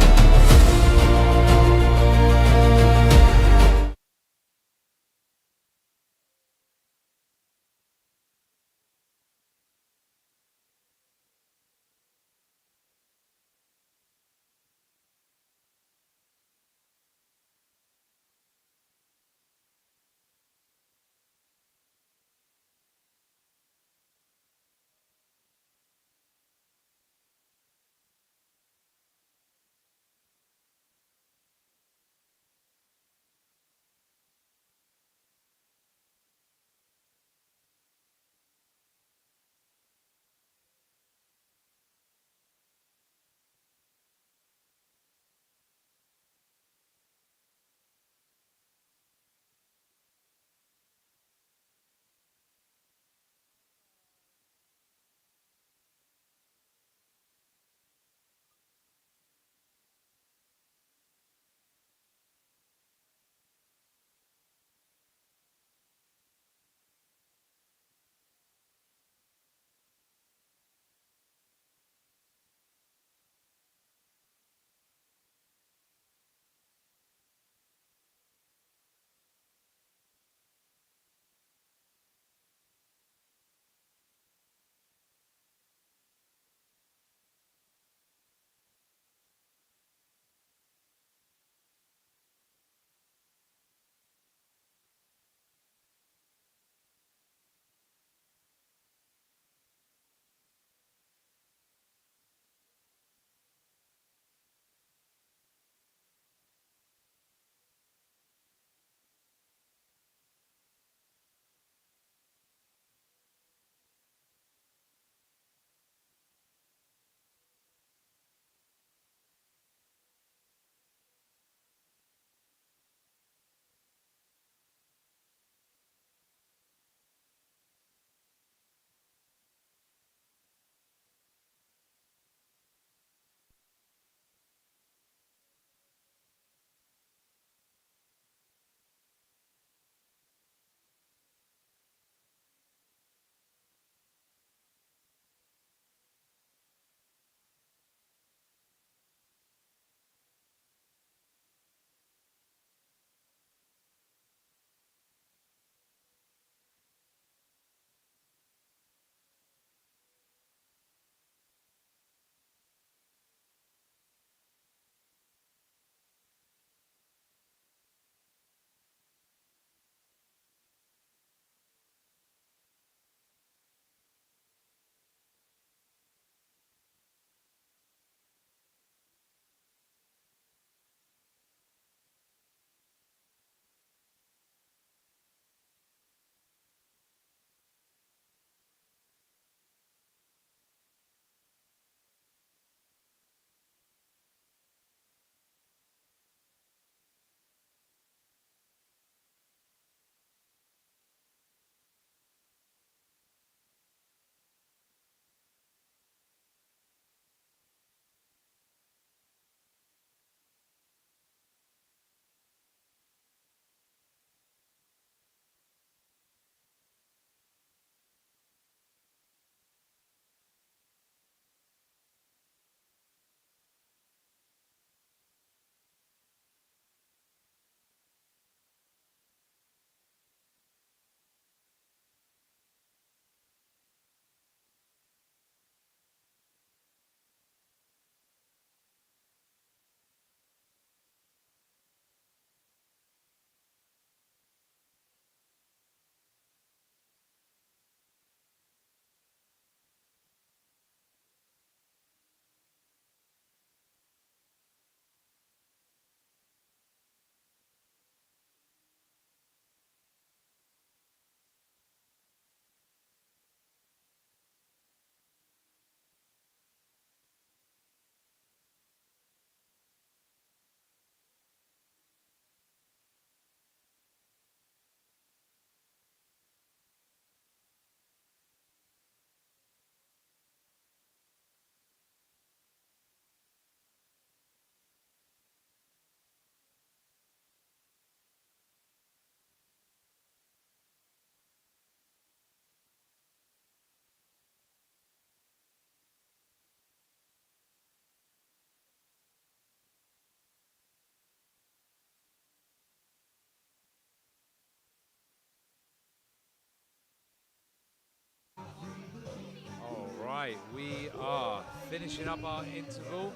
Right, we are finishing up our interval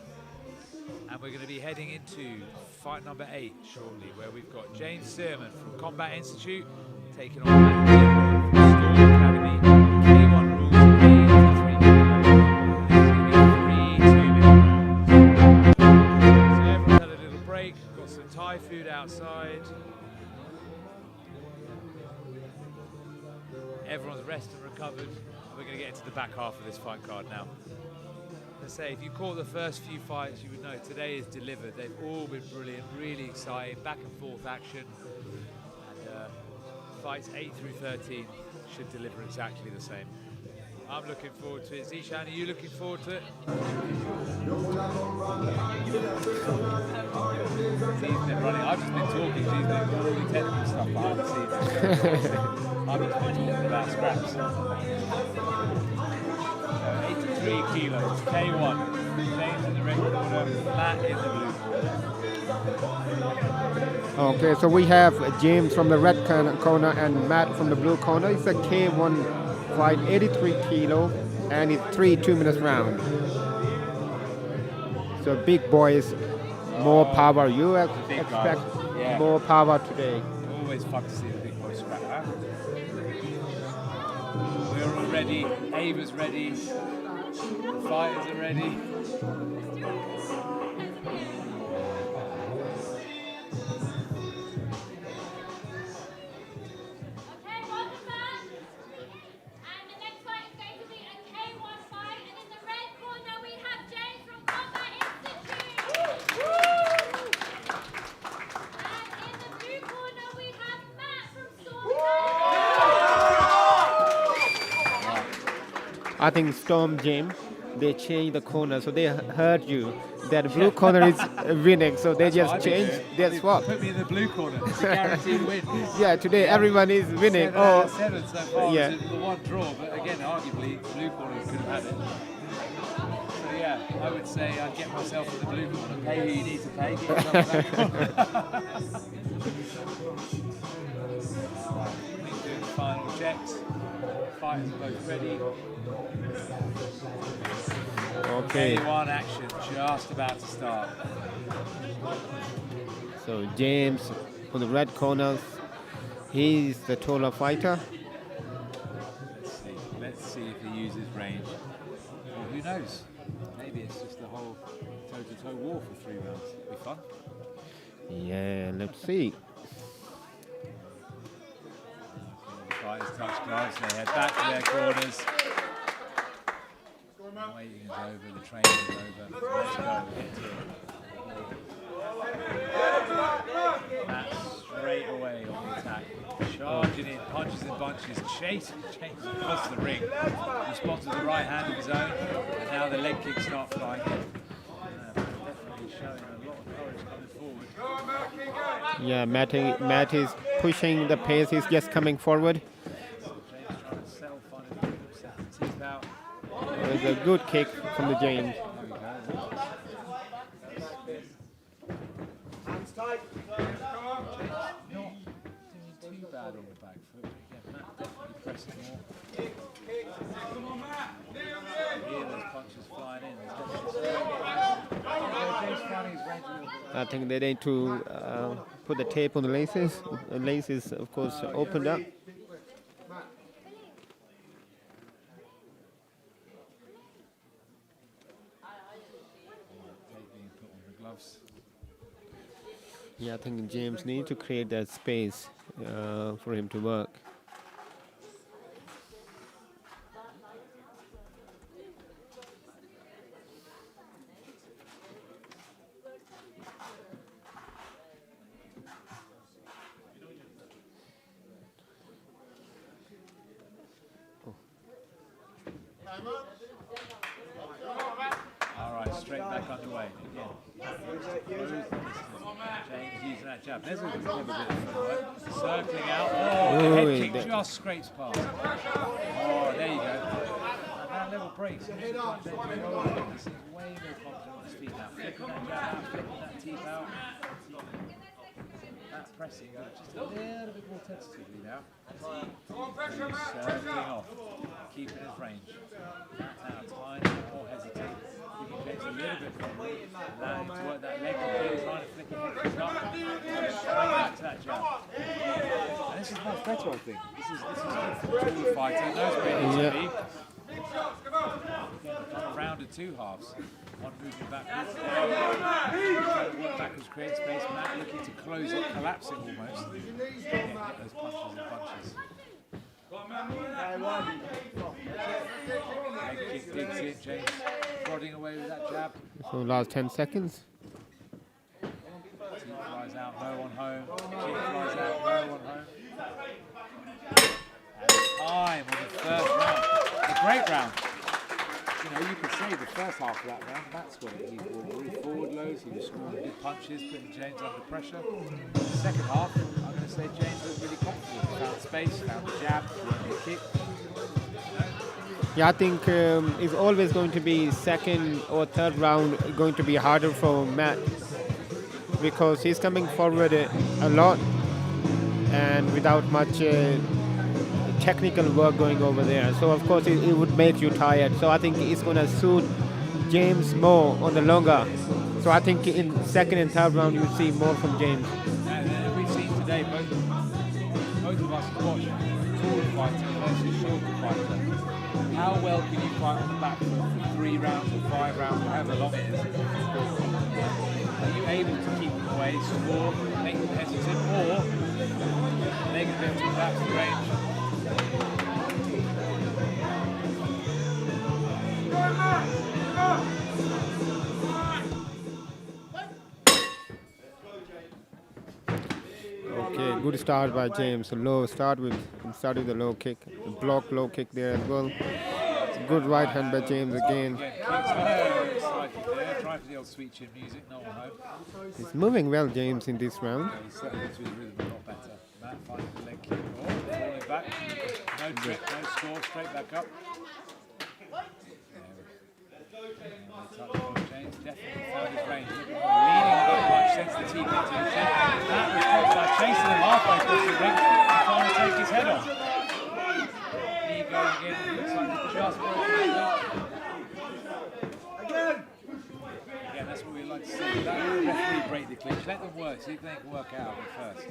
and we're going to be heading into fight number 8 shortly, where we've got James Searman from Kocombat Institute taking on Malachi from Strikerzden Academy. K1 rules, 83 kilos. 3 2-minute rounds. So everyone's had a little break, got some Thai food outside. Everyone's rested and recovered. We're going to get into the back half of this fight card now. Let's say, if you caught the first few fights, you would know today is delivered. They've all been brilliant, really exciting, back and forth action. And fights 8 through 13 should deliver exactly the same. I'm looking forward to it. Zishan, are you looking forward to it? She's been running. I've just been talking. She's been doing all the technical stuff behind the scenes. I've just been talking about scraps. 83 kilos, K1. James in the red corner, Matt in the blue corner. Okay, so we have James from the red corner and Matt from the blue corner. It's a K1 fight, 83 kilo, and it's 3 2-minute round. So big boys, more power. You expect more power today. Always fun to see the big boys scrap, huh? We're all ready. Ava's ready. The fighters are ready. I think Storm James, they changed the corner, so they heard you that the blue corner is winning, so they just changed their swap. Put me in the blue corner. It's a guaranteed win. Yeah, today everyone is winning. 7 out of 7 so far. Yeah. The one draw, but again, arguably, blue corner could have had it. So yeah, I would say I'd get myself in the blue corner. Pay who you need to pay. Get yourself in that corner. Doing the final checks. Fighters are both ready. Okay. K1 action just about to start. So James from the red corner, he's the taller fighter. Let's see if he uses range. Well, who knows? Maybe it's just a whole toe-to-toe war for 3 rounds. It'll be fun. Yeah, let's see. Fighters touch gloves, they head back to their corners. Waiting is over, the training is over. Let's go. Matt straight away on the attack. Charging in, punches and bunches, chasing across the ring. Responds with the right hand of his own, and now the leg kicks start flying in. Definitely showing a lot of courage coming forward. Yeah, Matt is pushing the pace, he's just coming forward. There's a good kick from the James. Hands tight. Not doing too bad on the back foot, but again, Matt definitely pressing more. Come on, Matt. Here, those punches flying in. I think they need to put the tape on the laces. The laces, of course, opened up. Yeah, I think James needs to create that space for him to work. All right, straight back underway again. James using that jab. There's a little bit of footwork. Circling out. Oh, the head kick just scrapes past. Oh, there you go. And that level breaks. He seems way more confident on his feet now. Flicking that jab out, flicking that teeth out. That pressing just a little bit more tentatively now. He's circling off, keeping his range. Now Allowing him to work that leg again, trying to flick it head up. Straight back to that jab. And this is much better, I think. This is good for a taller fighter. Knows where he needs to be. Again, round of two halves. One moving backwards. Work backwards, create space. Matt looking to close it, collapsing almost. Get those punches and bunches. Leg kick digs in, James prodding away with that jab. So last 10 seconds. Team flies out, no one home. Kick flies out, no one home. And time on the first round. A great round. You know, you could say the first half of that round, Matt's got it. He was really forward loads, he was scoring good punches, putting James under pressure. The second half, I'm going to say James was really confident. Found space, found the jab, found the kick. Yeah, I think it's always going to be second or third round going to be harder for Matt because he's coming forward a lot and without much technical work going over there. So of course it would make you tired. So I think it's going to suit James more on the longer. So I think in second and third round you'll see more from James. And we've seen today both of us watch tall fighter versus shorter fighter. How well can you fight on the back foot for 3 rounds or 5 rounds, however long it is? Are you able to keep them away, score, make them hesitant, or are they going to be able to collapse the range? Okay, good start by James. Start with the low kick, block low kick there as well. Good right hand by James again. Try for the old sweet chin music, no one home. He's moving well, James, in this round. He's settling into his rhythm a lot better. Matt finding the leg kick, falling back. No trip, no score, straight back up. James definitely found his range. Leaning on that punch, sensitivity to his chin. Matt responds by chasing him halfway across the ring and trying to take his head off. Knee going again, looks like he's just broken his leg. Again, that's what we like to see. Let the referee break the clinch. Let them work, see if they can work out first.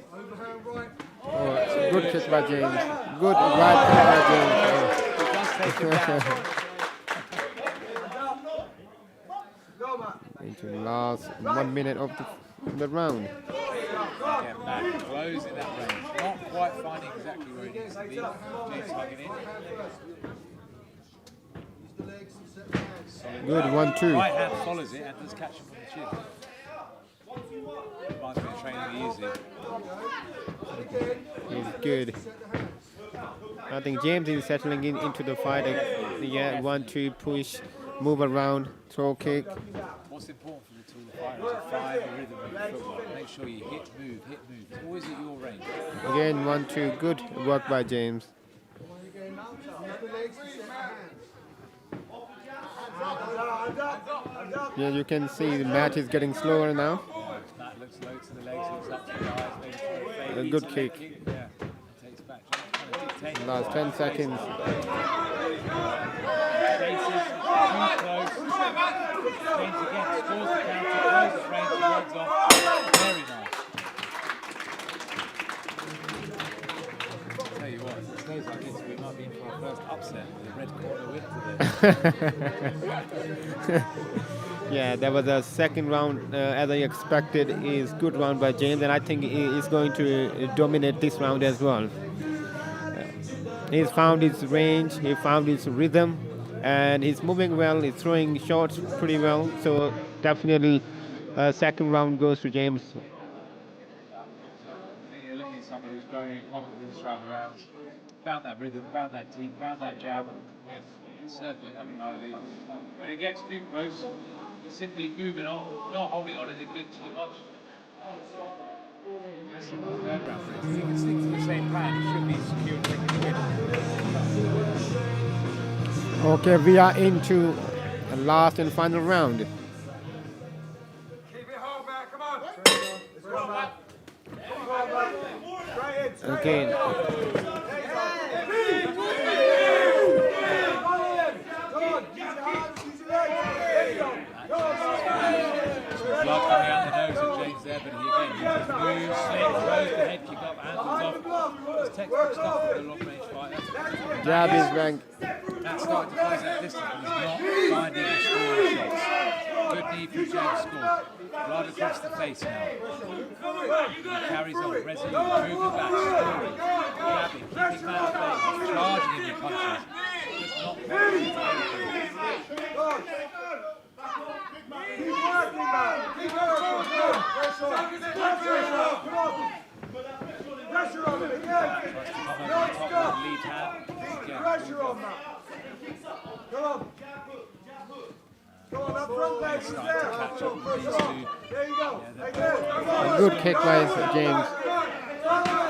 Oh, it's a good kick by James. Good right kick by James. He does take him down. Into the last 1 minute of the round. Again, Matt closing that range. Not quite finding exactly where he needs to be. James hugging in. Good 1-2. Right hand follows it and does catch him on the chin. Reminds me of training easy. He's good. I think James is settling into the fight. Yeah, 1-2 push, move around, throw kick. What's important for the taller fighter is to find the rhythm of the football. Make sure you hit, move. It's always at your range. Again, 1-2. Good work by James. Yeah, you can see the match is getting slower now. Matt looks low to the legs, looks up to the eyes, maybe for a fade. A good kick. Yeah, takes back. Last 10 seconds. Chases, too close. James again, scores the counter, closes range, legs off. Very nice. I'll tell you what, if it stays like this, we might be in for our first upset with a red corner win today. Yeah, that was a second round, as I expected, is good round by James, and I think he is going to dominate this round as well. He's found his range, he found his rhythm, and he's moving well, he's throwing shots pretty well, so definitely second round goes to James. You're looking at someone who's growing confidence throughout the rounds. Found that rhythm, found that team, found that jab. Certainly, when it gets too close, simply moving on, not holding on as it gets too much. That's the third round. If you can stick to the same plan, you should be secure and taking the win. Okay, we are into the last and final round. Keep it hard, man. Come on. Okay. blood coming out the nose of James there, but he again uses moves, slick, throws the head kick up, handles off. It's textbook stuff for the long range fighter. Jab is rank. That's starting to close that distance, but he's not finding the scoring shots. Good knee for jab score. Right across the face now. He carries on, resolute, moving back, scoring, jabbing, keeping him out of play, charging him with punches. Just not quite into anything. Keep working, man. Keep working. Pressure on him again. Lead hand. Pressure on, man. Come on. Come on, that front leg is there. There you go. A good kick by James.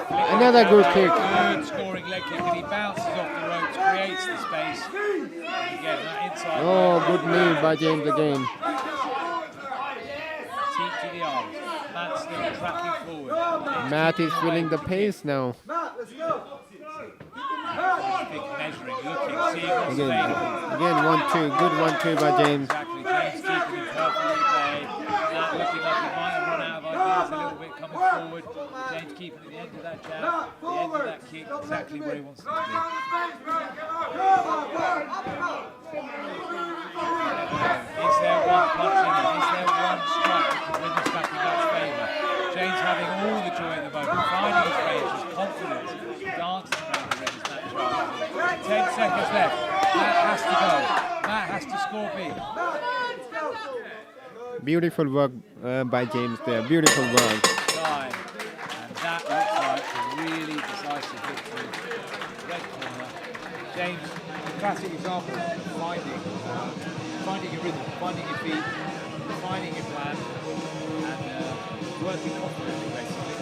Another good kick. Good scoring leg kick, and he bounces off the ropes, creates the space. And again, that inside. Oh, good knee by James again. Teep to the arms. Matt still tracking forward. Matt is feeling the pace now. Matt, let's go. Big measuring, looking, seeing what's available. Again, 1-2. Good 1-2 by James. Exactly, James keeping him perfectly at bay. Matt looking like he might have run out of ideas a little bit coming forward. James keeping at the end of that jab, the end of that kick, exactly where he wants it to be. Is there one punch in it? Is there one strike that can win this back in Matt's favour? James having all the joy at the moment, finding his range, his confidence, dancing around the ring as Matt charges. 10 seconds left. Matt has to go. Matt has to score big. Beautiful work by James there. Beautiful work. Time. And that looks like a really decisive victory. Red corner. James, a classic example of finding your rhythm, finding your feet, finding your plan, and working confidently, basically.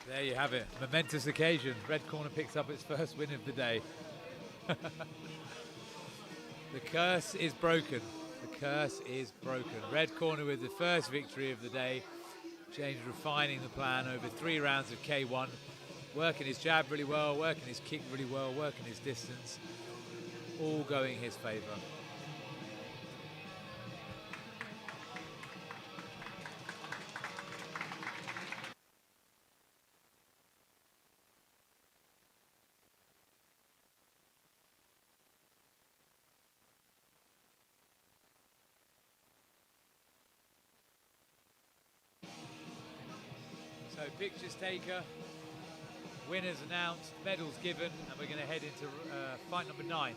There you have it, momentous occasion. Red corner picks up its first win of the day. The curse is broken. The curse is broken. Red corner with the first victory of the day. James refining the plan over 3 rounds of K1. Working his jab really well, working his kick really well, working his distance. All going his favour. So pictures taker, winners announced, medals given, and we're going to head into fight number 9.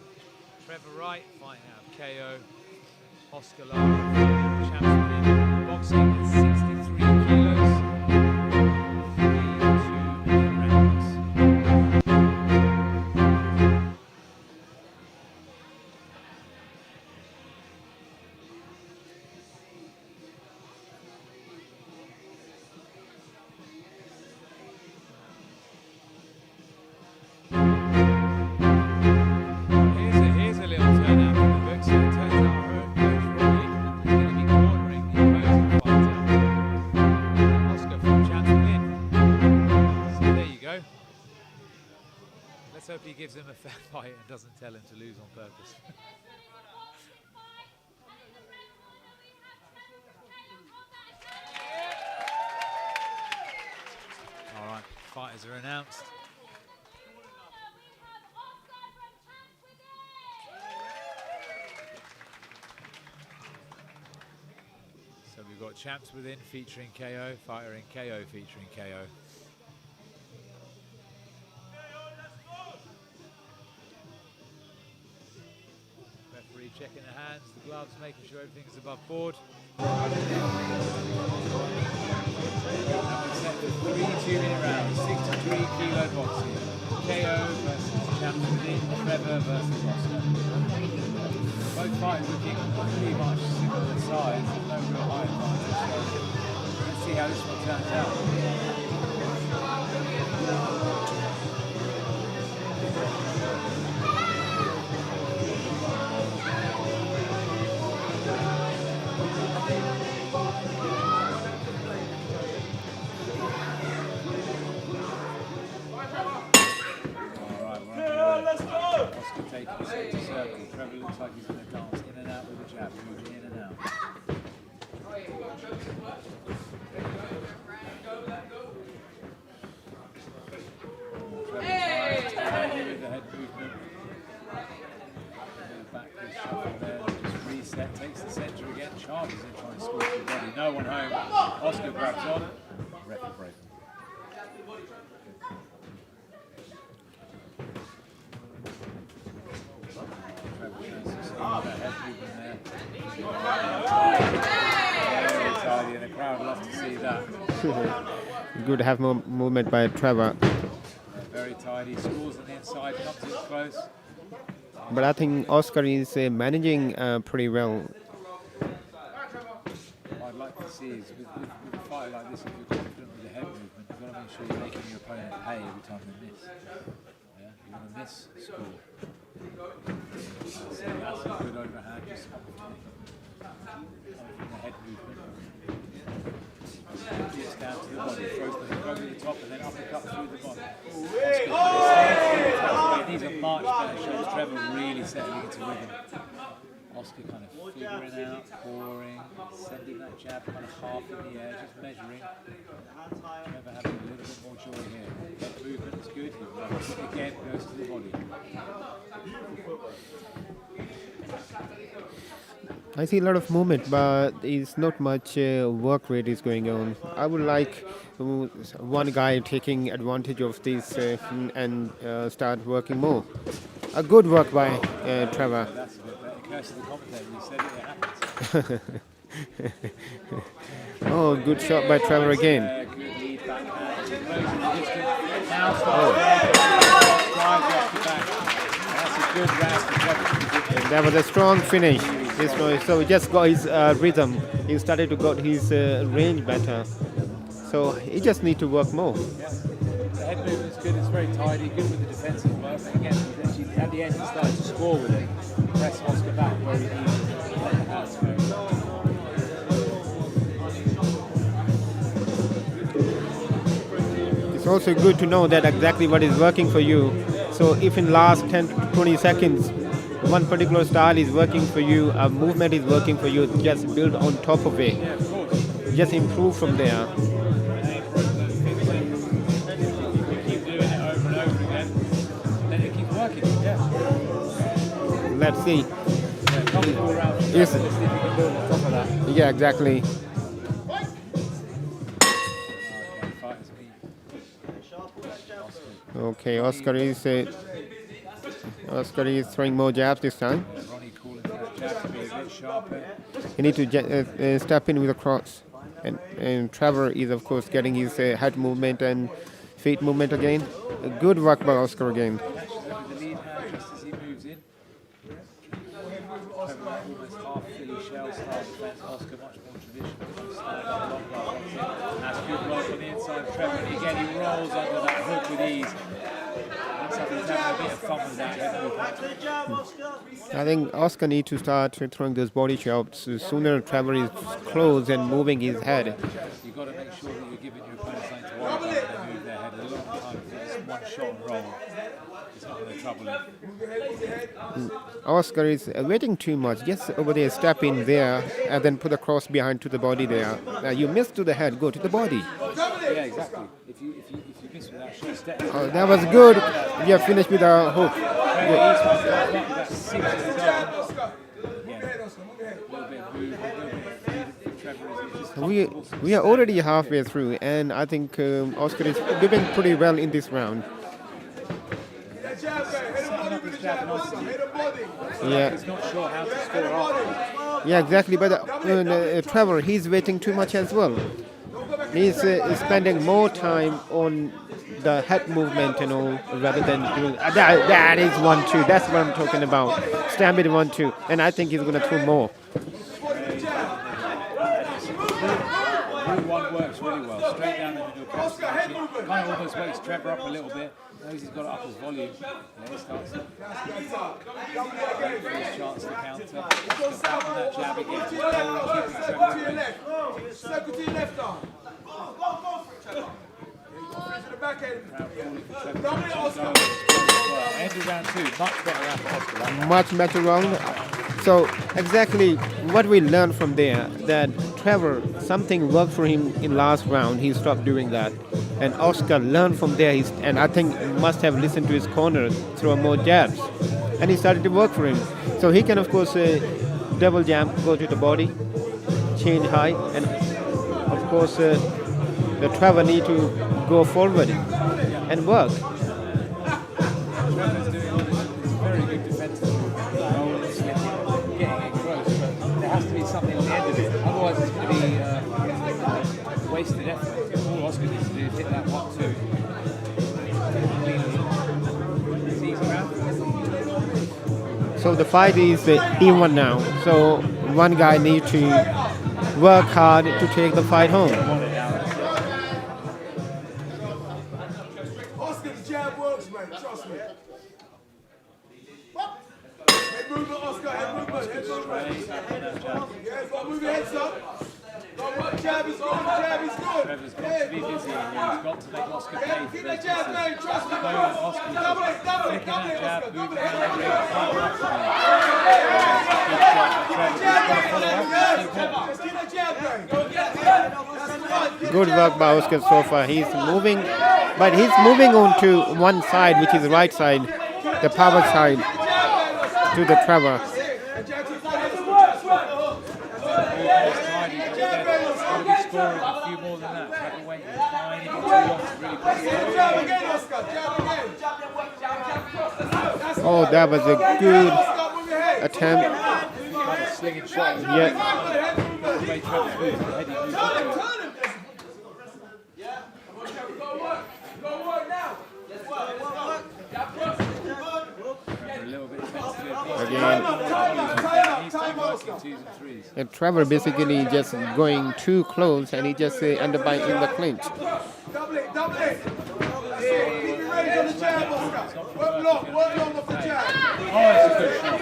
Trevor Wright fighting out of KO. Oscar Lara, champion in boxing at 63 kilos. 3-2 rounds. Here's a little turnout from the books. It turns out our own coach Robbie is going to be cornering the opposing fighter, Oscar from Champion. So there you go. Let's hope he gives him a fair fight and doesn't tell him to lose on purpose. All right, fighters are announced. So we've got Champs Within featuring KO, Fighter in KO featuring KO. checking the hands, the gloves, making sure everything's above board. And we're set for 3 2-minute rounds, 63 kilo boxing. KO versus Jaheim, Trevor versus Oscar. Both fighters looking pretty much similar size, there's no real height advantage. So let's see how this one turns out. Oscar taking a centre circle. Trevor looks like he's going to dance in and out with a jab, moving in and out. Trevor's tidy with the head movement. Back with shuffle there, just reset, takes the centre again, charges in, trying to squeeze the body. No one home. Oscar grabs on. Ref break. Tidy, and the crowd love to see that. Good to have more movement by Trevor. Very tidy, scores on the inside, comes in close. But I think Oscar is managing pretty well. What I'd like to see is with a fight like this, if you're confident with the head movement, you've got to make sure you're making your opponent pay every time they miss. Yeah, you want to miss, score. That's a good overhand, just coming from the head movement. Gets down to the body, throws the hook over the top and then uppercut through the body. Oscar, these are much better shots. Trevor really settling into rhythm. Oscar kind of figuring out, pouring, sending that jab kind of half in the air, just measuring. Trevor having a little bit more joy here. Head movement is good. He runs again, goes to the body. I see a lot of movement, but it's not much work rate is going on. I would like one guy taking advantage of this and start working more. A good work by Trevor. That's a bit better. Curse of the commentator, he said it happens. Oh, good shot by Trevor again. Good lead backhand. Closing the distance. Now starts drives off the back. That's a good round for Trevor. That was a strong finish. So he just got his rhythm. He started to got his range better. So he just need to work more. Yeah. The head movement's good. It's very tidy. Good with the defensive work. And again, at the end, he started to score with it. Press Oscar back where he needs to. Let the hands go. It's also good to know that exactly what is working for you. So if in last 10 to 20 seconds, one particular style is working for you, a movement is working for you, just build on top of it. Yeah, of course. Just improve from there. Keep doing it over and over again. Then it keeps working. Yeah. Let's see. Yeah, comfortable round. Yes. Let's see if we can build on top of that. Yeah, exactly. Okay, Oscar is throwing more jabs this time. Ronnie calling for that jab to be a bit sharper. He needs to step in with a cross. And Trevor is, of course, getting his head movement and feet movement again. Good work by Oscar again. With the lead hand just as he moves in. Trevor almost half Philly shell style defense. Oscar much more traditional. Stand up, long block. That's good block on the inside of Trevor. And again, he rolls under that hook with ease. Looks like he's having a bit of fun with that head movement. I think Oscar needs to start throwing those body shots sooner. Trevor is close and moving his head. You've got to make sure that you're giving your opponent something to worry about when they move their head. A long time for this one shot and roll. It's not going to trouble him. Oscar is waiting too much. Just over there, step in there, and then put a cross behind to the body there. You miss to the head, go to the body. Yeah, exactly. If you miss with that shot, step. Oh, that was good. We have finished with our hook. We are already halfway through, and I think Oscar is doing pretty well in this round. Yeah. He's not sure how to score off. Yeah, exactly. But Trevor, he's waiting too much as well. He's spending more time on the head movement and all rather than doing that is 1-2. That's what I'm talking about. Stampede 1-2, and I think he's gonna throw more. Route 1 works really well. Straight down the middle, kind of almost wakes Trevor up a little bit. Knows he's got to up his volume. Yeah, he starts to wait for his chance to counter. He's back on that jab again. Circle to your left. Circle to your left arm. Go for it, Trevor. To the back end. End of round 2. Much better round for Oscar. Much better round. So exactly what we learned from there, that Trevor, something worked for him in last round. He stopped doing that. And Oscar learned from there, and I think must have listened to his corner, throw more jabs. And he started to work for him. So he can, of course, double jab, go to the body, change height, and of course, the Trevor need to go forward and work. Trevor's doing all this very good defensive rolling, slipping, getting it close, but there has to be something on the end of it. Otherwise, it's going to be wasted effort. All Oscar needs to do is hit that 1-2. It's easy round. So the fight is even now. So one guy needs to work hard to take the fight home. Oscar's jab works, mate. Trust me. Head movement, Oscar. Head movement. Head movement. Yeah, got to move your head, son. Jab is good. Jab is good. Trevor's got to be busy here. He's got to make Oscar pay for Keep this. that jab, mate. Trust me. Oscar Double it, double it, double it, Oscar. Double it. Good work by Oscar so far. He's moving, but he's moving on to one side, which is the right side, the power side, to the Trevor. Scoring a few more than that. Trevor waiting tiny bit too long to really push it. Jab again, Oscar. Jab again. Oh, that was a good attempt. Kind of slinging shot. Yeah. The way Trevor's moving, the head he moves into it. A little bit defensive. Again. Needs to be working 2s and 3s. And Trevor basically just going too close, and he just ended by in the clinch. Double it, double it. Keep your range on the jab, Oscar. Work long off the jab. Oh, that's a good shot.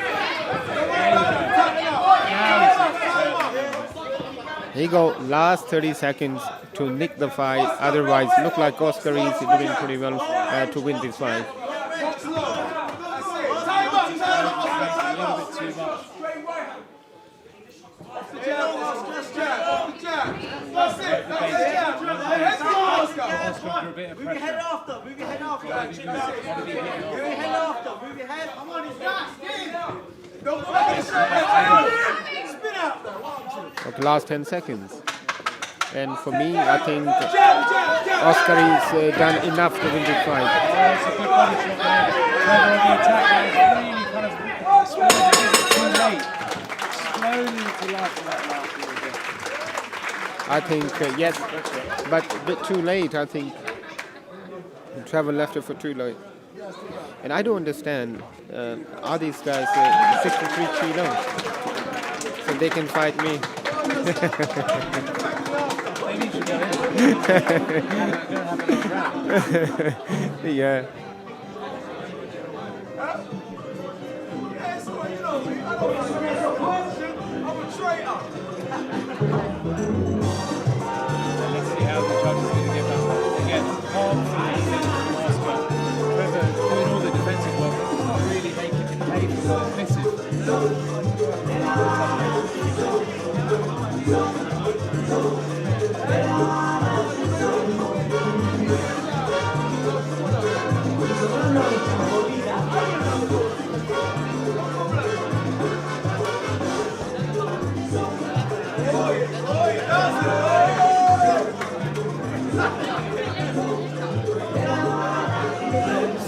He go last 30 seconds to nick the fight. Otherwise, look like Oscar is doing pretty well to win this fight. Move your head after. Move your head after. Move your head after. Move your head. Come on, it's gas. Don't go back. Spin out. Okay, last 10 seconds. And for me, I think Oscar is done enough to win this fight. It's a good body shot there. Trevor on the attack there. Really kind of exploded too late. Slowly to life for that last little bit. I think, yes, but a bit too late, I think. Trevor left it for too late. And I don't understand, are these guys 63 kilos? So they can fight me. Maybe you should go in. Have another round. Yeah. I'm a traitor. Let's see how the judges are going to get back. Again, calm from Oscar. Trevor doing all the defensive work, but not really making him pay for the offensive.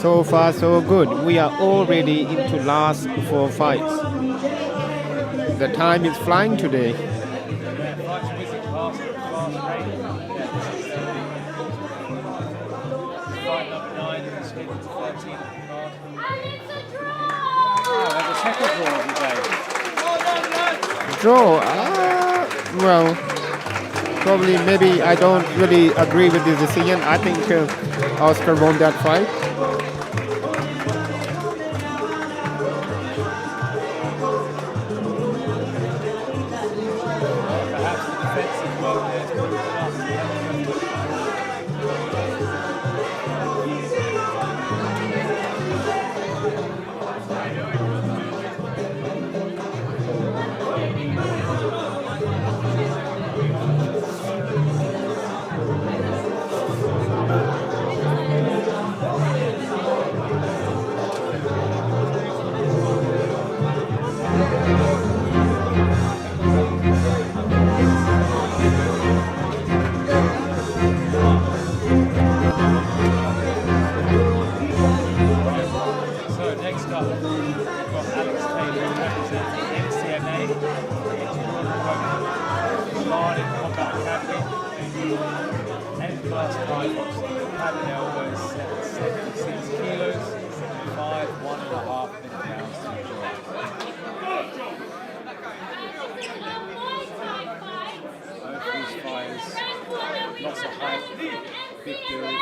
So far, so good. We are already into last 4 fights. The time is flying today. Fights whizzing past at a fast rate. Fight number 9 and it's heading to 13 on the card. Oh, that's a second draw of the day. Draw? Well, probably maybe I don't really agree with this decision. I think Oscar won that fight. Perhaps the defensive work there is good enough. So next up, we've got Alex Taylor representing XCMA, Elan in Kocombat Academy, M-class kickboxing, pad and elbows, 76 kilos, 1.5 minute rounds to enjoy. Both these fighters, lots of height, big build.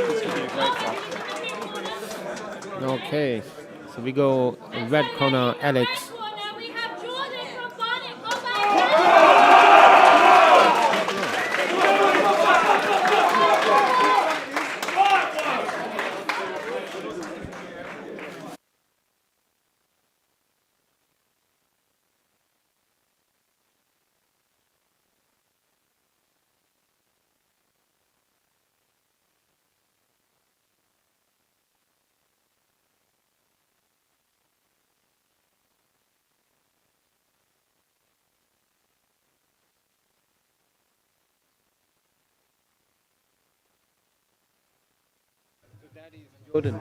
This could be a great fight. Okay, so we go in red corner, Alex. That is Jaden.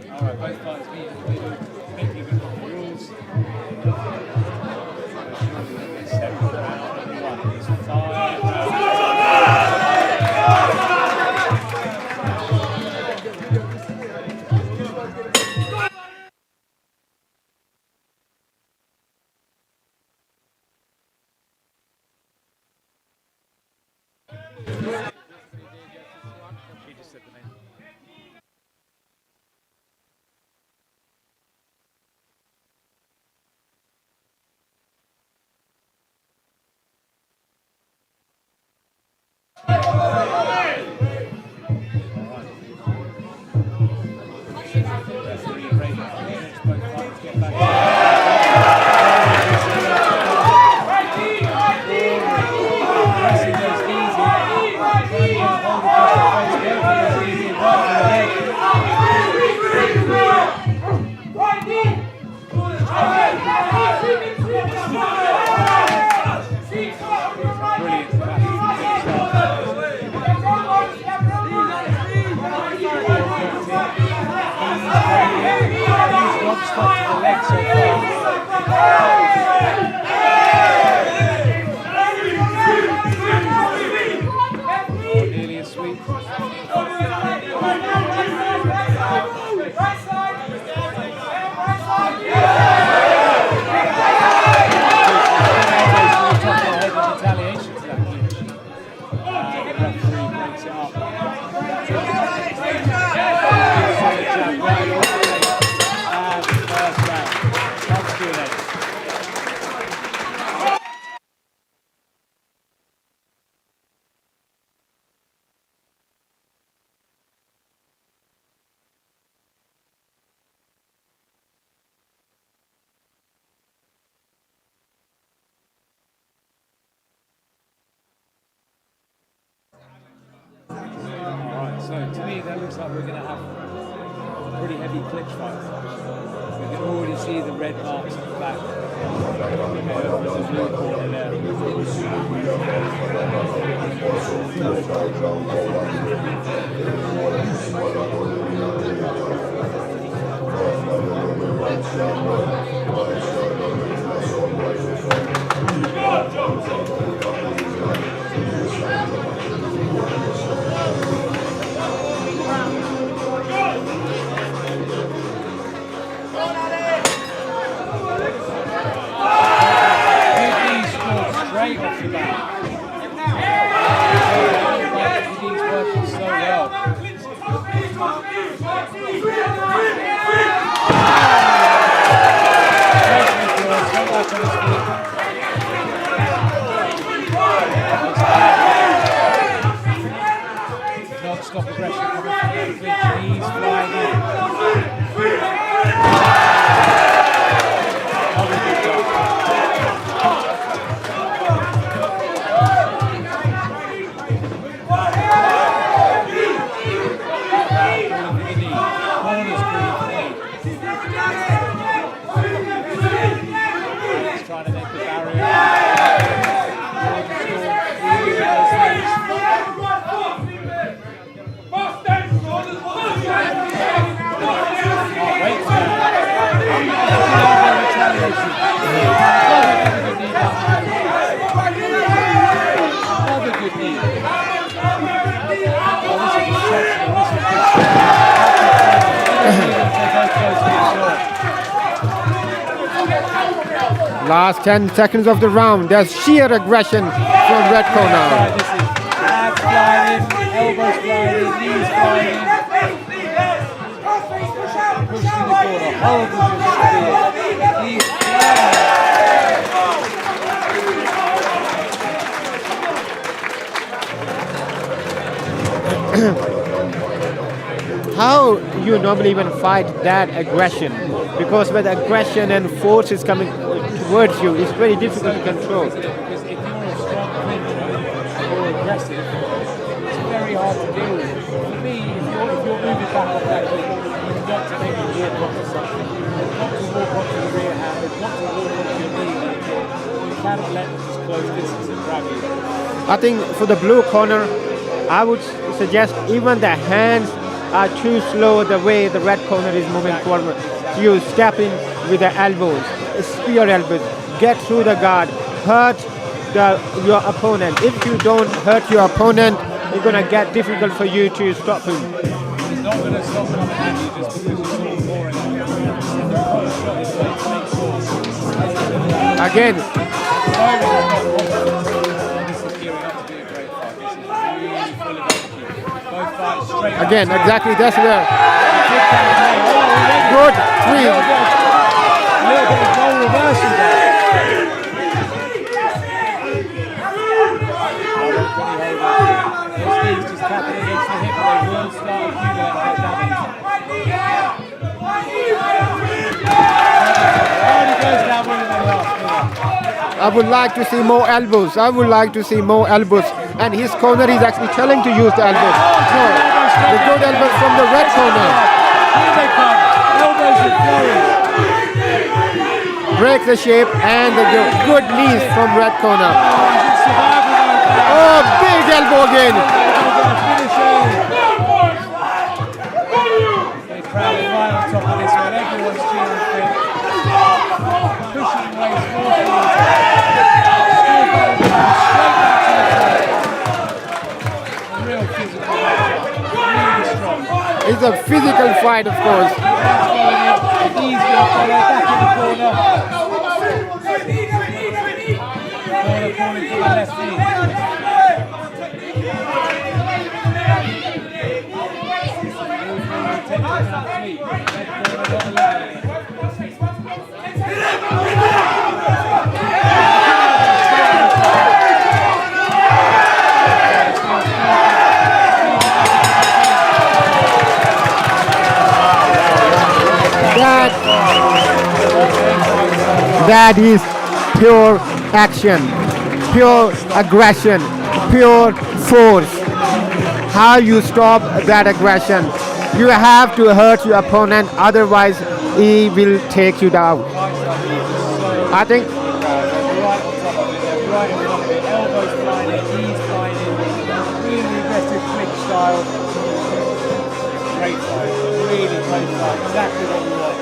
Alright, both fighters meet in the middle, thinking about the rules. Seventh round, one is 5 rounds. She just said the name. Nearly a sweep. Retaliation to that clinch. The referee breaks it up. Solid jab right on the face. And first round. That looks like we're going to have a pretty heavy clinch fight. We can already see the red marks on the back. Over the blue corner there. Straight off the bat. He's working so well. Non-stop aggression coming from the clinch. He's flying in. Last 10 seconds of the round. There's sheer aggression from red corner. This is abs flying in, elbows flying in, knees flying in. Pushed in the corner. Horrible position here. He's How you normally even fight that aggression? Because when aggression and force is coming towards you, it's very difficult to control. Because if you're a strong clincher or aggressive, it's very hard to deal with. For me, if you're moving back off that kick, you've got to maybe walk onto something. You've got to walk onto the rear hand, you've got to walk onto your knee that kick. You cannot let them just close distance and grab you. I think for the blue corner, I would suggest even the hands are too slow the way the red corner is moving forward. You step in with the elbows, spear elbows, get through the guard, hurt your opponent. If you don't hurt your opponent, it's going to get difficult for you to stop him. He's not going to stop coming at you just because you're sort of boring. Again. This is gearing up to be a great fight. This is really full of energy. Both fights straight. Again, exactly, that's where. Good, three. A little bit of goal reversal there. Those knees just tapping against the hip, they will start accumulating that damage. Already goes down winning the last minute. I would like to see more elbows. I would like to see more elbows. And his corner is actually telling to use the elbows. No, the good elbows from the red corner. Here they come. Elbows are flowing. Break the shape and the good knees from red corner. Oh, big elbow again. They crowd right on top of this one. Everyone's cheering for him. Pushing away his forces. Real physical matchup. Really strong. It's a physical fight, of course. Knees will follow back in the corner. Corner calling for the left knee. That is pure action, pure aggression, pure force. how you stop that aggression. You have to hurt your opponent, otherwise he will take you down. I think Right on top of it, they're right on top of it. Elbows flying in, knees flying in. Really aggressive clinch style. Great fight. Really great fight. Exactly what we want.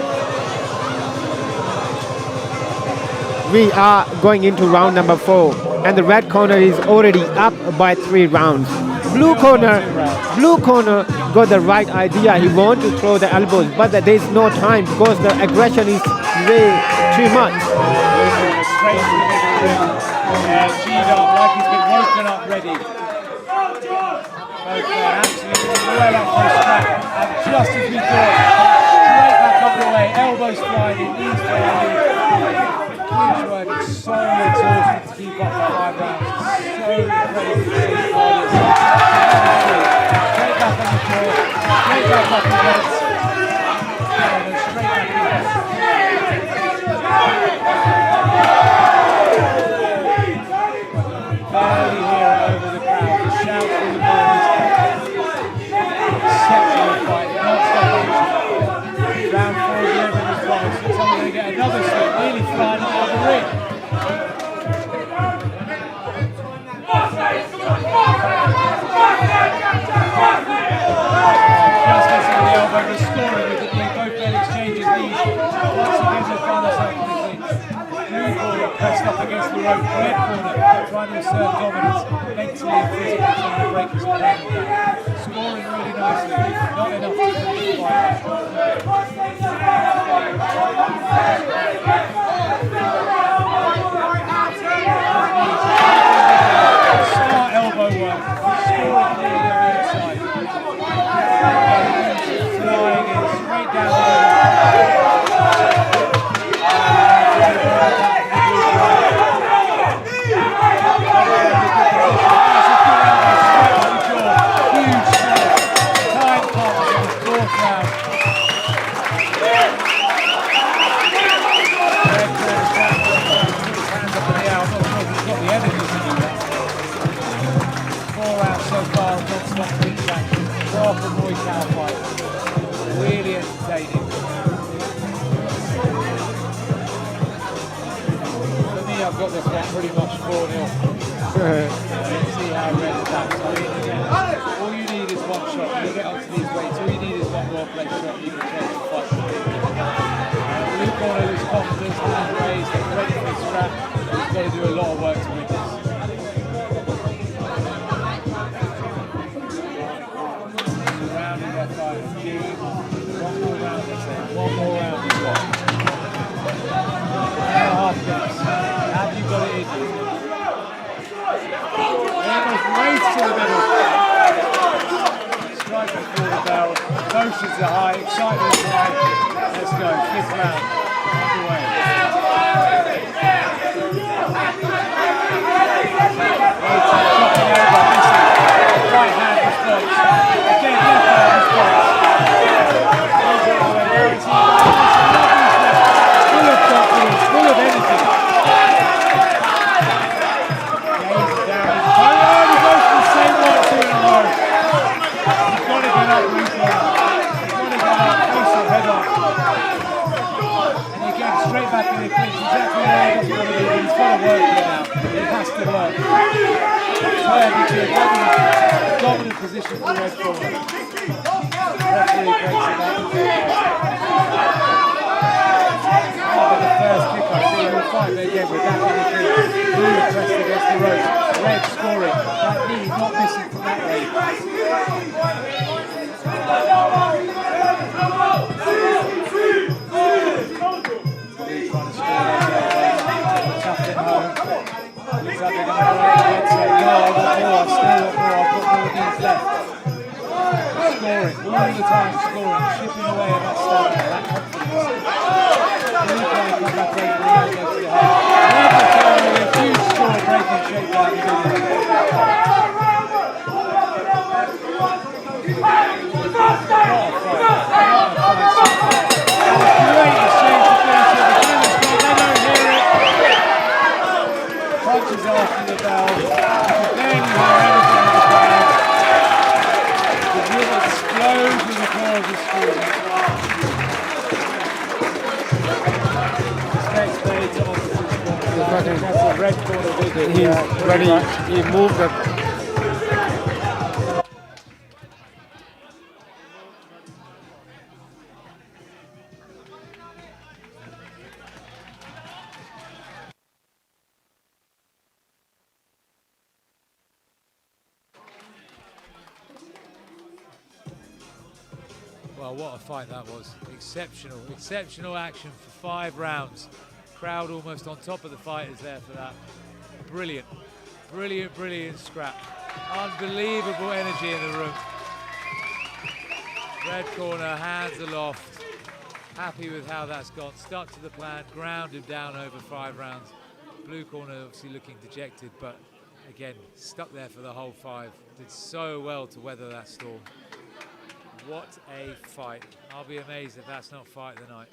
we are going into round number 4, and the red corner is already up by 3 rounds. Blue corner got the right idea. He wants to throw the elbows, but there is no time because the aggression is way too much. Straight to the middle ring. G'd up like he's been woken up ready. Both men absolutely well up for a strap. And just as we thought, straight back up the way. Elbows flying in, knees flying in. Clinch work is so exhausting to keep up for 5 rounds. It's so incredible to see fighters. Straight back on the floor, straight back up the legs. And then straight back in. Barely hear it over the crowd. The shout from the boys. Exceptional fight. Not stop action. Round 4 of the end is close. Someone's going to get another slip. Nearly flying out of the ring. Just missing the elbow. Restoring with the knee. Both men exchanging knees. Once again they find themselves on the clinch. Blue corner pressed up against the rope. Red corner trying to assert dominance, mentally and physically trying to break his opponent down. Scoring really nicely, not enough to finish the fight. Smart elbow work, scoring clearly on the inside. Flying in straight down the middle. Proper Muay Thai fight. Really entertaining. For me, I've got this one pretty much 4-0. Let's see how red attacks. I mean, again, all you need is one shot. When you get onto these weights, all you need is one more plate shot. You can change the fight. Blue corner is confident, hand raised, ready for the scrap. He's got to do a lot of work to win this. One more round as well. 1.5 minutes. Have you got it in you? Almost race to the middle. Striking for the bell. Emotions are high, excitement is high. Let's go, 5th round. Underway. Right hand response. Again, left hand response. Full of confidence, full of energy. Gazing down his toe. Oh, he goes for the same one 2 in a row. He's got to get up, Blue corner. He's got to get up, face it head on. And again, straight back in the clinch. Exactly where he doesn't want to be. He's got to work here now. It has to work. Turned into a dominant position for the red corner. Referee breaks it up. After the first kick, I see we'll fight there again. We're back in the clinch. Blue pressed against the ropes. Red scoring. That knee not missing from that way. Blue trying to score those elbows. Tucked it home. Looks like they're going to go ahead and say, no, I want more. I still want more. I've got more knees left. Scoring, all the time scoring, chipping away at that stamina, that confidence. Blue trying to come back over the elbows to the head. Another time with a huge score breaking shape down the middle. Great exchange to finish it. The camera's gone, they don't hear it. Punches after the bell. You can barely hear anything in the crowd. That's a red corner visit. He's very, he moved up. Well, what a fight that was. Exceptional action for 5 rounds. Crowd almost on top of the fighters there for that. Brilliant scrap. Unbelievable energy in the room. Red corner, hands aloft. Happy with how that's gone. Stuck to the plan, ground him down over 5 rounds. Blue corner obviously looking dejected, but again, stuck there for the whole 5. Did so well to weather that storm. What a fight. I'll be amazed if that's not fight of the night.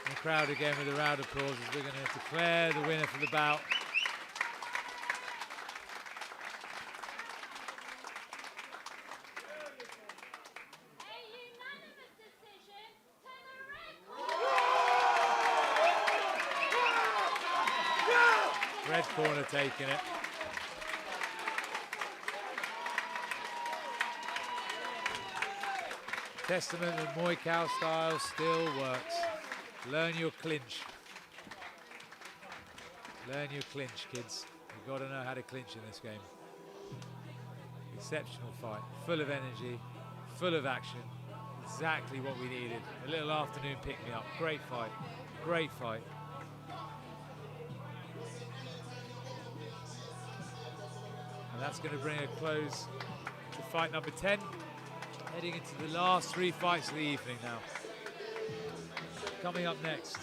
The crowd again with a round of applause as we're going to declare the winner for the bout. Red corner taking it. Testament that Muay Cow style still works. Learn your clinch. Learn your clinch, kids. You've got to know how to clinch in this game. Exceptional fight, full of energy, full of action. Exactly what we needed. A little afternoon pick-me-up. Great fight. Great fight. And that's going to bring a close to fight number 10. Heading into the last 3 fights of the evening now. Coming up next,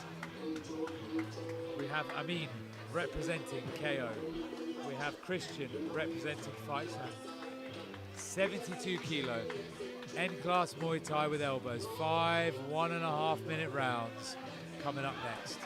we have Amin representing KO. We have Christian representing Fight Champ. 72 kilo, N-class Muay Thai with elbows. 5 1.5-minute rounds coming up next.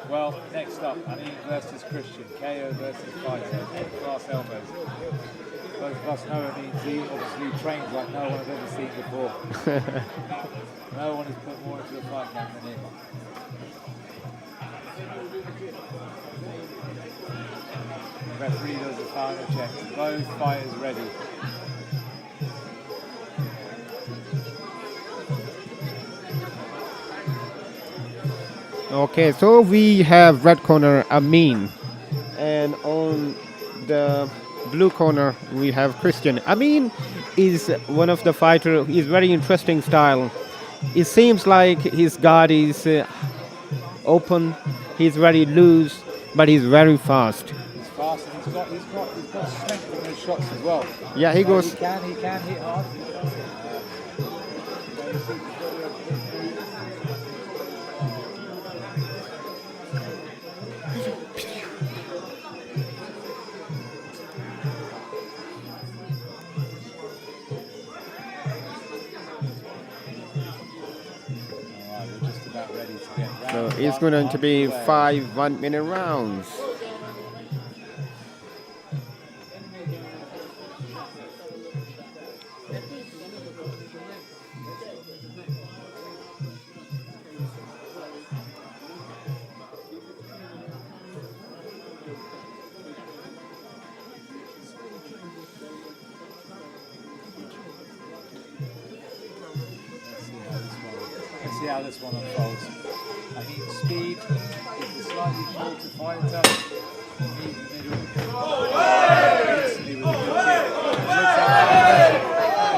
Well, next up, Amin versus Christian, KO versus Fighter, N-class elbows. Both of us know Amin's he obviously trains like no one I've ever seen before. No one has put more into a fight camp than him. The referee does the final check. Both fighters ready. Okay, so we have red corner Amin, and on the blue corner we have Christian. Amin is one of the fighters. He's very interesting style. It seems like his guard is open. He's very loose, but he's very fast. He's fast and he's got strength in those shots as well. Yeah, he goes. He can hit hard. about ready to get round. So it's going to be 5 1-minute rounds. Let's see how this one unfolds. I mean, speed is the slightly shorter fighter. He's in the middle. Instantly with a good kick. Looks like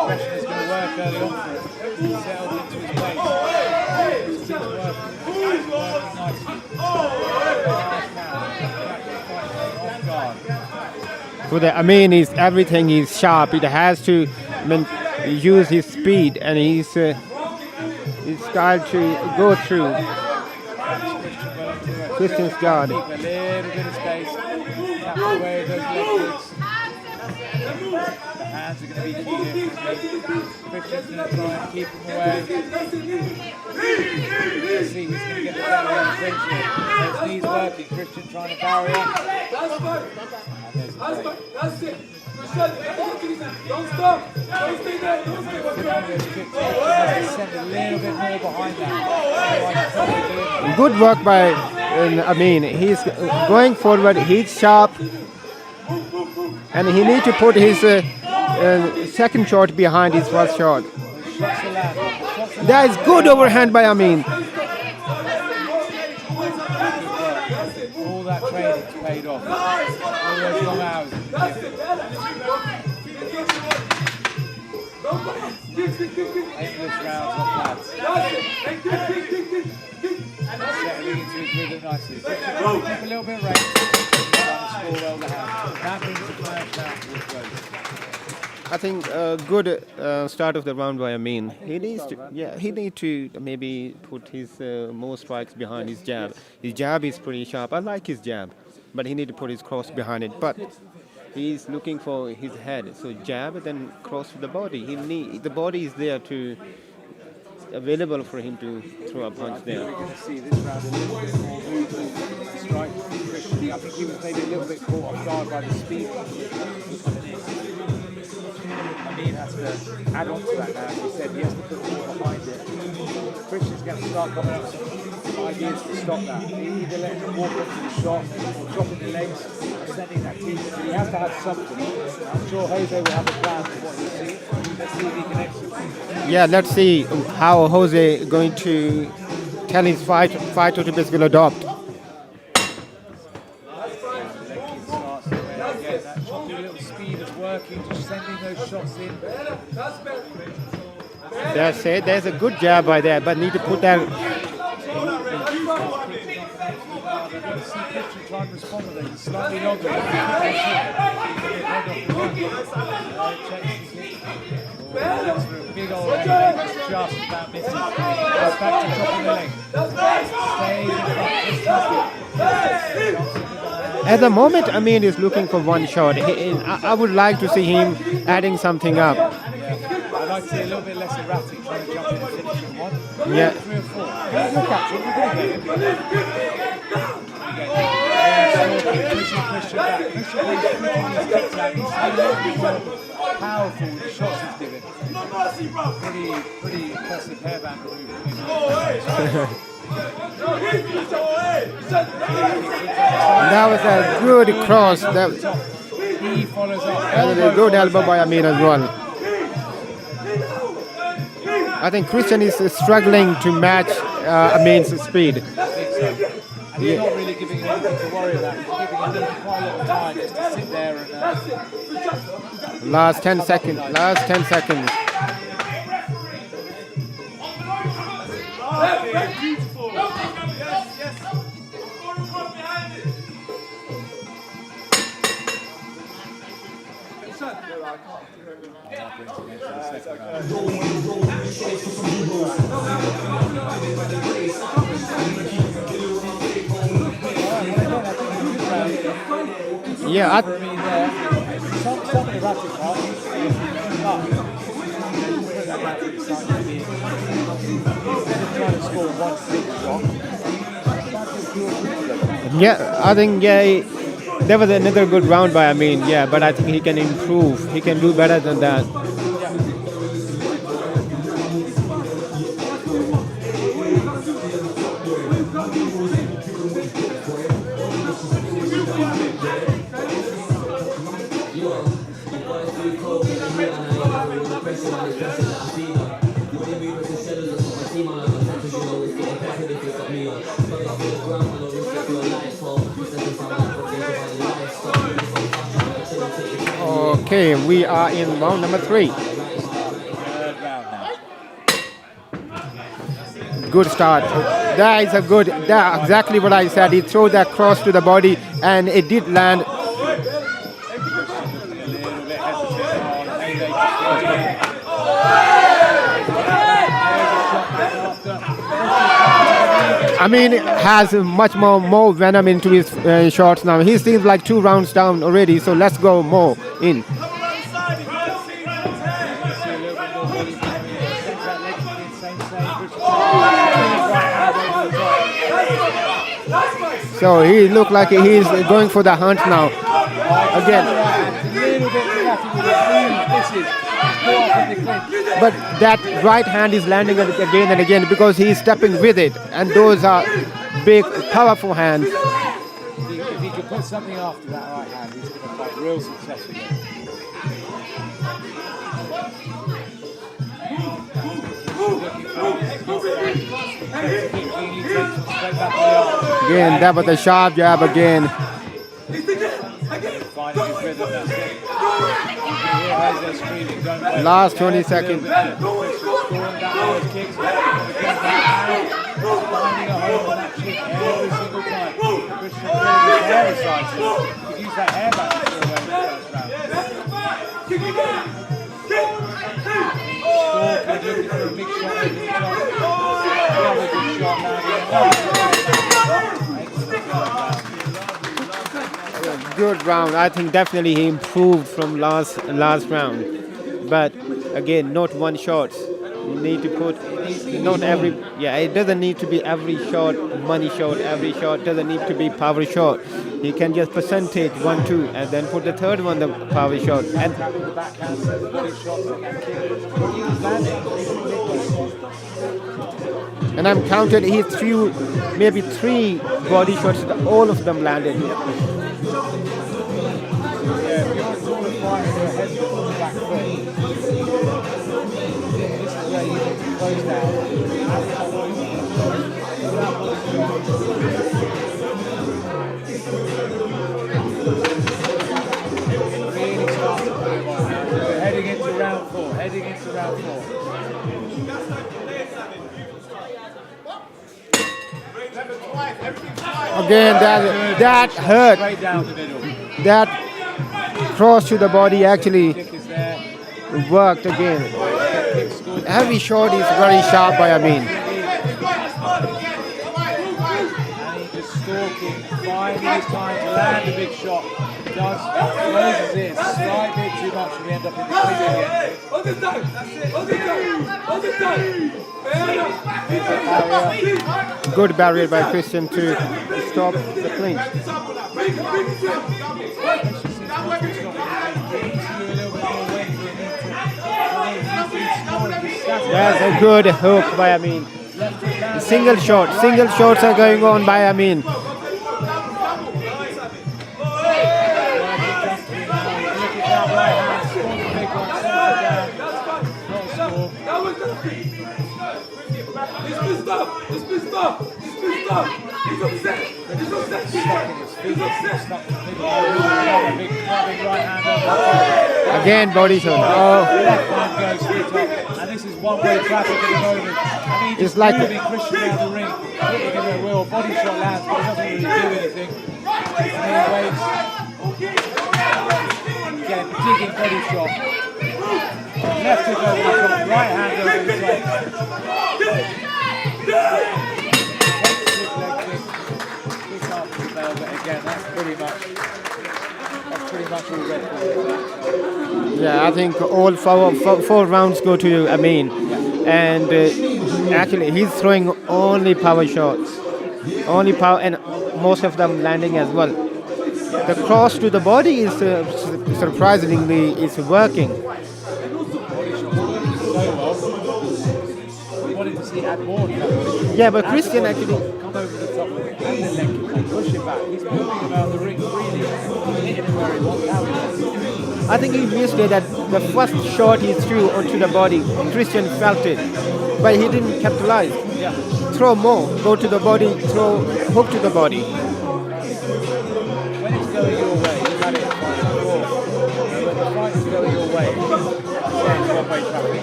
aggression is going to work early on for him. He's settled into his pace. His kick's working nicely. Off guard. For the Amin, is everything is sharp. It has to use his speed and his style to go through Christian's guard. Keep a little bit of space. Tap away those leg kicks. The hands are going to be key here. Christian's going to try and keep him away. Let's see who's going to get the better on the clinch here. Those knees working. Christian trying to barrier. And there's a break. That's it. Don't stop. Don't stay there. Don't stay there. Send a little bit more behind that. Good work by Amin. He's going forward. He's sharp, and he needs to put his second shot behind his first shot. That is good overhand by Amin. All that training's paid off. All those long hours. Endless rounds of pads. Settling into his rhythm nicely. Keep a little bit of range. Score well the hand. That brings the first round to a close. I think a good start of the round by Amin. He needs to maybe put his more strikes behind his jab. His jab is pretty sharp. I like his jab, but he need to put his cross behind it. But he's looking for his head. So jab, then cross to the body. The body is there to available for him to throw a punch there. We're going to see this round a little bit more movement. Strike from Christian. I think he was maybe a little bit caught off guard by the speed. Amin has to add on to that now. He said he has to put more behind it. Christian's going to start coming up with some ideas to stop that. Either letting him walk into the shot or dropping the legs and sending that team. But he has to have something. I'm sure Jose will have a plan for what he sees. Let's see if he can execute. Yeah, let's see how Jose going to tell his fighter to basically adopt. That choppy little speed is working, just sending those shots in. That's it. There's a good jab by there, but need to put that. See Christian try and respond with it. Slightly longer. Big old leg, just about missing. Goes back to chopping the leg. Stays in front. At the moment, Amin is looking for one shot. I would like to see him adding something up. Yeah. I'd like to see a little bit less erratic, trying to jump in and finish in one. Yeah. 3 or 4. Look at him, we're going to get him. Pushing Christian back. Christian is flicking his kicks out. He's a little bit more powerful with the shots he's given. Pretty impressive hairband move. That was a good cross. He follows up. And a good elbow by Amin as well. I think Christian is struggling to match Amin's speed. I think so. And he's not really giving him anything to worry about. He's giving him quite a lot of time just to sit there and... Last 10 seconds. Last 10 seconds. Beautiful. Yes. Behind it. Yeah, some erratic part. Trying to score one big shot. Yeah, I think there was another good round by Amin. Yeah, but I think he can improve. He can do better than that. Okay, we are in round number 3. Good start. That is a good, that exactly what I said. He threw that cross to the body and it did land. Amin has much more venom into his shots now. He seems like 2 rounds down already, so let's go more in. So he looked like he's going for the hunt now. Again. But that right hand is landing again and again because he's stepping with it. And those are big, powerful hands. If he can put something after that right hand, he's going to fight real successfully. Again, that was a sharp jab again. Last 20 seconds. Good round. I think definitely he improved from last round. But again, not one shot. You need to put not every. Yeah, it doesn't need to be every shot money shot. Every shot doesn't need to be power shot. He can just percentage 1, 2, and then put the third one the power shot. And I'm counted. He threw maybe 3 body shots. All of them landed. Heading into round 4. Again, that hurt. That cross to the body actually worked again. Every shot is very sharp by Amin. Finding his time to land a big shot. Closes it slightly too much and we end up in the clinch again. Good barrier by Christian to stop the clinch. That's a good hook by Amin. Single shots are going on by Amin. Again, body shot. Oh. And this is one-way traffic at the moment. I mean, it's like moving Christian around the ring, hitting him at will. Body shot lands, but it doesn't really do anything. And he waits. Again, digging body shot. Left hook over the top, right hand over the top. But again, that's pretty much all red for. Yeah, I think all 4 rounds go to Amin. And Actually, he's throwing only power shots. Only power, and most of them landing as well. The cross to the body is surprisingly is working. Yeah, but Christian actually come over the top of it and then leg kick, push it back. He's moving around the ring freely, hitting him where he wants, how he wants. I think he missed it that the first shot he threw onto the body, Christian felt it, but he didn't capitalize. Yeah. Throw more, go to the body, throw hook to the body. When it's going your way, you've had it before. When the fight is going your way, it's one-way traffic.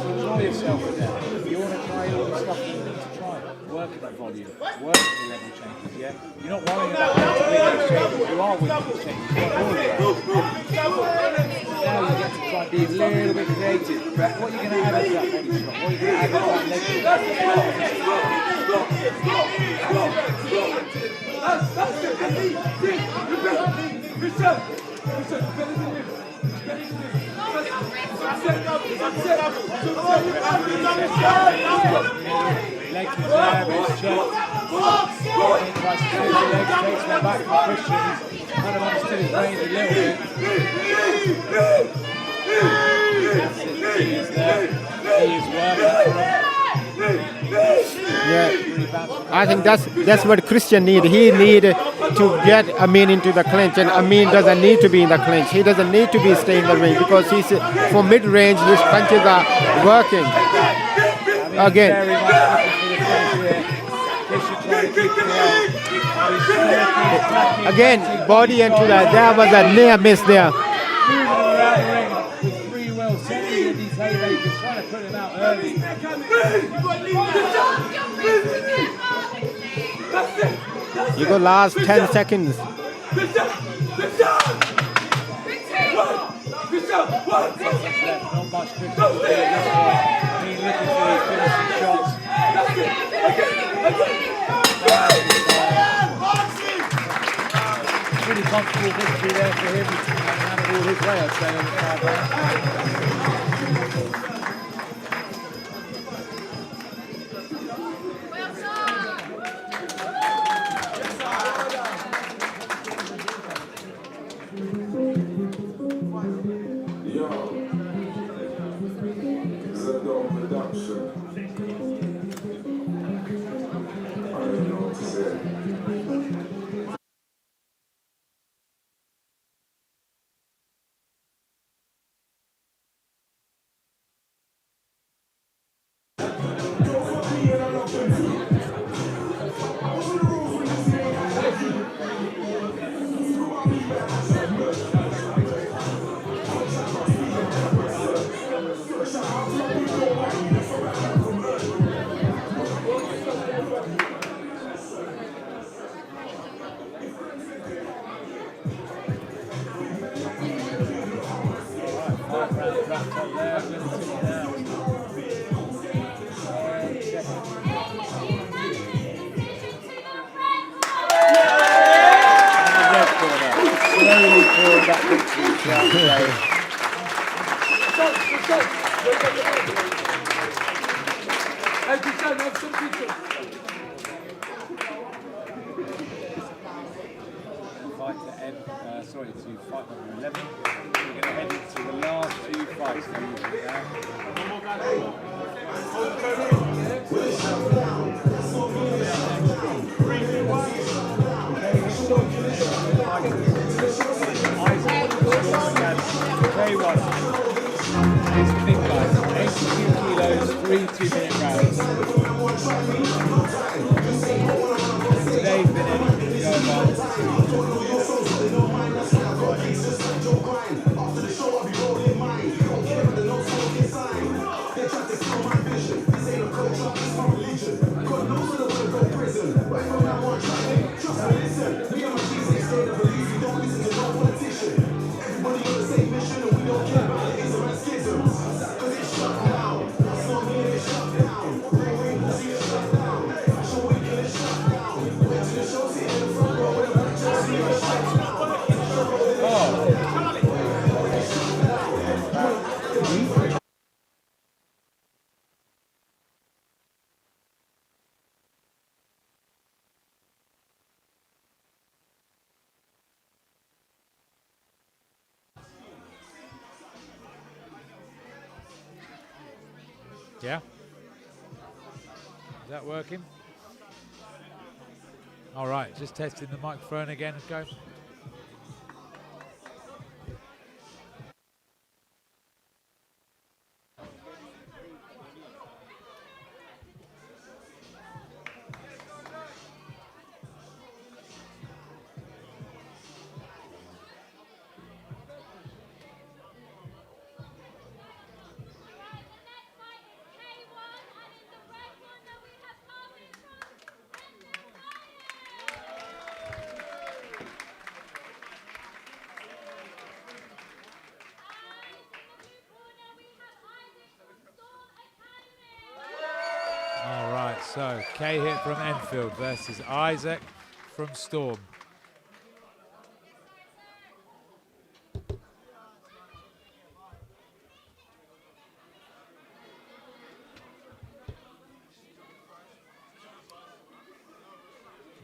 Enjoy yourself in there. You want to try all the stuff you need to try. Work at the volume, work at the level changes, yeah? You're not worrying about how to win those changes. You are winning those changes. You're not worried about it. Now you get to try and be a little bit creative. What are you going to add to that body shot? What are you going to add to that leg kick? Leg kicks there, but it's checked. He tries to switch the leg, takes one back from Christian. He's kind of understood his range a little bit. He is there. He is working. Yeah, I think that's what Christian need. He need to get Amin into the clinch, and Amin doesn't need to be in the clinch. He doesn't need to be staying in the range because he's for mid range. His punches are working. Again. Very much looking for the finish here. Christian trying to keep it out. Again, body into that. There was a near miss there. Moving around the ring with free will, sending in these haymakers, trying to put him out early. You got last 10 seconds. Not much Christian to do at this point. He's looking for these finishing shots. Pretty comfortable victory there for him. And handled all his way, I'd say, in the 5 rounds. Fight number 11. We're going to head into the last 2 fights. K1 is the big guy, 82 kilos, 3 2-minute rounds. Today's been anything to go about. Yeah? Is that working? All right, just testing the microphone again. Go. So, Kahib from Enfield versus Isaac from Storm.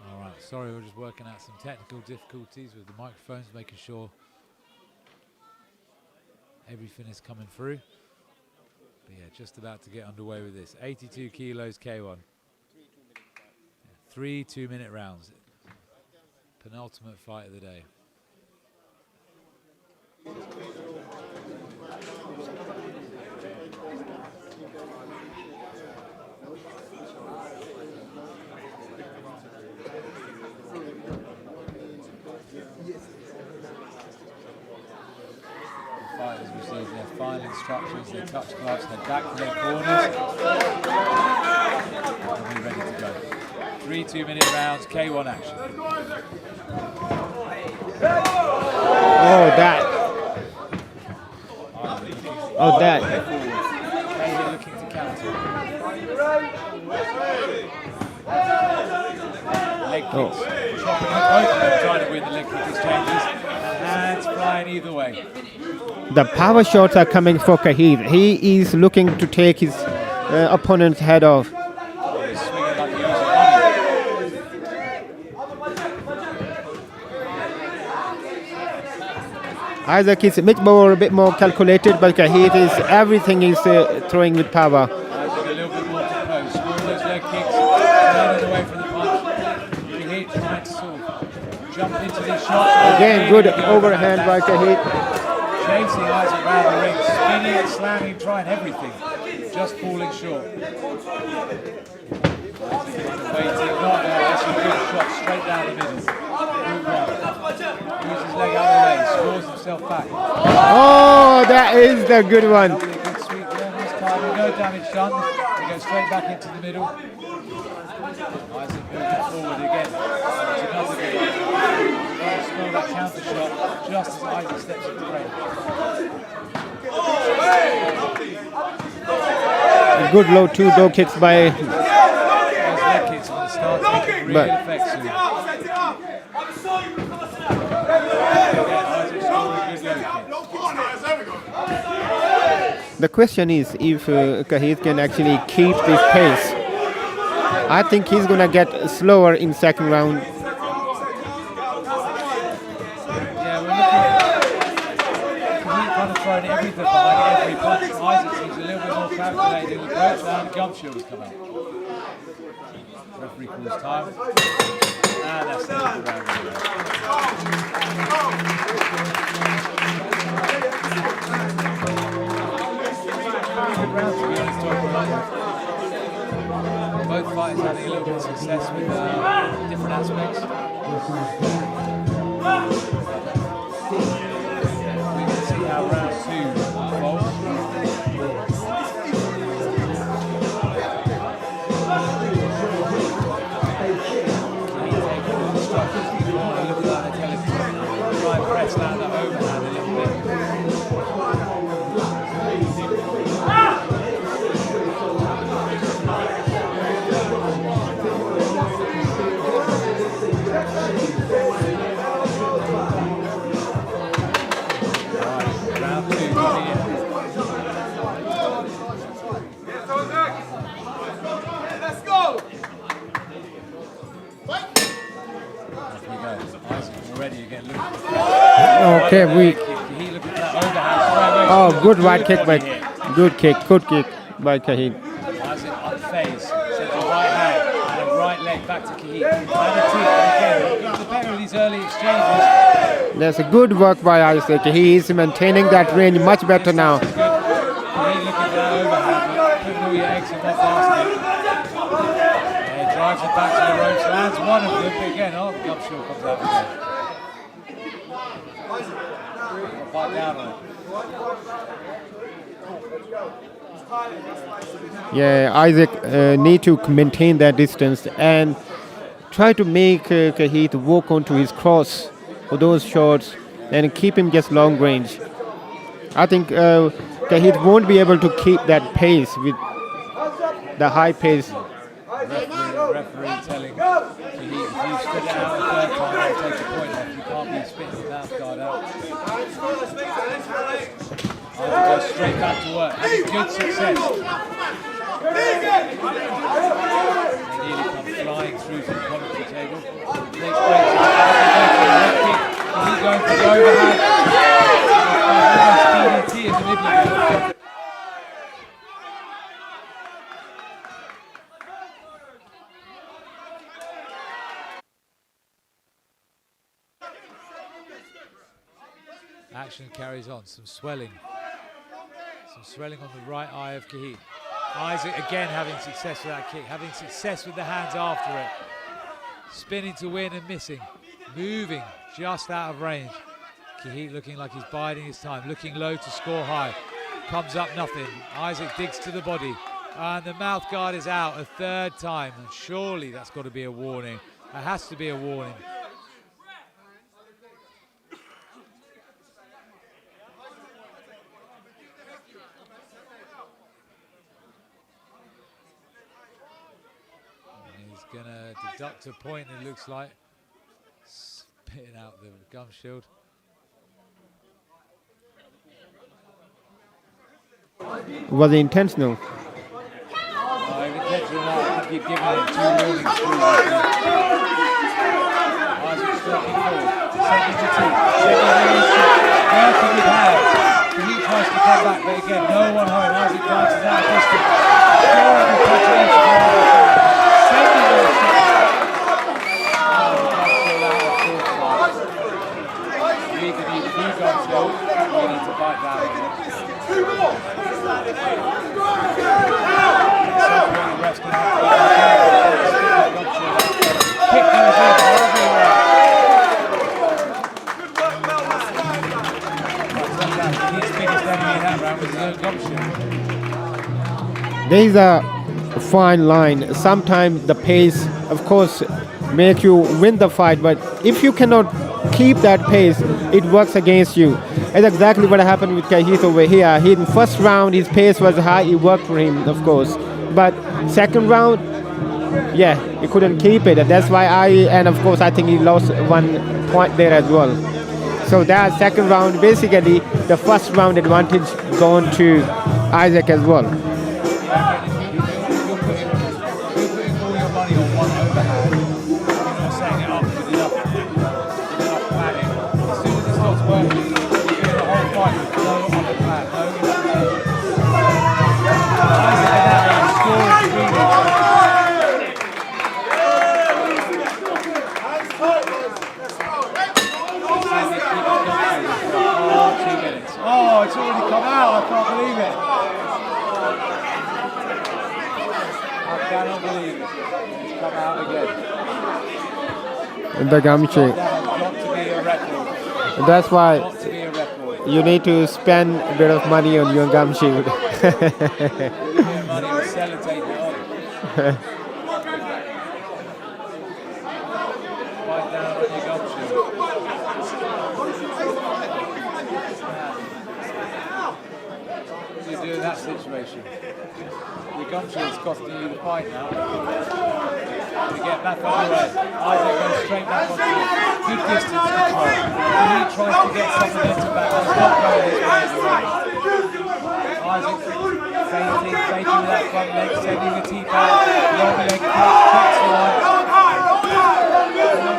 All right, sorry, we're just working out some technical difficulties with the microphones, making sure everything is coming through. But yeah, just about to get underway with this. 82 kilos K1. 3 2-minute rounds. Penultimate fight of the day. Fighters receive their final instructions, their touch gloves, head back to their corners. And we're ready to go. 3 2-minute rounds, K1 action. Oh, that. Oh, that. Kahib looking to counter. Leg kicks. Chopping up both, trying to win the leg kick exchanges. Hands flying either way. The power shots are coming for Kahib. He is looking to take his opponent's head off. Isaac is a bit more calculated, but Kahib is everything is throwing with power. Isaac a little bit more composed. Scoring those leg kicks, turning away from the punch. Kahib trying to sort of jump into these shots. Again, good overhand by Kahib. Chasing Isaac around the ring, spinning and slamming, trying everything, just falling short. Waiting, not now, that's a good shot straight down the middle. Good one. Moves his leg out of the way, scores himself back. Oh, that is the good one. Good sweep there, nice timing, no damage done. He goes straight back into the middle. Isaac moving forward again. It's another good one. Trying to score that counter shot just as Isaac steps into the ring. Good low kicks by. Those leg kicks are going to start taking real effect soon. The question is if Kahib can actually keep this pace. I think he's gonna get slower in second round. Yeah, we're looking at Kahib kind of throwing everything behind every punch. Isaac seems a little bit more calculated in the approach, and the gum shield has come out. Referee calls time. And that's the end of the good round, to be honest, both fighters having a little bit of success with different aspects. We can see how round 2 unfolds. Try and press down that overhand a little bit. Round 2 here. Let's go! Already again, look. Okay, He looked at that overhand. Oh, good right kick by. Good kick by Kahib. Kahib. Again, the better of these early exchanges. There's a good work by Isaac. He is maintaining that range much better now. Kahib looking for that overhand, but putting all your eggs in one basket. Yeah, drives it back to the ropes, lands one of them, but again, Gumshoe comes out with it. Bite down on it. Yeah, Isaac need to maintain that distance and try to make Kahib walk onto his cross for those shots and keep him just long range. I think Kahib won't be able to keep that pace with the high pace. Referee telling Kahib, if you spit it out the third time, I'll take a point off. You can't be spitting the mouth guard out. I'll go straight back to work. Having good success. They nearly come flying through to the commentary table. Next break, he's going for the overhand. DDT in the middle. Action carries on, some swelling on the right eye of Kahib. Isaac again having success with that kick, having success with the hands after it. Spinning to win and missing, moving just out of range. Kahib looking like he's biding his time, looking low to score high. Comes up nothing, Isaac digs to the body, and the mouth guard is out a third time. And surely that's got to be a warning. That has to be a warning. Gonna deduct a point, it looks like. Spitting out the gum shield. Was it intentional? Intentional, I keep giving him 2 warnings through. Isaac's working forward. Second to 2. Working with hands. He tries to come back, but again, no one home. Isaac dances out of distance. Scoring the touch. There is a fine line. Sometimes the pace, of course, make you win the fight, but if you cannot keep that pace, it works against you. That's exactly what happened with Kahib over here. In first round, his pace was high, it worked for him, of course. But second round, yeah, he couldn't keep it. That's why of course, I think he lost 1 point there as well. So that second round, basically, the first round advantage gone to Isaac as well. Oh, it's already come out. I can't believe it. I cannot believe it. It's come out again. The gum shield. Got to be a record. That's why Got to be a record. you need to spend a bit of money on your gum shield. Money will sellotape it on. Bite down on your gum shield. What do you do in that situation? Your gum shield's costing you the fight now. To get back on the way. Isaac goes straight back onto it. Good distance control. He tries to get some momentum back. It's not going his way as well. Isaac fainting with that front leg, sending the teeth out. Long leg kick, kicks wide.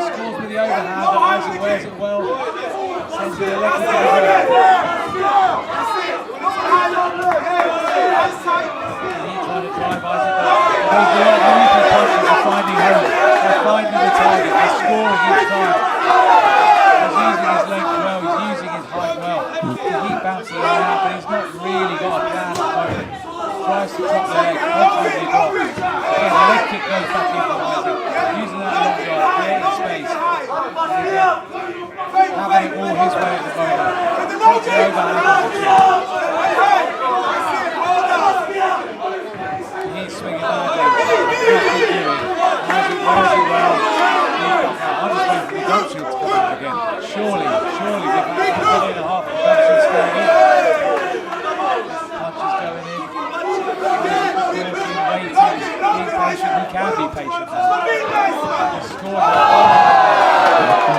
Scores with the overhand, but Isaac wears it well. Sends it a leg kick to the ground. He trying to drive Isaac back. Those are punches are finding home. They're finding the target, he's scoring each time. He's using his length well, he's using his height well. He keeps bouncing around, but he's not really got a plan at the moment. Tries to top the leg, constantly blocks. Again, the leg kick goes back in for Isaac. Using that long guard, creating space. And again, having it all his way at the moment. Takes it over and he's swinging badly. Isaac wears it well. I'm just waiting for the gum shield to come out again. Surely, with that 1.5 minute of gum shield staying in. Punches going in. Waiting, being patient. He can be patient now. He's scored.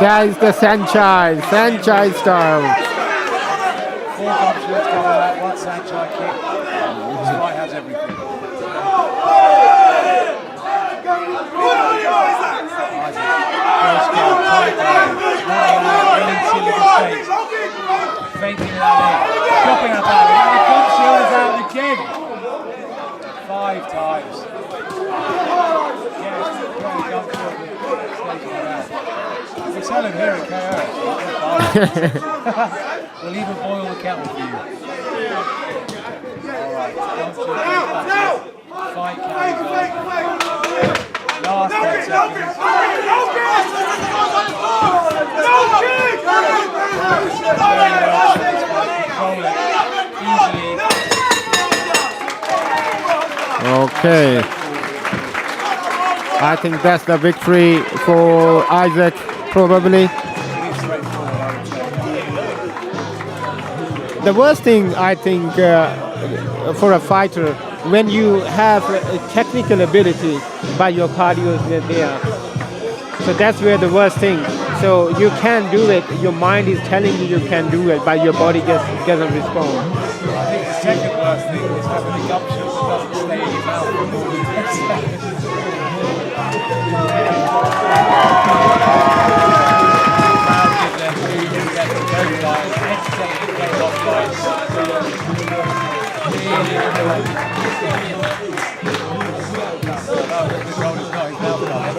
That is the Sanchez style. 4 gum shields coming out, 1 Sanchez kick. This fight has everything. Fainting that leg, dropping that back, and the gum shield is out again. 5 times. Yes, the gum shield stays around. We sell him here at KO. We'll even boil the kettle for you. Alright, gum shield. Fight carries on. Last 10 seconds. Okay. I think that's the victory for Isaac, probably. The worst thing, I think, for a fighter, when you have a technical ability, but your cardio is there. So that's where the worst thing. So you can do it, your mind is telling you can do it, but your body just doesn't respond. I think the second worst thing is having a gum shield that doesn't stay in your mouth for more than 10 seconds. Crowd give their food to get to both guys, entertaining game off guys. Really underrated. Oh, the control is not his mouth guard.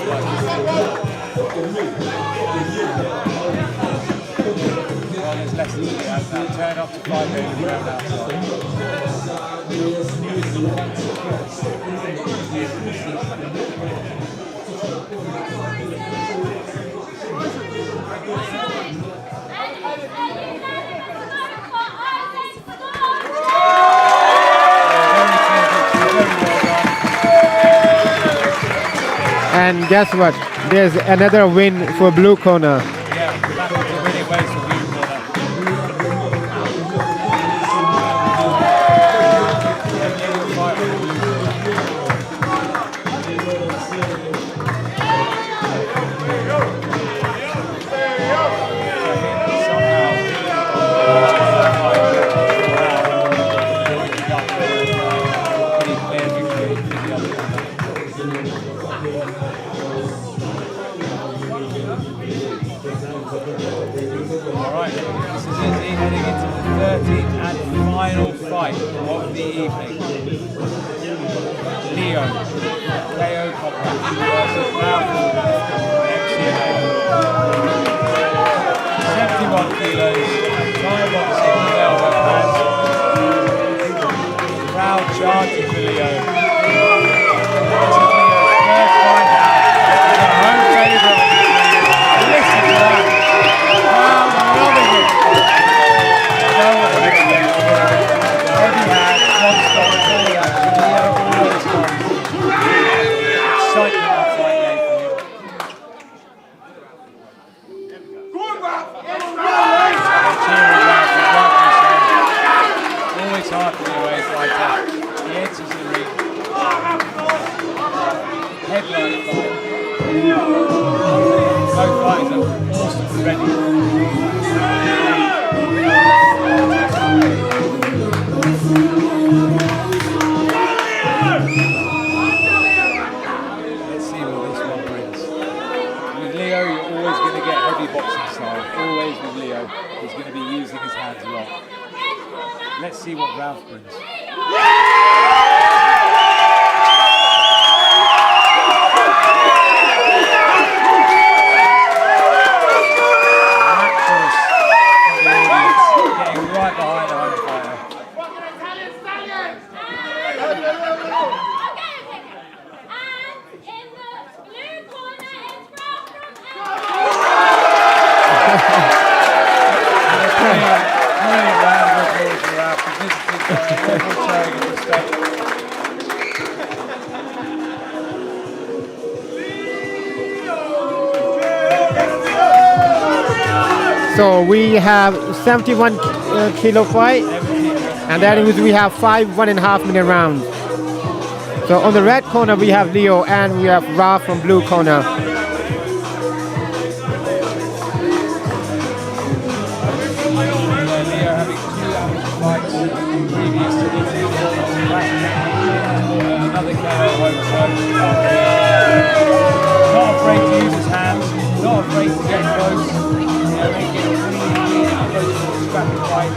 Well, there's less than 2 hours now. Turn up to 5 minutes round outside. And guess what? There's another win for blue corner. Yeah, back to winning ways for blue corner. Of the evening. Dion, Kocombat versus Roberto, XCMA. 71 kilos, Thai boxing with elbow pads. Crowd chanting for Leo. This is Leo's first fight now. He's a home favourite. Listen to that. Crowd loving it. Heavy hand, non-stop, full action. Leo always comes. Excitement that fight day for him. Cheering round for Roberto. Always hard for the away fighter. He enters the ring. Headline fight. Both fighters are awesome and ready. Let's see what this one brings. With Leo, you're always going to get heavy boxing style. Always with Leo, he's going to be using his hands a lot. Let's see what Ralph brings. So we have 71 kilo fight, and that means we have 5 1.5 minute rounds. So on the red corner we have Leo and we have Ralph from blue corner. Not afraid to use his hands, not afraid to get close, make it really close to the scrappy fight.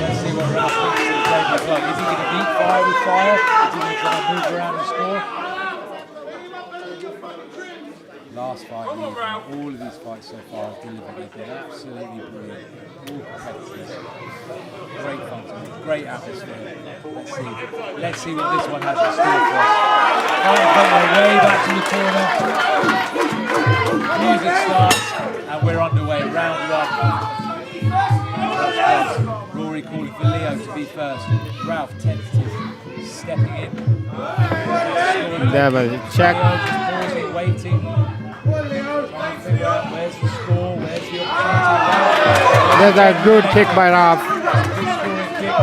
Let's see what Ralph thinks of the table as well. Is he going to beat fire with fire? Is he going to try and move around and score? Last fight, all of these fights so far have delivered. They've been absolutely brilliant. All competitors. Great fun to me, great atmosphere. Let's see what this one has in store for us. Fighting from their way back to the corner. Music starts and we're underway. Round 1. Rory calling for Leo to be first. Ralph tentative, stepping in. Never check. Pausing, waiting. Trying to figure out where's the score, where's the opportunity. There's a good kick by Ralph. Good scoring kick.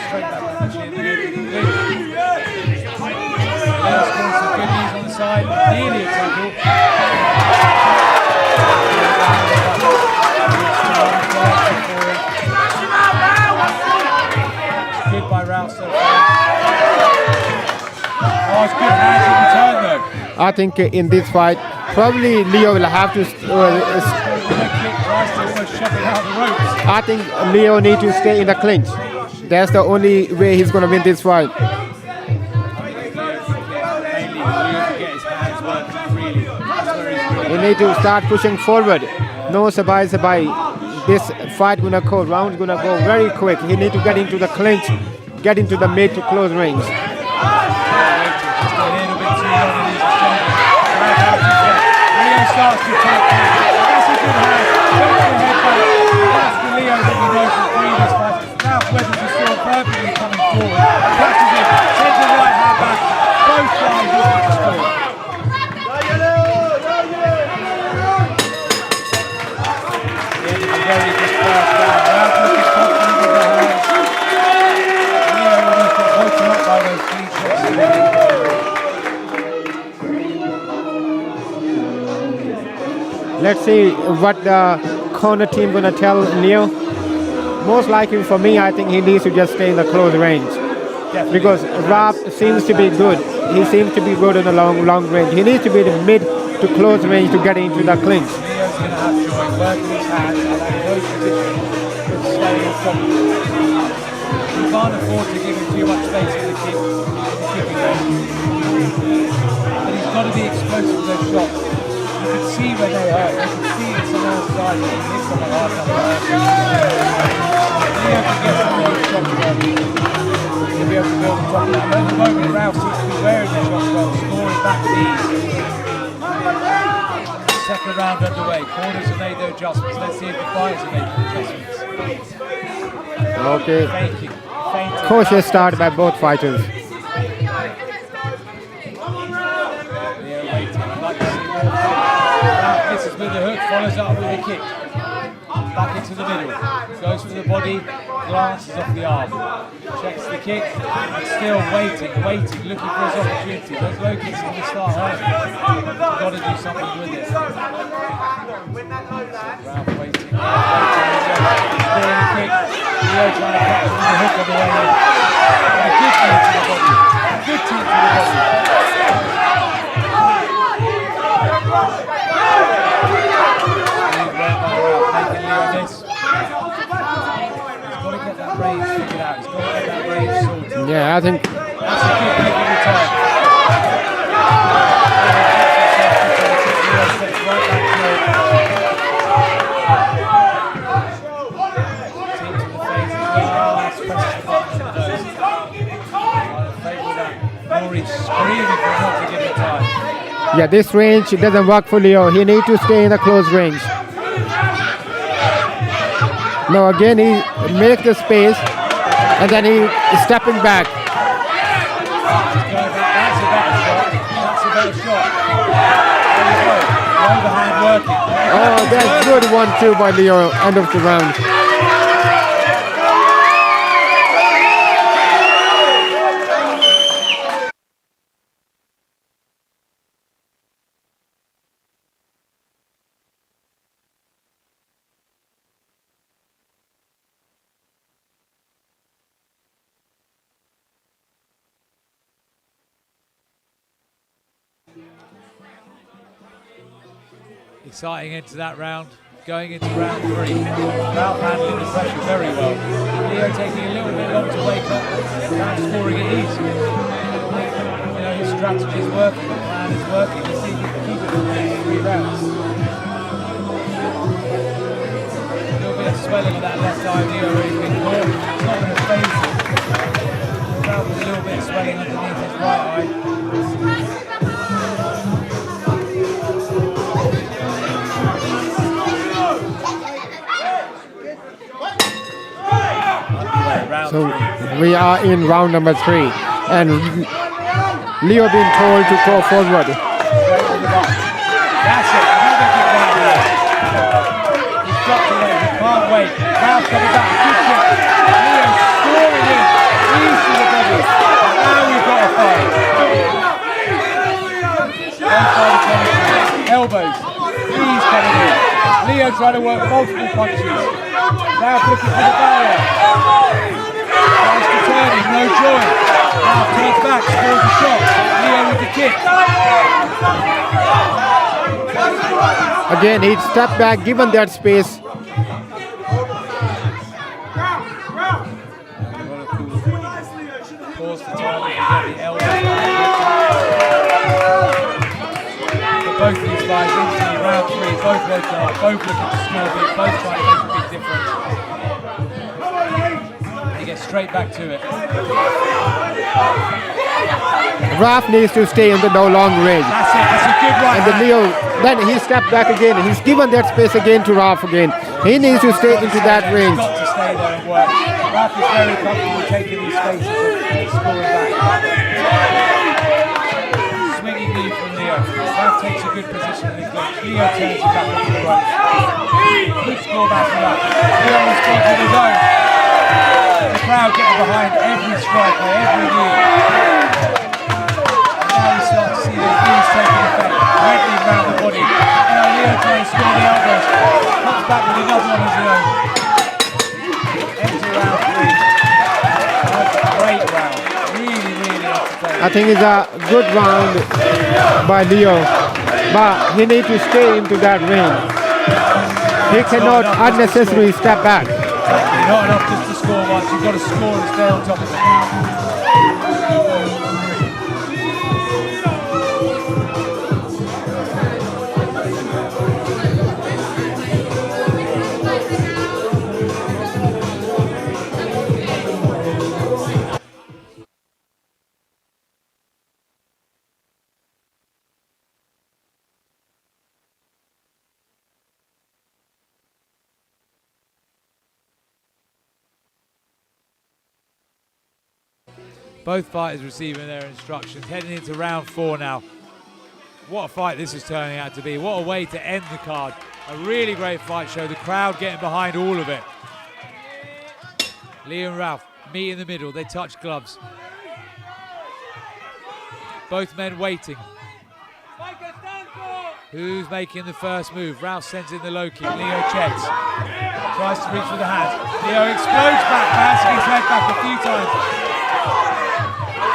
Straight back on the chin. Leo scoring some good knees on the side. Nearly a tackle. Good by Ralph so far. Oh, it's good hands in return though. I think in this fight, probably Leo will have to. I think Leo needs to stay in the clinch. That's the only way he's going to win this fight. He needs to start pushing forward. No surprise by this fight gonna go. Round gonna go very quick. He needs to get into the clinch, get into the mid to close range. Starts to take that. That's a good hand. That's the Leo that we know from previous fights. Now Weathers is still perfectly coming forward. Catches it, sends the right hand back. Both guys looking to score. End of a very good first round. Ralph looking confident with the hands. Leo almost got broken up by those clean shots. Let's see what the corner team gonna tell Leo. Most likely for me, I think he needs to just stay in the close range. Definitely. Because Ralph seems to be good. He seems to be good in the long range. He needs to be in the mid to close range to get into the clinch. Leo's going to have to work with his hands and at close position with staying in front. You can't afford to give him too much space in the kicking range. But he's got to be explosive with those shots. You can see when they hurt. You can see it someone's side when he hits someone hard enough to hurt. Leo can get some of those shots well. He'll be able to build on top of that. But at the moment, Ralph seems to be wearing their shots well, scoring back with ease. Second round underway. Corners have made their adjustments. Let's see if the fighters have made their adjustments. Okay. Fainting. Cautious start by both fighters. Misses with the hook, follows up with a kick. Back into the middle. Goes for the body, glances off the arm. Checks the kick, and still waiting, looking for his opportunity. Those low kicks are going to start hurting. You've got to do something with it. Ralph waiting. Scoring a kick. Leo trying to catch him with the hook on the way in. A good team to the body. A good team to the body. Yeah, I think. That's a good kick in return. Yeah, this range doesn't work for Leo. He needs to stay in the close range. No, again he makes the space and then he is stepping back. That's a better shot. That's a better shot. There you go. Overhand working. Oh, that's good 1-2 by Leo. End of the round. Exciting into that round, going into round 3. Ralph handling the pressure very well. Leo taking a little bit long to wake up, Ralph scoring it easy. You know, his strategy is working, the plan is working. Let's see if he can keep it for the next 3 rounds. A little bit of swelling on that left eye, Leo really been caught. It's not going to phase him. Ralph with a little bit of swelling underneath his right eye. So we are in round number 3, and Leo being told to go forward. That's it, another kick right there. He's dropped away, he can't wait. Now coming back, good kick. Leo scoring in, easy to the body. Now we've got a fight. Elbows, knees coming in. Leo trying to work multiple punches. Now looking for the barrier. Tries to turn him, no joy. Now turns back, scores a shot. Leo with the kick. Again, he stepped back, given that space. Pause the time and get the elbows. But both of these guys instantly round 3, both woken up, both looking to score big, both trying to make a big difference. Get straight back to it. Ralph needs to stay in the no long range. That's it, that's a good right. And then Leo, then he stepped back again. He's given that space again to Ralph again. He needs to stay into that range. He's got to stay there and work. Ralph is very comfortable taking these spaces and scoring back. Swinging knee from Leo. Ralph takes a good position in the clinch. Leo turns him back onto the ropes. Good score back from Ralph. Leo responds with his own. The crowd getting behind every striker, every knee. Now we start to see the knees taking effect, reddening around the body. Now Leo trying to score the elbows. Comes back with another one of his own. Enter round 3. That's a great round. Really, really entertaining. I think it's a good round by Leo, but he needs to stay into that range. He cannot unnecessarily step back. Not enough just to score once, you've got to score and stay on top of it. Both fighters receiving their instructions, heading into round 4 now. What a fight this is turning out to be. What a way to end the card. A really great fight show, the crowd getting behind all of it. Leo and Ralph meet in the middle, they touch gloves. Both men waiting. Who's making the first move? Ralph sends in the low kick, Leo checks. Tries to reach with the hand. Leo explodes back, bouncing his head back a few times.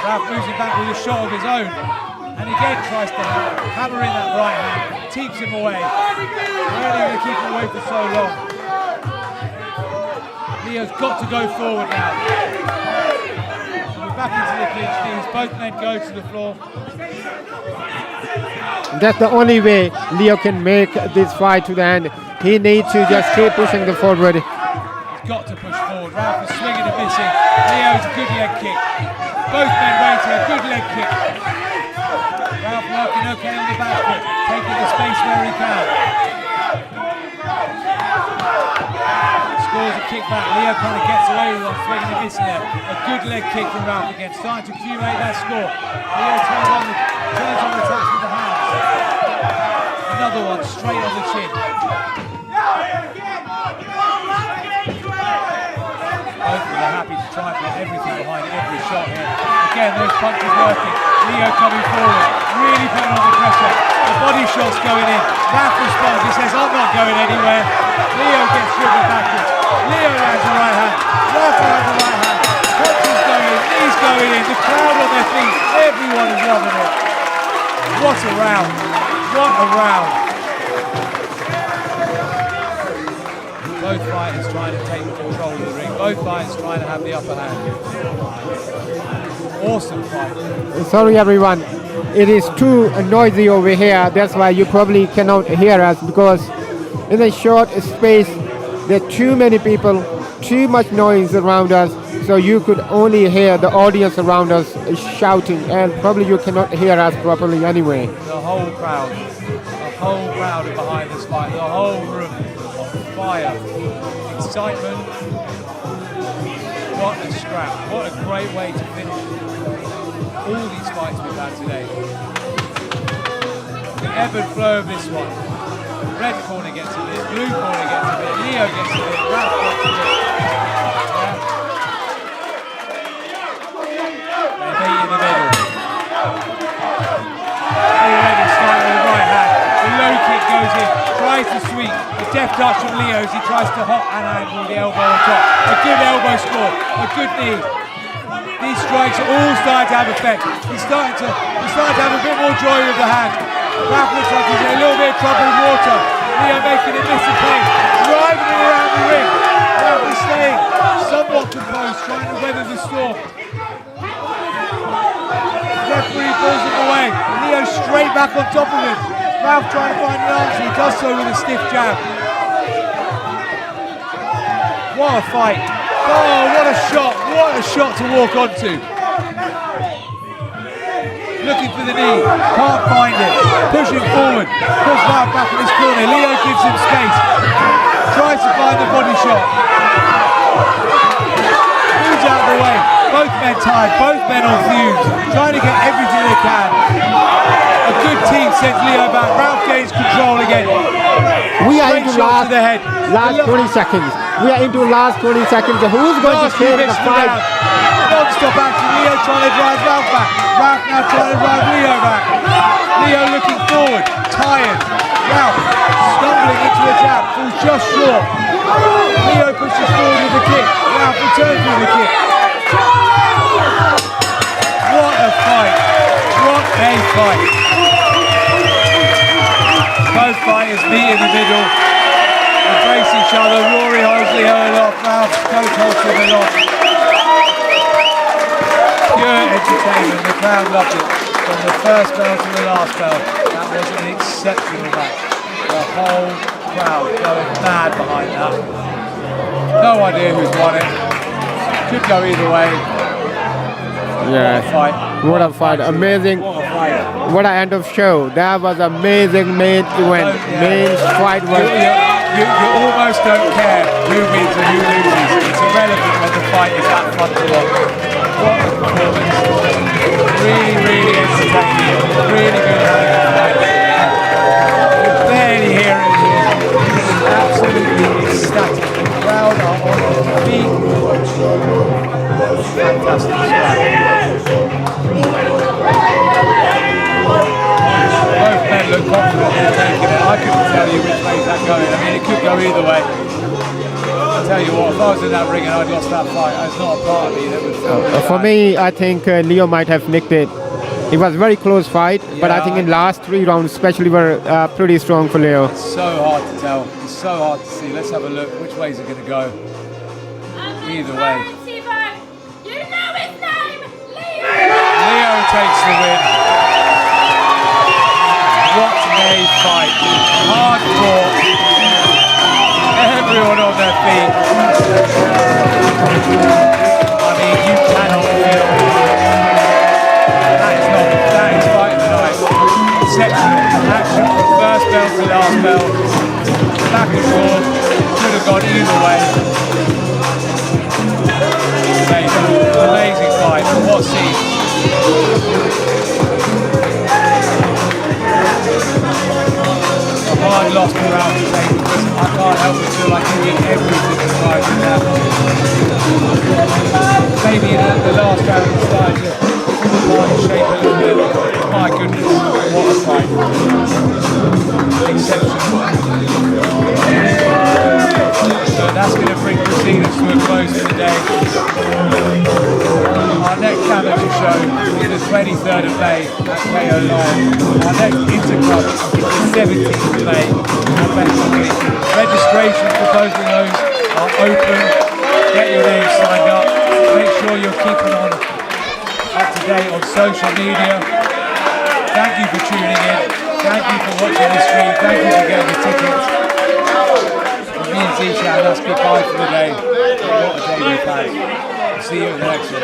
Ralph moves him back with a shot of his own, and again tries to hammer in that right hand, keeps him away. Really going to keep him away for so long. Leo's got to go forward now. We're back into the clinch knees, both men go to the floor. That's the only way Leo can make this fight to the end. He needs to just keep pushing the forward. He's got to push forward. Ralph is swinging and missing. Leo's a good leg kick. Both men waiting, a good leg kick. Ralph working okay on the back foot, taking the space where he can. Scores a kick back. Leo kind of gets away with one, swinging and missing there. A good leg kick from Ralph again, starting to accumulate that score. Leo turns on the attacks with the hands. Another one straight on the chin. get everything behind every shot here. Again, those punches working. Leo coming forward, really putting on the pressure. The body shot's going in. Raf responds, he says, I'm not going anywhere. Leo gets driven backwards. Leo lands the right hand. Raf lands the right hand. Punches going in, knees going in. The crowd on their feet. Everyone is loving it. What a round. What a round. Both fighters trying to take control of the ring. Both fighters trying to have the upper hand. Awesome fight. Sorry everyone, it is too noisy over here. That's why you probably cannot hear us, because in a short space there are too many people, too much noise around us, so you could only hear the audience around us shouting, and probably you cannot hear us properly anyway. The whole crowd are behind this fight. The whole room on fire. Excitement. What a scrap. What a great way to finish all these fights we've had today. The ebb and flow of this one. Red corner gets a bit, blue corner gets a bit, Leo gets a bit, Raf gets a bit. They're beat in the middle. Already starting with the right hand. The low kick goes in, tries to sweep. The deft touch from Leo as he tries to hop and angle the elbow on top. A good elbow score, a good knee. These strikes are all starting to have effect. He's starting to have a bit more joy with the hand. Raf looks like he's in a little bit of trouble with water. Leo making it miss a pain, driving it around the ring. Raf is staying somewhat composed, trying to weather the storm. Referee pulls him away. Leo straight back on top of him. Raf trying to find an answer. He does so with a stiff jab. What a fight. Oh, what a shot. What a shot to walk onto. Looking for the knee. Can't find it. Pushing forward. Puts Raf back in his corner. Leo gives him space. Tries to find the body shot. Moves out of the way. Both men tired. Both men on fumes. Trying to get everything they can. A good team sends Leo back. Ralph gains control again. We are into last 20 seconds. We are into last 20 seconds. Who's going to take the fight? Non-stop action. Leo trying to drive Ralph back. Ralph now trying to drive Leo back. Leo looking forward. Tired. Ralph stumbling into a jab. Falls just short. Leo pushes forward with the kick. Ralph returns with the kick. What a fight. What a fight. Both fighters meet in the middle, embrace each other. Rory holds Leo aloft, Ralph's coach holds him aloft. Pure entertainment, the crowd loved it. From the first bell to the last bell, that was an exceptional match. The whole crowd going mad behind that. No idea who's won it. Could go either way. Yeah, what a fight, amazing. What an end of show. That was amazing main event. Main fight was... You almost don't care who wins and who loses. It's irrelevant when the fight is that fun to watch. What a performance. Really, really entertaining. Really good fight. You barely hear it here. It's absolutely ecstatic. The crowd are on their feet. Fantastic Both men look confident in taking it. I couldn't tell you which way that's going. I mean, it could go either way. I'll tell you what, if I was in that ring and I'd lost that fight, there's not a part of me that would feel for me, I think Leo might have nicked it. It was a very close fight, but I think in last 3 rounds especially were pretty strong for Leo. It's so hard to tell. It's so hard to see. Let's have a look. Which way is it going to go? Either way. Leo takes the win. What a fight. Hard fought. Everyone on their feet. I mean, you cannot feel. That is fight of the night. Exceptional action from first bell to last bell. Back and forth. Could have gone either way. Amazing. Amazing fight. What scene. A hard loss for Ralph to take because I can't help but feel like he did everything to try to win that. Maybe the last round he started to fall in shape a little bit. My goodness, what a fight. Exceptional. So that's going to bring proceedings to a close for the day. Our next amateur show is the 23rd of May at KO Live. Our next interclub is the 17th of May at Bentley. Registration for both of those are open. Get your names signed up. Make sure you're keeping on up to date on social media. Thank you for tuning in. Thank you for watching the stream. Thank you for getting the tickets. Me and Zishan, that's goodbye for the day. What a day we've had. See you at the next one.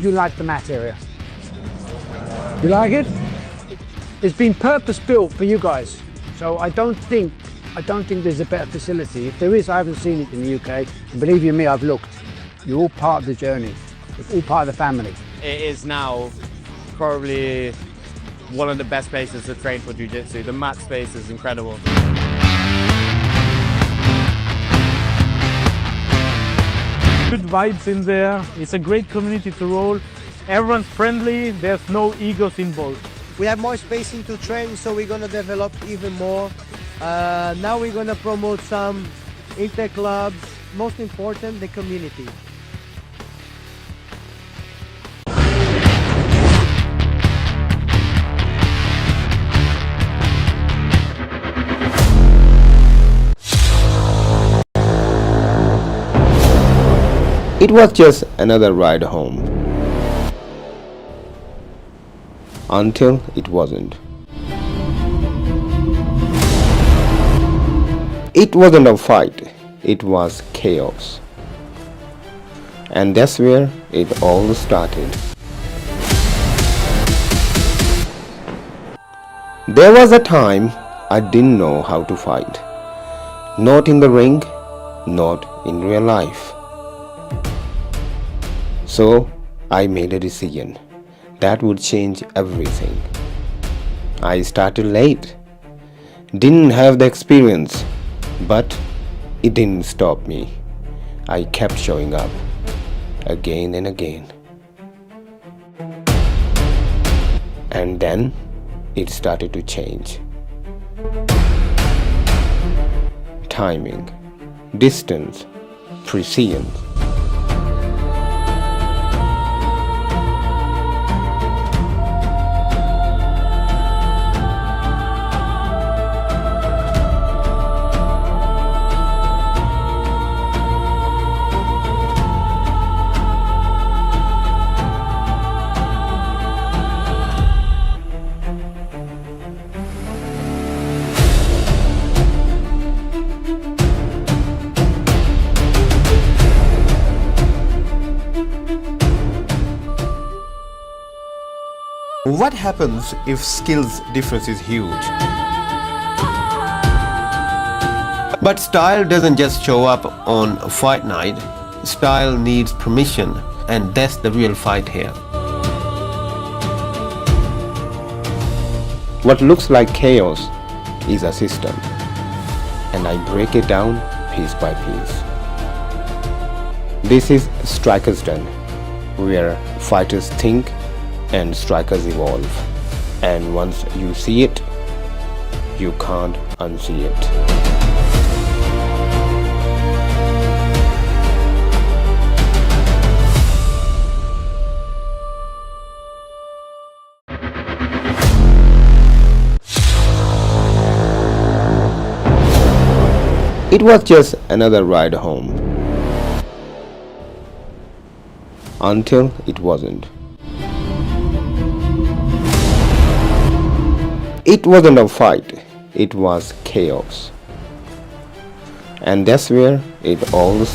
You like the mat area? You like it? It's been purpose built for you guys. So I don't think there's a better facility. If there is, I haven't seen it in the UK. And believe you me, I've looked. You're all part of the journey. It's all part of the family. It is now probably one of the best places to train for jiu-jitsu. The mat space is incredible. Good vibes in there. It's a great community to roll. Everyone's friendly. There's no egos involved. We have more spacing to train, so we're gonna develop even more. Now we're gonna promote some inter-clubs. Most important, the community. It was just another ride home. Until it wasn't. It wasn't a fight, it was chaos. And that's where it all started. There was a time I didn't know how to fight. Not in the ring, not in real life. So I made a decision that would change everything. I started late, didn't have the experience, but it didn't stop me. I kept showing up again and again. And then it started to change. Timing, distance, precision. What happens if skills difference is huge? But style doesn't just show up on a fight night. Style needs permission, and that's the real fight here. What looks like chaos is a system, and I break it down piece by piece. This is Strikerzden, Den, where fighters think and strikers evolve, and once you see it, you can't unsee it. It was just another ride home. Until it wasn't. It wasn't a fight, it was chaos. And that's where it all started.